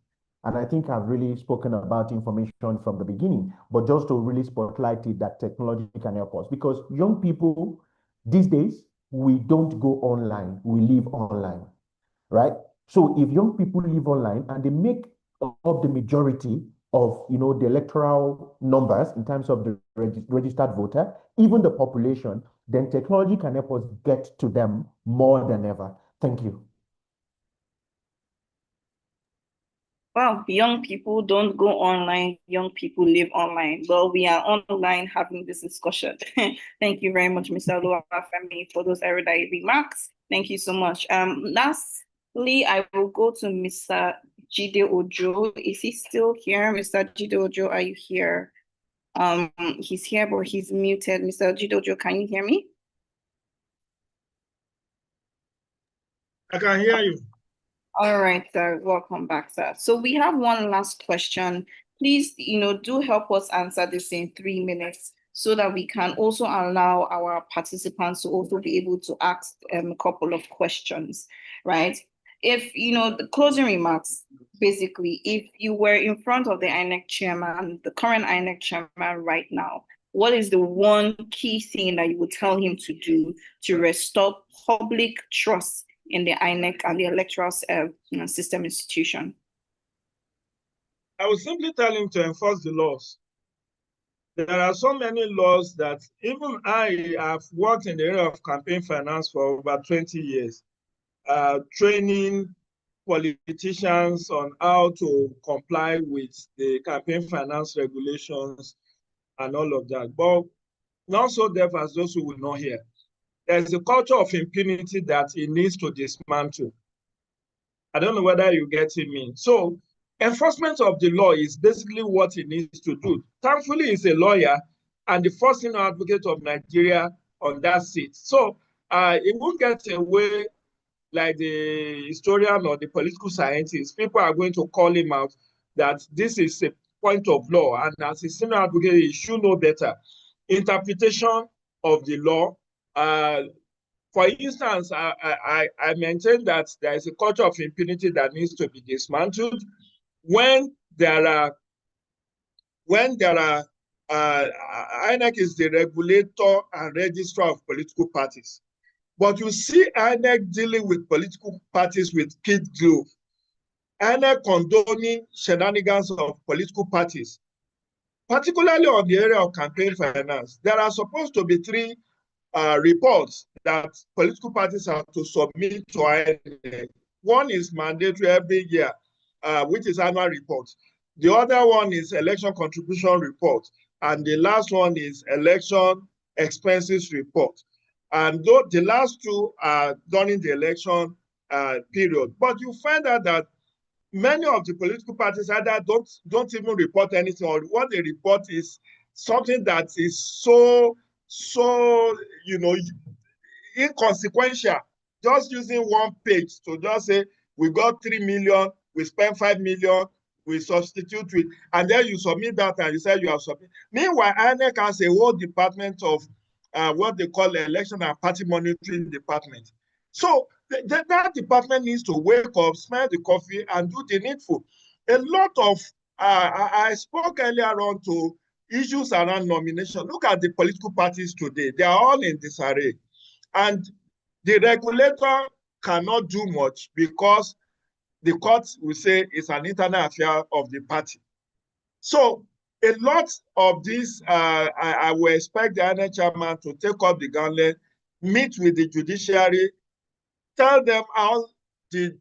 And I think I've really spoken about information from the beginning, but just to really spotlight it, that technology can help us because young people these days, we don't go online, we live online, right? So if young people live online and they make up the majority of, the electoral numbers in terms of the registered voter, even the population, then technology can help us get to them more than ever. Thank you. Well, young people don't go online, young people live online. Well, we are online having this discussion. Thank you very much, Mr. Oluwafemi, for those erudite remarks. Thank you so much. Lastly, I will go to Mr. Jide Ojo. Is he still here? Mr. Jide Ojo, are you here? He's here, but he's muted. Mr. Jide Ojo, can you hear me? I can hear you. All right, sir. Welcome back, sir. So we have one last question. Please, do help us answer this in 3 minutes so that we can also allow our participants to also be able to ask a couple of questions, right? if, the closing remarks, basically, if you were in front of the INEC chairman, the current INEC chairman right now, what is the one key thing that you would tell him to do to restore public trust in the INEC and the electoral system institution? I would simply tell him to enforce the laws. There are so many laws that even I have worked in the area of campaign finance for about 20 years, training politicians on how to comply with the campaign finance regulations and all of that. But not so deaf as those who will not hear. There's a culture of impunity that it needs to dismantle. I don't know whether you get me. So enforcement of the law is basically what it needs to do. Thankfully, he's a lawyer and the first senior advocate of Nigeria on that seat. So it won't get away like the historian or the political scientist. People are going to call him out that this is a point of law, and as a senior advocate, he should know better. Interpretation of the law. For instance, I maintain that there is a culture of impunity that needs to be dismantled when there are INEC is the regulator and registrar of political parties. But you see INEC dealing with political parties with kid glove. INEC condoning shenanigans of political parties, particularly on the area of campaign finance. There are supposed to be 3 reports that political parties have to submit to INEC. One is mandatory every year, which is annual report. The other one is election contribution report. And the last one is election expenses report. And the last 2 are during the election period. But you find out that many of the political parties either don't even report anything, or what they report is something that is so inconsequential. Just using one page to just say, we got 3 million, we spent 5 million, we substitute with, and then you submit that and you say you have submitted. Meanwhile, INEC has a whole department of what they call the election and party monitoring department. So that department needs to wake up, smell the coffee, and do the needful. A lot of, I spoke earlier on to issues around nomination. Look at the political parties today. They are all in disarray. And the regulator cannot do much because the court will say it's an internal affair of the party. So a lot of this, I will expect the INEC chairman to take up the gauntlet, meet with the judiciary, tell them how the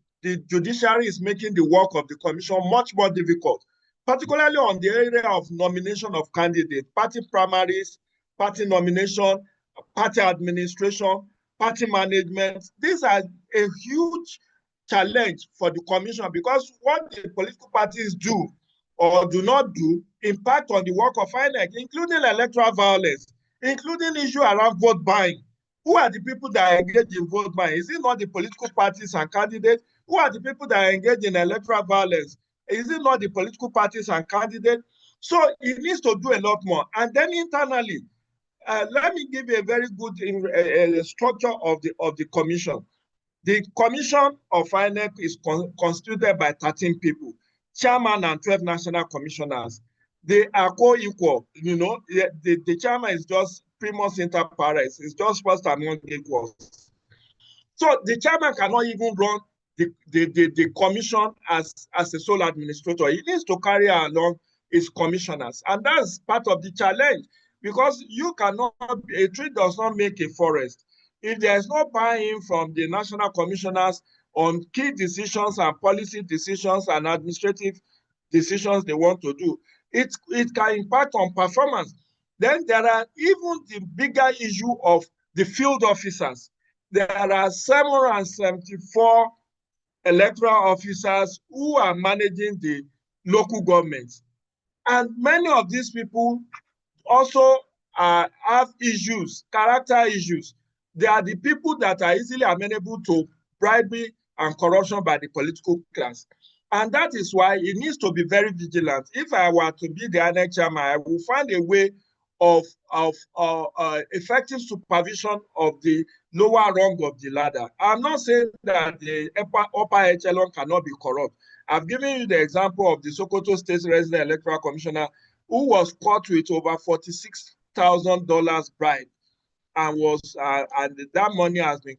judiciary is making the work of the commission much more difficult, particularly on the area of nomination of candidates, party primaries, party nomination, party administration, party management. These are a huge challenge for the commission because what the political parties do or do not do impact on the work of INEC, including electoral violence, including issue around vote buying. Who are the people that are engaged in vote buying? Is it not the political parties and candidates? Who are the people that are engaged in electoral violence? Is it not the political parties and candidates? So it needs to do a lot more. And then internally, let me give you a very good structure of the commission. The commission of INEC is constituted by 13 people, chairman and 12 national commissioners. They are co-equal. The chairman is just primus inter pares. It's just first among equals. So the chairman cannot even run the commission as a sole administrator. He needs to carry along his commissioners. And that's part of the challenge because a tree does not make a forest. If there is no buy-in from the national commissioners on key decisions and policy decisions and administrative decisions they want to do, it can impact on performance. Then there are even the bigger issue of the field officers. There are 774 electoral officers who are managing the local governments. And many of these people also have issues, character issues. They are the people that are easily amenable to bribery and corruption by the political class. And that is why it needs to be very vigilant. If I were to be the INEC chairman, I will find a way of effective supervision of the lower rung of the ladder. I'm not saying that the upper echelon cannot be corrupt. I've given you the example of the Sokoto State Resident Electoral Commissioner who was caught with over $46,000 bribe, and that money has been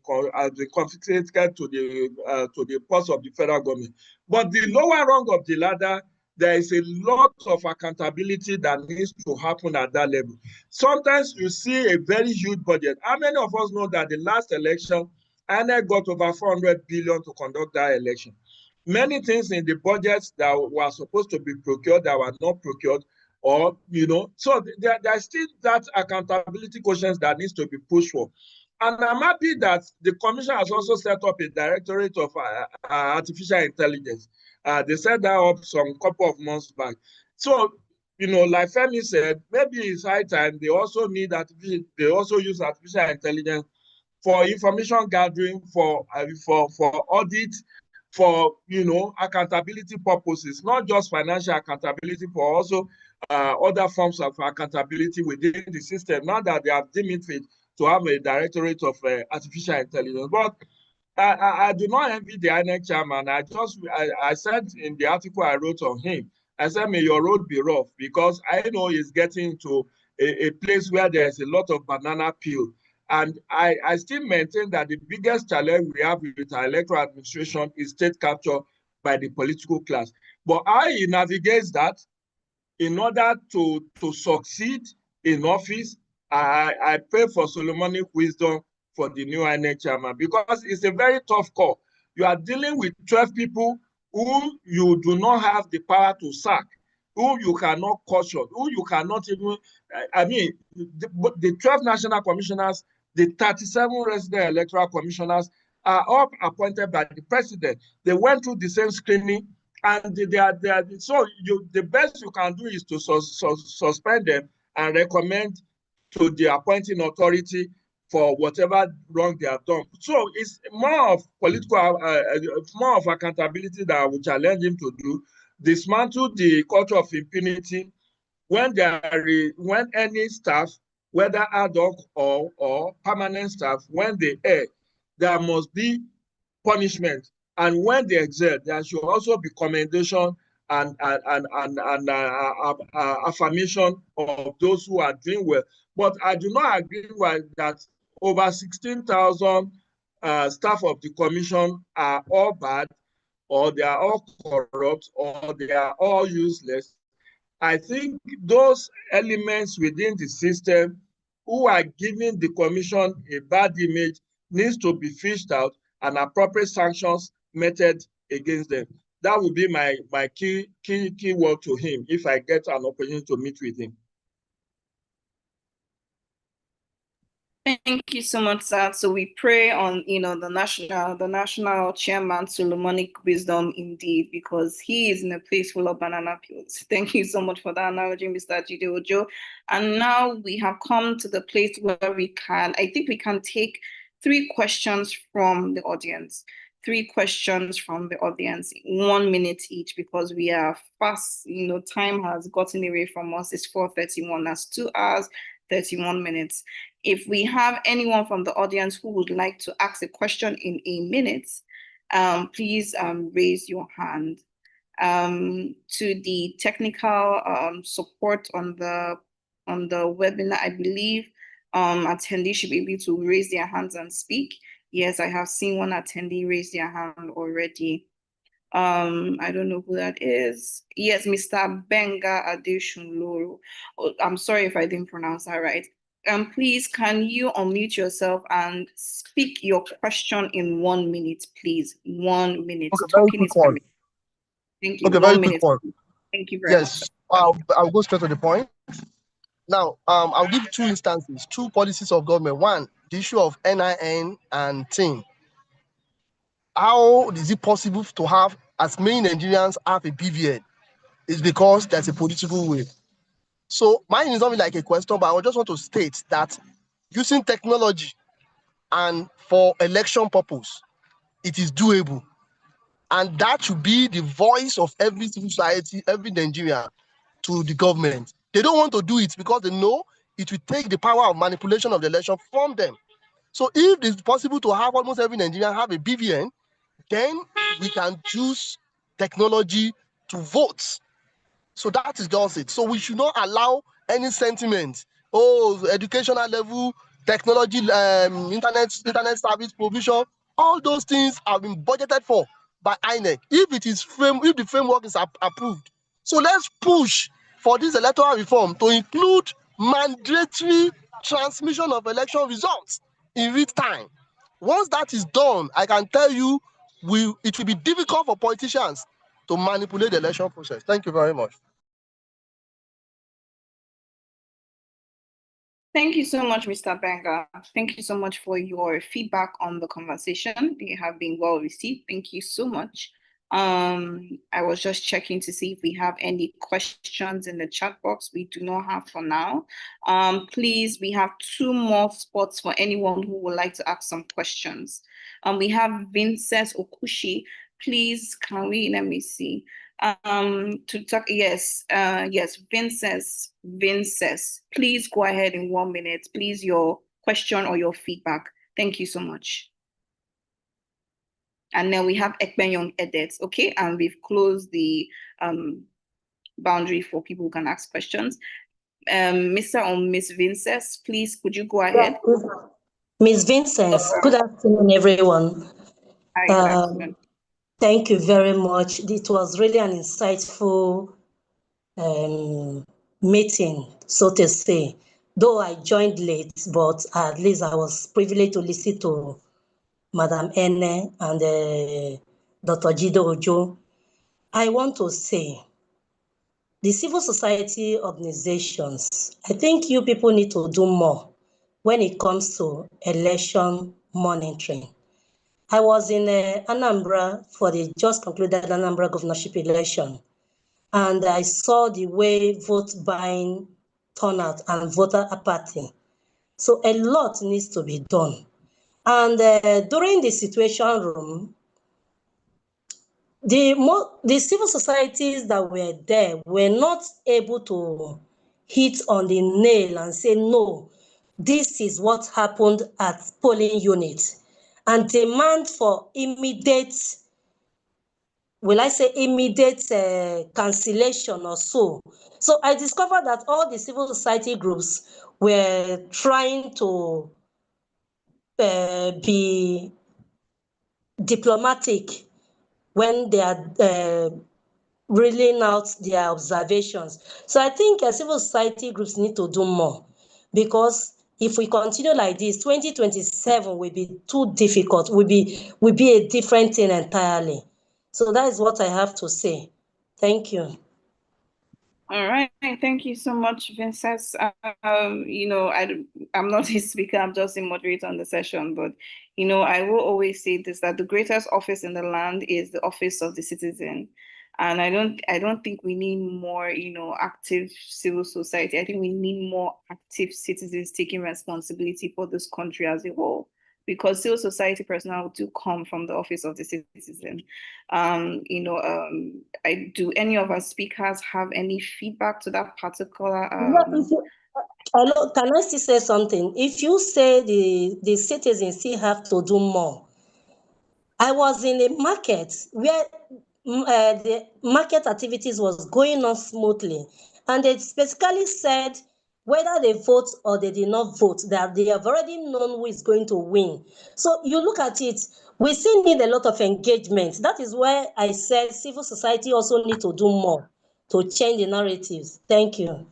confiscated to the purse of the federal government. But the lower rung of the ladder, there is a lot of accountability that needs to happen at that level. Sometimes you see a very huge budget. How many of us know that the last election, INEC got over 400 billion to conduct that election? Many things in the budgets that were supposed to be procured that were not procured, or, so there's still that accountability questions that needs to be pushed for. And I'm happy that the commission has also set up a directorate of artificial intelligence. They set that up some couple of months back. So, like Femi said, maybe it's high time they also use artificial intelligence for information gathering, for audit, for accountability purposes, not just financial accountability, for also other forms of accountability within the system. Now that they have deemed it fit to have a directorate of artificial intelligence. But I do not envy the INEC chairman. I said in the article I wrote on him, I said, may your road be rough, because I know he's getting to a place where there's a lot of banana peel. And I still maintain that the biggest challenge we have with our electoral administration is state capture by the political class. But how he navigates that, in order to succeed in office, I pray for Solomonic wisdom for the new INEC chairman, because it's a very tough call. You are dealing with 12 people whom you do not have the power to sack, whom you cannot caution, whom you cannot even, the 12 national commissioners, the 37 resident electoral commissioners are all appointed by the president. They went through the same screening, and the best you can do is to suspend them and recommend to the appointing authority for whatever wrong they have done. So it's more of political, more of accountability that I would challenge him to do. Dismantle the culture of impunity. When any staff, whether ad hoc or permanent staff, when they err, there must be punishment. And when they excel, there should also be commendation and affirmation of those who are doing well. But I do not agree with that over 16,000 staff of the commission are all bad, or they are all corrupt, or they are all useless. I think those elements within the system who are giving the commission a bad image needs to be fished out and appropriate sanctions meted against them. That would be my key word to him if I get an opportunity to meet with him. Thank you so much, sir. So we pray on, the national chairman, Solomonic wisdom indeed, because he is in a place full of banana peels. Thank you so much for that analogy, Mr. Jide Ojo. And now we have come to the place where I think we can take 3 questions from the audience. 3 questions from the audience, 1 minute each, because we are fast. Time has gotten away from us. It's 4:31. That's 2 hours, 31 minutes. If we have anyone from the audience who would like to ask a question in a minute, please raise your hand. To the technical support on the webinar, I believe attendees should be able to raise their hands and speak. Yes, I have seen one attendee raise their hand already. I don't know who that is. Yes, Mr. Benga Adeshunloro. Oh, I'm sorry if I didn't pronounce that right. Please, can you unmute yourself and speak your question in 1 minute, please? 1 minute. Okay, Talking is permitted. Thank you. Okay, 1 minute. one. Thank you very much. Yes, I'll go straight to the point. Now, I'll give 2 instances, 2 policies of government. One, the issue of NIN and TIN. How is it possible to have as many Nigerians have a BVN? It's because there's a political will. So mine is not like a question, but I just want to state that using technology and for election purpose, it is doable. And that should be the voice of every civil society, every Nigerian to the government. They don't want to do it because they know it will take the power of manipulation of the election from them. So if it's possible to have almost every Nigerian have a BVN, then we can use technology to vote. So that is just it. So we should not allow any sentiment. Oh, educational level, technology, internet service provision, all those things have been budgeted for by INEC. If the framework is approved, so let's push for this electoral reform to include mandatory transmission of election results in real time. Once that is done, I can tell you, it will be difficult for politicians to manipulate the election process. Thank you very much. Thank you so much, Mr. Benga. Thank you so much for your feedback on the conversation. They have been well received. Thank you so much. I was just checking to see if we have any questions in the chat box. We do not have for now. Please, we have 2 more spots for anyone who would like to ask some questions. We have Vincent Okushi. Please, can we, let me see. To talk, yes, Vincent, please go ahead in 1 minute. Please, your question or your feedback. Thank you so much. And then we have Ekpenyong edits, okay? And we've closed the boundary for people who can ask questions. Mr. or Miss Vincent, please, could you go ahead? Ms. Vincent, good afternoon, everyone. Hi, good afternoon. Thank you very much. It was really an insightful meeting, so to say. Though I joined late, but at least I was privileged to listen to Madam Ene and Dr. Jido Ojo. I want to say, the civil society organizations, I think you people need to do more when it comes to election monitoring. I was in Anambra for the just concluded Anambra governorship election, and I saw the way vote buying turnout and voter apathy. So a lot needs to be done. And during the situation room, the civil societies that were there were not able to hit on the nail and say, no, this is what happened at polling units, and demand for immediate, will I say immediate cancellation or so. So I discovered that all the civil society groups were trying to be diplomatic when they are reeling out their observations. So I think civil society groups need to do more, because if we continue like this, 2027 will be too difficult, will be a different thing entirely. So that is what I have to say. Thank you. All right, thank you so much, Vincent. You know, I'm not a speaker, I'm just a moderator on the session, but you know, I will always say this, that the greatest office in the land is the office of the citizen. And I don't think we need more, you know, active civil society. I think we need more active citizens taking responsibility for this country as a whole, because civil society personnel do come from the office of the citizen. You know, do any of our speakers have any feedback to that particular? Hello, can I still say something? If you say the citizens still have to do more, I was in a market where the market activities was going on smoothly, and they specifically said whether they vote or they did not vote, that they have already known who is going to win. So you look at it, we still need a lot of engagement. That is why I said civil society also need to do more to change the narratives. Thank you.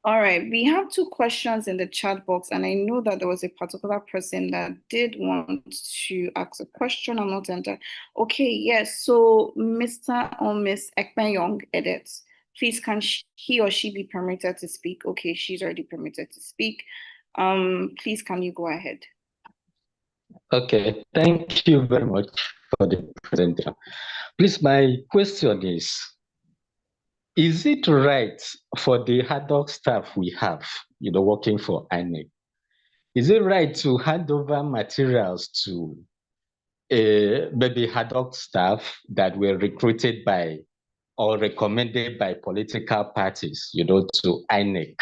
All right, we have 2 questions in the chat box, and I know that there was a particular person that did want to ask a question. I'm not entered. Okay, yes. So Mr. or Miss Ekpenyong edits, please, can he or she be permitted to speak? Okay, she's already permitted to speak. Please, can you go ahead? Okay, thank you very much for the presentation. Please, my question is it right for the ad hoc staff we have, you know, working for INEC? Is it right to hand over materials to maybe ad hoc staff that were recruited by or recommended by political parties, you know, to INEC?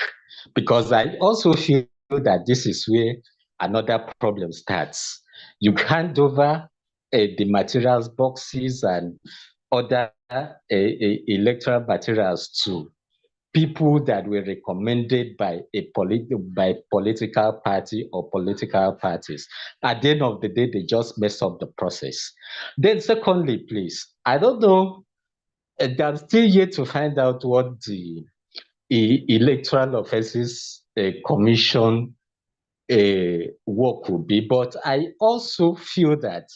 Because I also feel that this is where another problem starts. You hand over the materials boxes and other electoral materials to people that were recommended by political party or political parties. At the end of the day, they just mess up the process. Then secondly, please, I don't know, I'm still yet to find out what the Electoral Offences Commission work will be, but I also feel that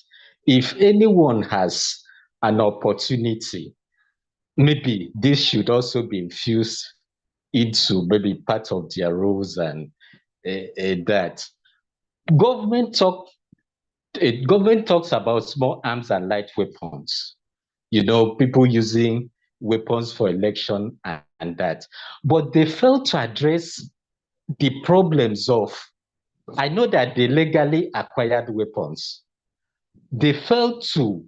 if anyone has an opportunity, maybe this should also be infused into maybe part of their roles and that. Government talks about small arms and light weapons. People using weapons for election and that. But they fail to address the problems of, I know that they legally acquired weapons. They fail to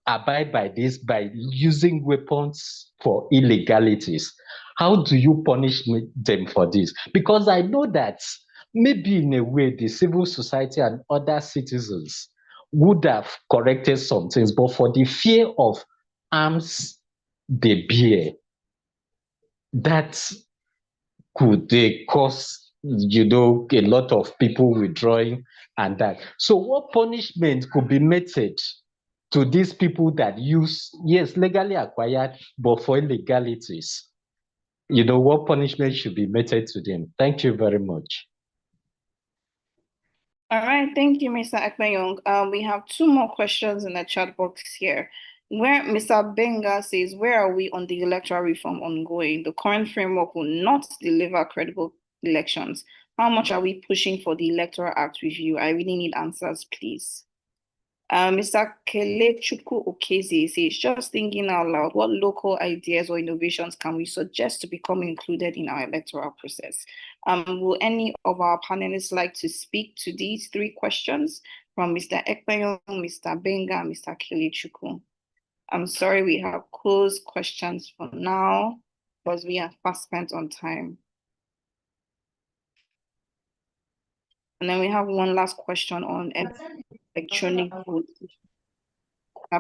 abide by this by using weapons for illegalities. How do you punish them for this? Because I know that maybe in a way the civil society and other citizens would have corrected some things, but for the fear of arms they bear, that could cause a lot of people withdrawing and that. So what punishment could be meted to these people that use, yes, legally acquired, but for illegalities? What punishment should be meted to them? Thank you very much. All right, thank you, Mr. Ekpenyong. We have two more questions in the chat box here. Where Mr. Benga says, where are we on the electoral reform ongoing? The current framework will not deliver credible elections. How much are we pushing for the Electoral Act review? I really need answers, please. Mr. Kelechukwu Okeze says, just thinking out loud, what local ideas or innovations can we suggest to become included in our electoral process? Will any of our panelists like to speak to these three questions from Mr. Ekpenyong, Mr. Benga, and Mr. Kelechukwu? I'm sorry, we have closed questions for now because we are fast spent on time. And then we have one last question on electronic voting.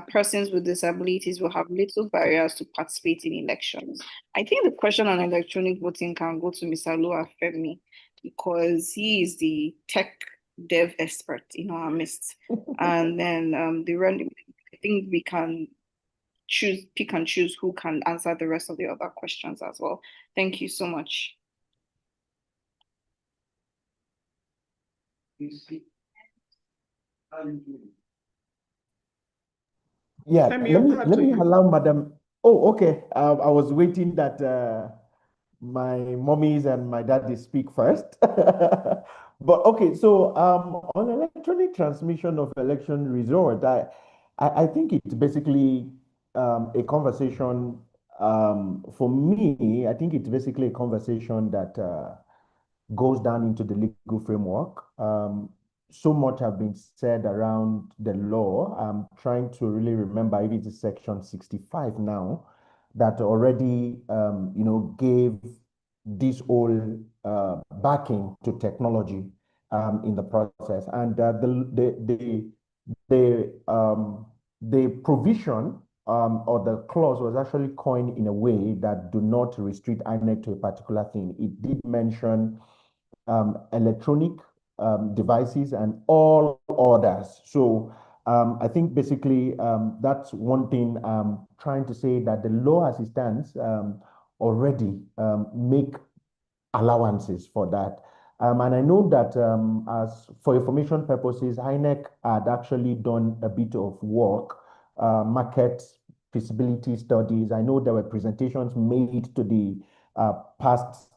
Persons with disabilities will have little barriers to participate in elections. I think the question on electronic voting can go to Mr. Oluwafemi because he is the tech dev expert in our midst. And then I think we can pick and choose who can answer the rest of the other questions as well. Thank you so much. Yeah, let me allow Madam. Oh, okay. I was waiting that my mommies and my daddy speak first. But okay, so on electronic transmission of election result, I think it's basically a conversation. For me, I think it's basically a conversation that goes down into the legal framework. So much have been said around the law. I'm trying to really remember if it is section 65 now that already, gave this whole backing to technology in the process. And the provision or the clause was actually coined in a way that do not restrict INEC to a particular thing. It did mention electronic devices and all others. So I think basically that's one thing I'm trying to say, that the law as it stands already make allowances for that. And I know that as for information purposes, INEC had actually done a bit of work, market feasibility studies. I know there were presentations made to the past,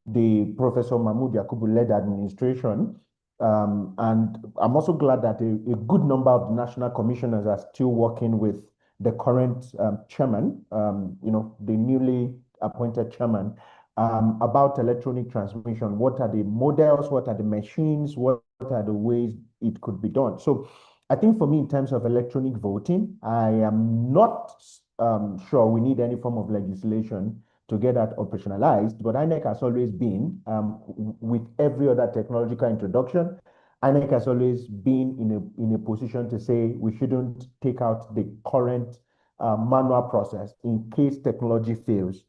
the Professor Mahmoud Yakubu-led administration. And I'm also glad that a good number of national commissioners are still working with the current chairman, the newly appointed chairman, about electronic transmission. What are the models? What are the machines? What are the ways it could be done? So I think for me, in terms of electronic voting, I am not sure we need any form of legislation to get that operationalized. But INEC has always been, with every other technological introduction, INEC has always been in a position to say we shouldn't take out the current manual process in case technology fails.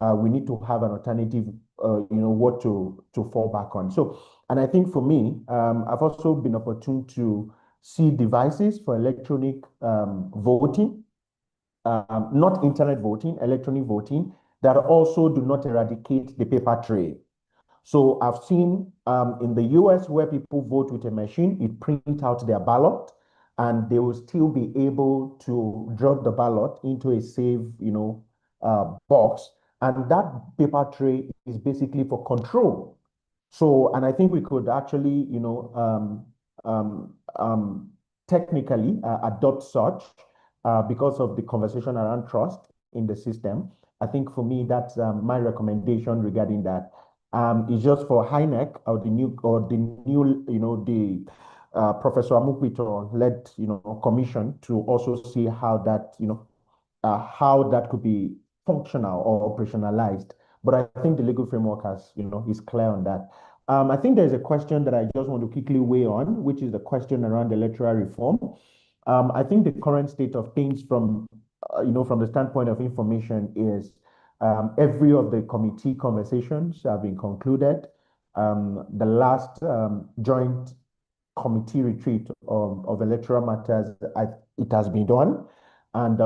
We need to have an alternative, what to fall back on. So, and I think for me, I've also been opportune to see devices for electronic voting, not internet voting, electronic voting, that also do not eradicate the paper trail. So I've seen in the US where people vote with a machine, it prints out their ballot, and they will still be able to drop the ballot into a safe, box. And that paper tray is basically for control. So, and I think we could actually, technically adopt such because of the conversation around trust in the system. I think for me, that's my recommendation regarding that. It's just for INEC or the new, Professor Amukito led, commission to also see how that, how that could be functional or operationalized. But I think the legal framework has, is clear on that. I think there's a question that I just want to quickly weigh on, which is the question around electoral reform. I think the current state of things from, from the standpoint of information is every of the committee conversations have been concluded. The last joint committee retreat of electoral matters, it has been done. And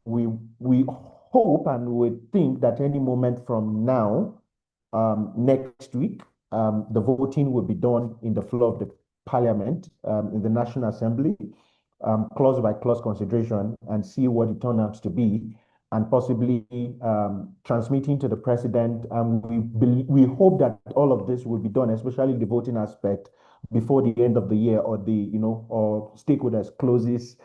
we hope and we think that any moment from now, next week, the voting will be done in the floor of the parliament, in the National Assembly, clause by clause consideration, and see what it turns out to be, and possibly transmitting to the president. We hope that all of this will be done, especially the voting aspect, before the end of the year, or or stakeholders closes,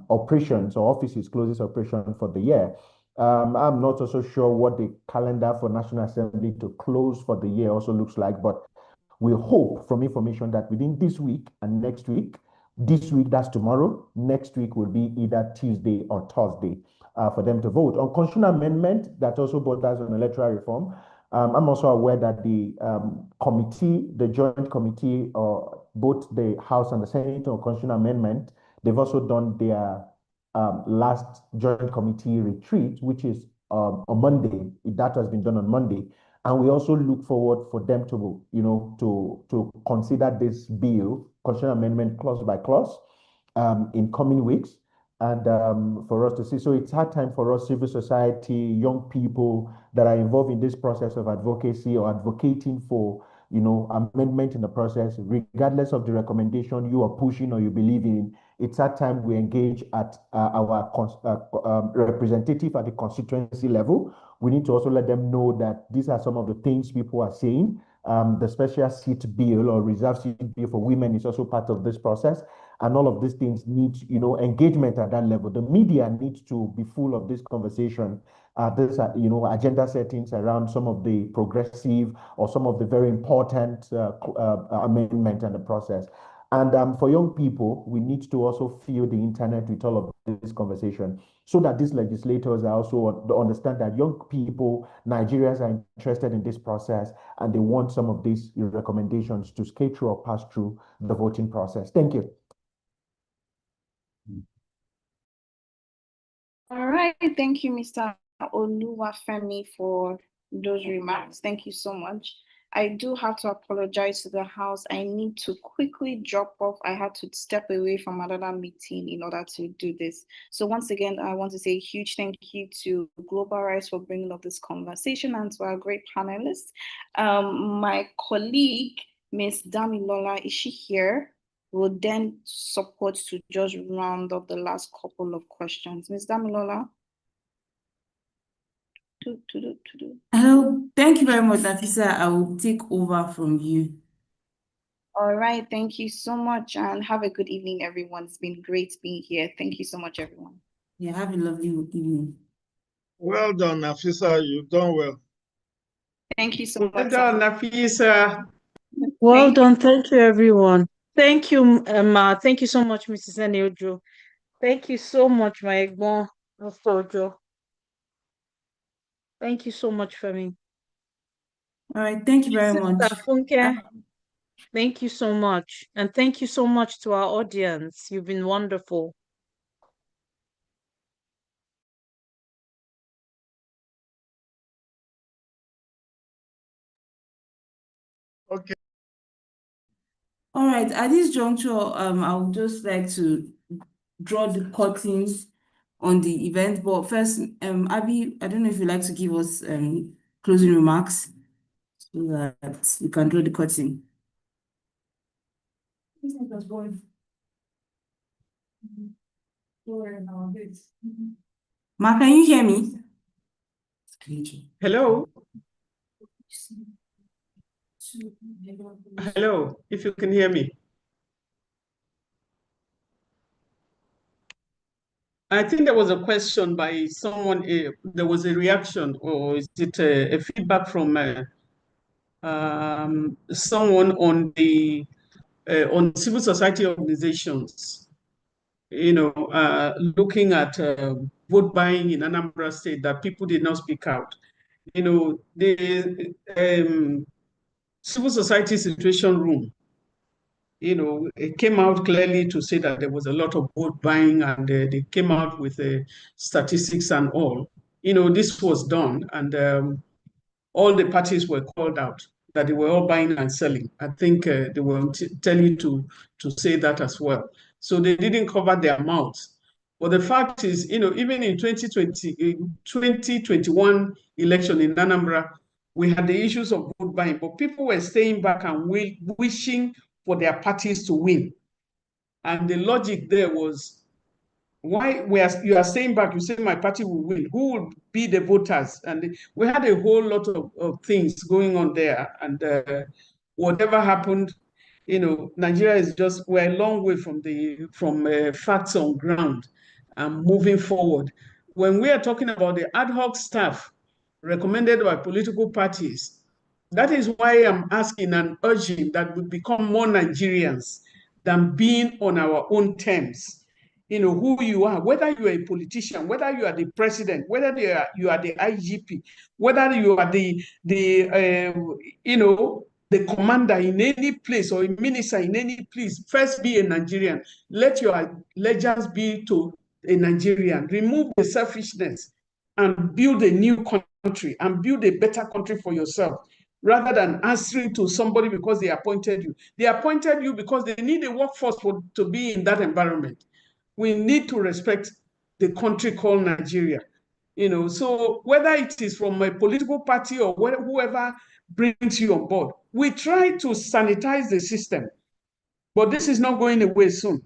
operations, or offices closes operation for the year. I'm not also sure what the calendar for National Assembly to close for the year also looks like, but we hope from information that within this week and next week, this week, that's tomorrow, next week will be either Tuesday or Thursday for them to vote. On constitutional amendment, that also borders on electoral reform. I'm also aware that the committee, the joint committee, or both the House and the Senate on constitutional amendment, they've also done their last joint committee retreat, which is on Monday. That has been done on Monday. And we also look forward for them to, to consider this bill, constitutional amendment clause by clause, in coming weeks, and for us to see. So it's hard time for us, civil society, young people that are involved in this process of advocacy or advocating for, amendment in the process, regardless of the recommendation you are pushing or you believe in. It's that time we engage at our representative at the constituency level. We need to also let them know that these are some of the things people are saying. The special seat bill or reserve seat bill for women is also part of this process. And all of these things need, engagement at that level. The media needs to be full of this conversation. There's, agenda settings around some of the progressive or some of the very important amendment and the process. And for young people, we need to also fill the internet with all of this conversation, so that these legislators are also understand that young people, Nigerians, are interested in this process, and they want some of these recommendations to skate through or pass through the voting process. Thank you. All right, thank you, Mr. Oluwafemi, for those remarks. Thank you so much. I do have to apologize to the House. I need to quickly drop off. I had to step away from another meeting in order to do this. So once again, I want to say a huge thank you to Global Rights for bringing up this conversation, and to our great panelists. My colleague, Ms. Damilola, is she here? Will then support to just round up the last couple of questions. Ms. Damilola? Hello, thank you very much, Nafisa. I will take over from you. All right, thank you so much, and have a good evening, everyone. It's been great being here. Thank you so much, everyone. Yeah, have a lovely evening. Well done, Nafisa. You've done well. Thank you so much. Well done, Nafisa. Well done. Thank you, everyone. Thank you, Ma. Thank you so much, Mrs. Eniojo. Thank you so much, my Egbon, Mr. Ojo. Thank you so much, Femi. All right, thank you very much. Sister Funke, thank you so much. And thank you so much to our audience. You've been wonderful. Okay. All right, at this juncture, I would just like to draw the curtains on the event. But first, Abby, I don't know if you'd like to give us closing remarks so that we can draw the curtain. Ma, can you hear me? Hello? Hello, if you can hear me. I think there was a question by someone, there was a reaction, or is it a feedback from someone on the on civil society organizations, looking at vote buying in Anambra State, that people did not speak out. The civil society situation room, it came out clearly to say that there was a lot of vote buying, and they came out with statistics and all. This was done, and all the parties were called out that they were all buying and selling. I think they were telling to say that as well. So they didn't cover their mouths. But the fact is, even in 2021 election in Anambra, we had the issues of vote buying, but people were staying back and wishing for their parties to win. And the logic there was, why you are staying back, you say my party will win, who will be the voters? And we had a whole lot of things going on there, and whatever happened, Nigeria is just, we're a long way from facts on ground and moving forward. When we are talking about the ad hoc staff recommended by political parties, that is why I'm asking and urging that we become more Nigerians than being on our own terms. Who you are, whether you are a politician, whether you are the president, whether you are the IGP, whether you are the commander in any place or a minister in any place, first be a Nigerian. Let your allegiance be to a Nigerian. Remove the selfishness and build a new country and build a better country for yourself, rather than answering to somebody because they appointed you. They appointed you because they need a workforce to be in that environment. We need to respect the country called Nigeria. So whether it is from a political party or whoever brings you on board, we try to sanitize the system, but this is not going away soon,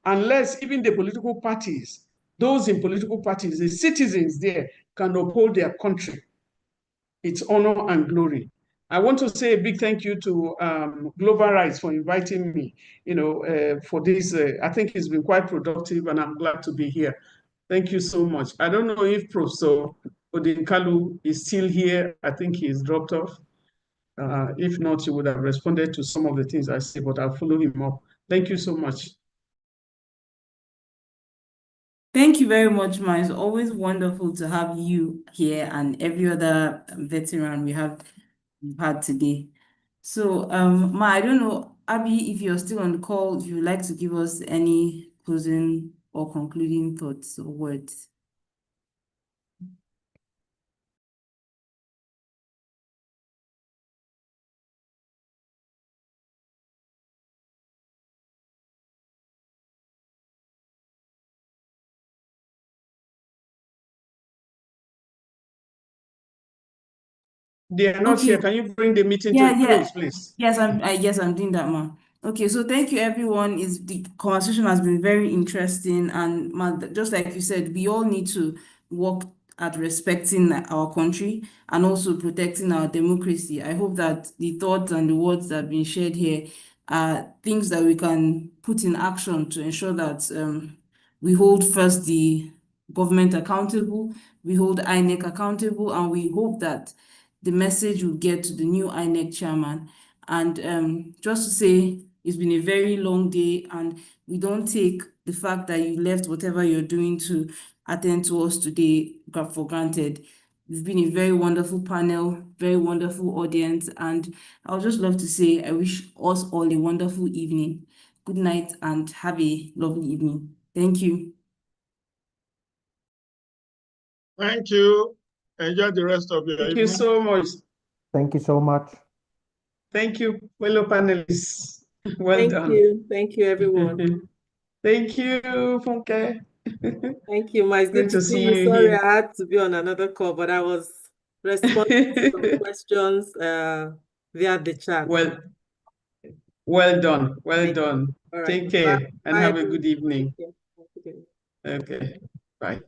unless even the political parties, those in political parties, the citizens there can uphold their country, its honor and glory. I want to say a big thank you to Global Rights for inviting me, for this. I think it's been quite productive, and I'm glad to be here. Thank you so much. I don't know if Professor Odinkalu is still here. I think he's dropped off. If not, he would have responded to some of the things I say, but I'll follow him up. Thank you so much. Thank you very much, Ma. It's always wonderful to have you here and every other veteran we've had today. So, Ma, I don't know, Abby, if you're still on the call, if you'd like to give us any closing or concluding thoughts or words. They are not here. Can you bring the meeting to a close, please? Yes, I'm doing that, Ma. Okay, so thank you, everyone. The conversation has been very interesting, and Ma, just like you said, we all need to work at respecting our country and also protecting our democracy. I hope that the thoughts and the words that have been shared here are things that we can put in action to ensure that we hold first the government accountable, we hold INEC accountable, and we hope that the message will get to the new INEC chairman. And just to say, it's been a very long day, and we don't take the fact that you left whatever you're doing to attend to us today for granted. You've been a very wonderful panel, very wonderful audience, and I would just love to say I wish us all a wonderful evening. Good night and have a lovely evening. Thank you. Thank you. Enjoy the rest of your Thank evening. you so much. Thank you so much. Thank you, fellow panelists. Well Thank done. you. Thank you, everyone. Thank you, Funke. Thank you, Ma. It's Good good to to see see you. you Sorry, here. I had to be on another call, but I was responding to some questions via the chat. Well done. Well Thank you. done. All right. Take care and Bye, have a everyone. good evening. Take care. Have a good evening. Okay. Bye.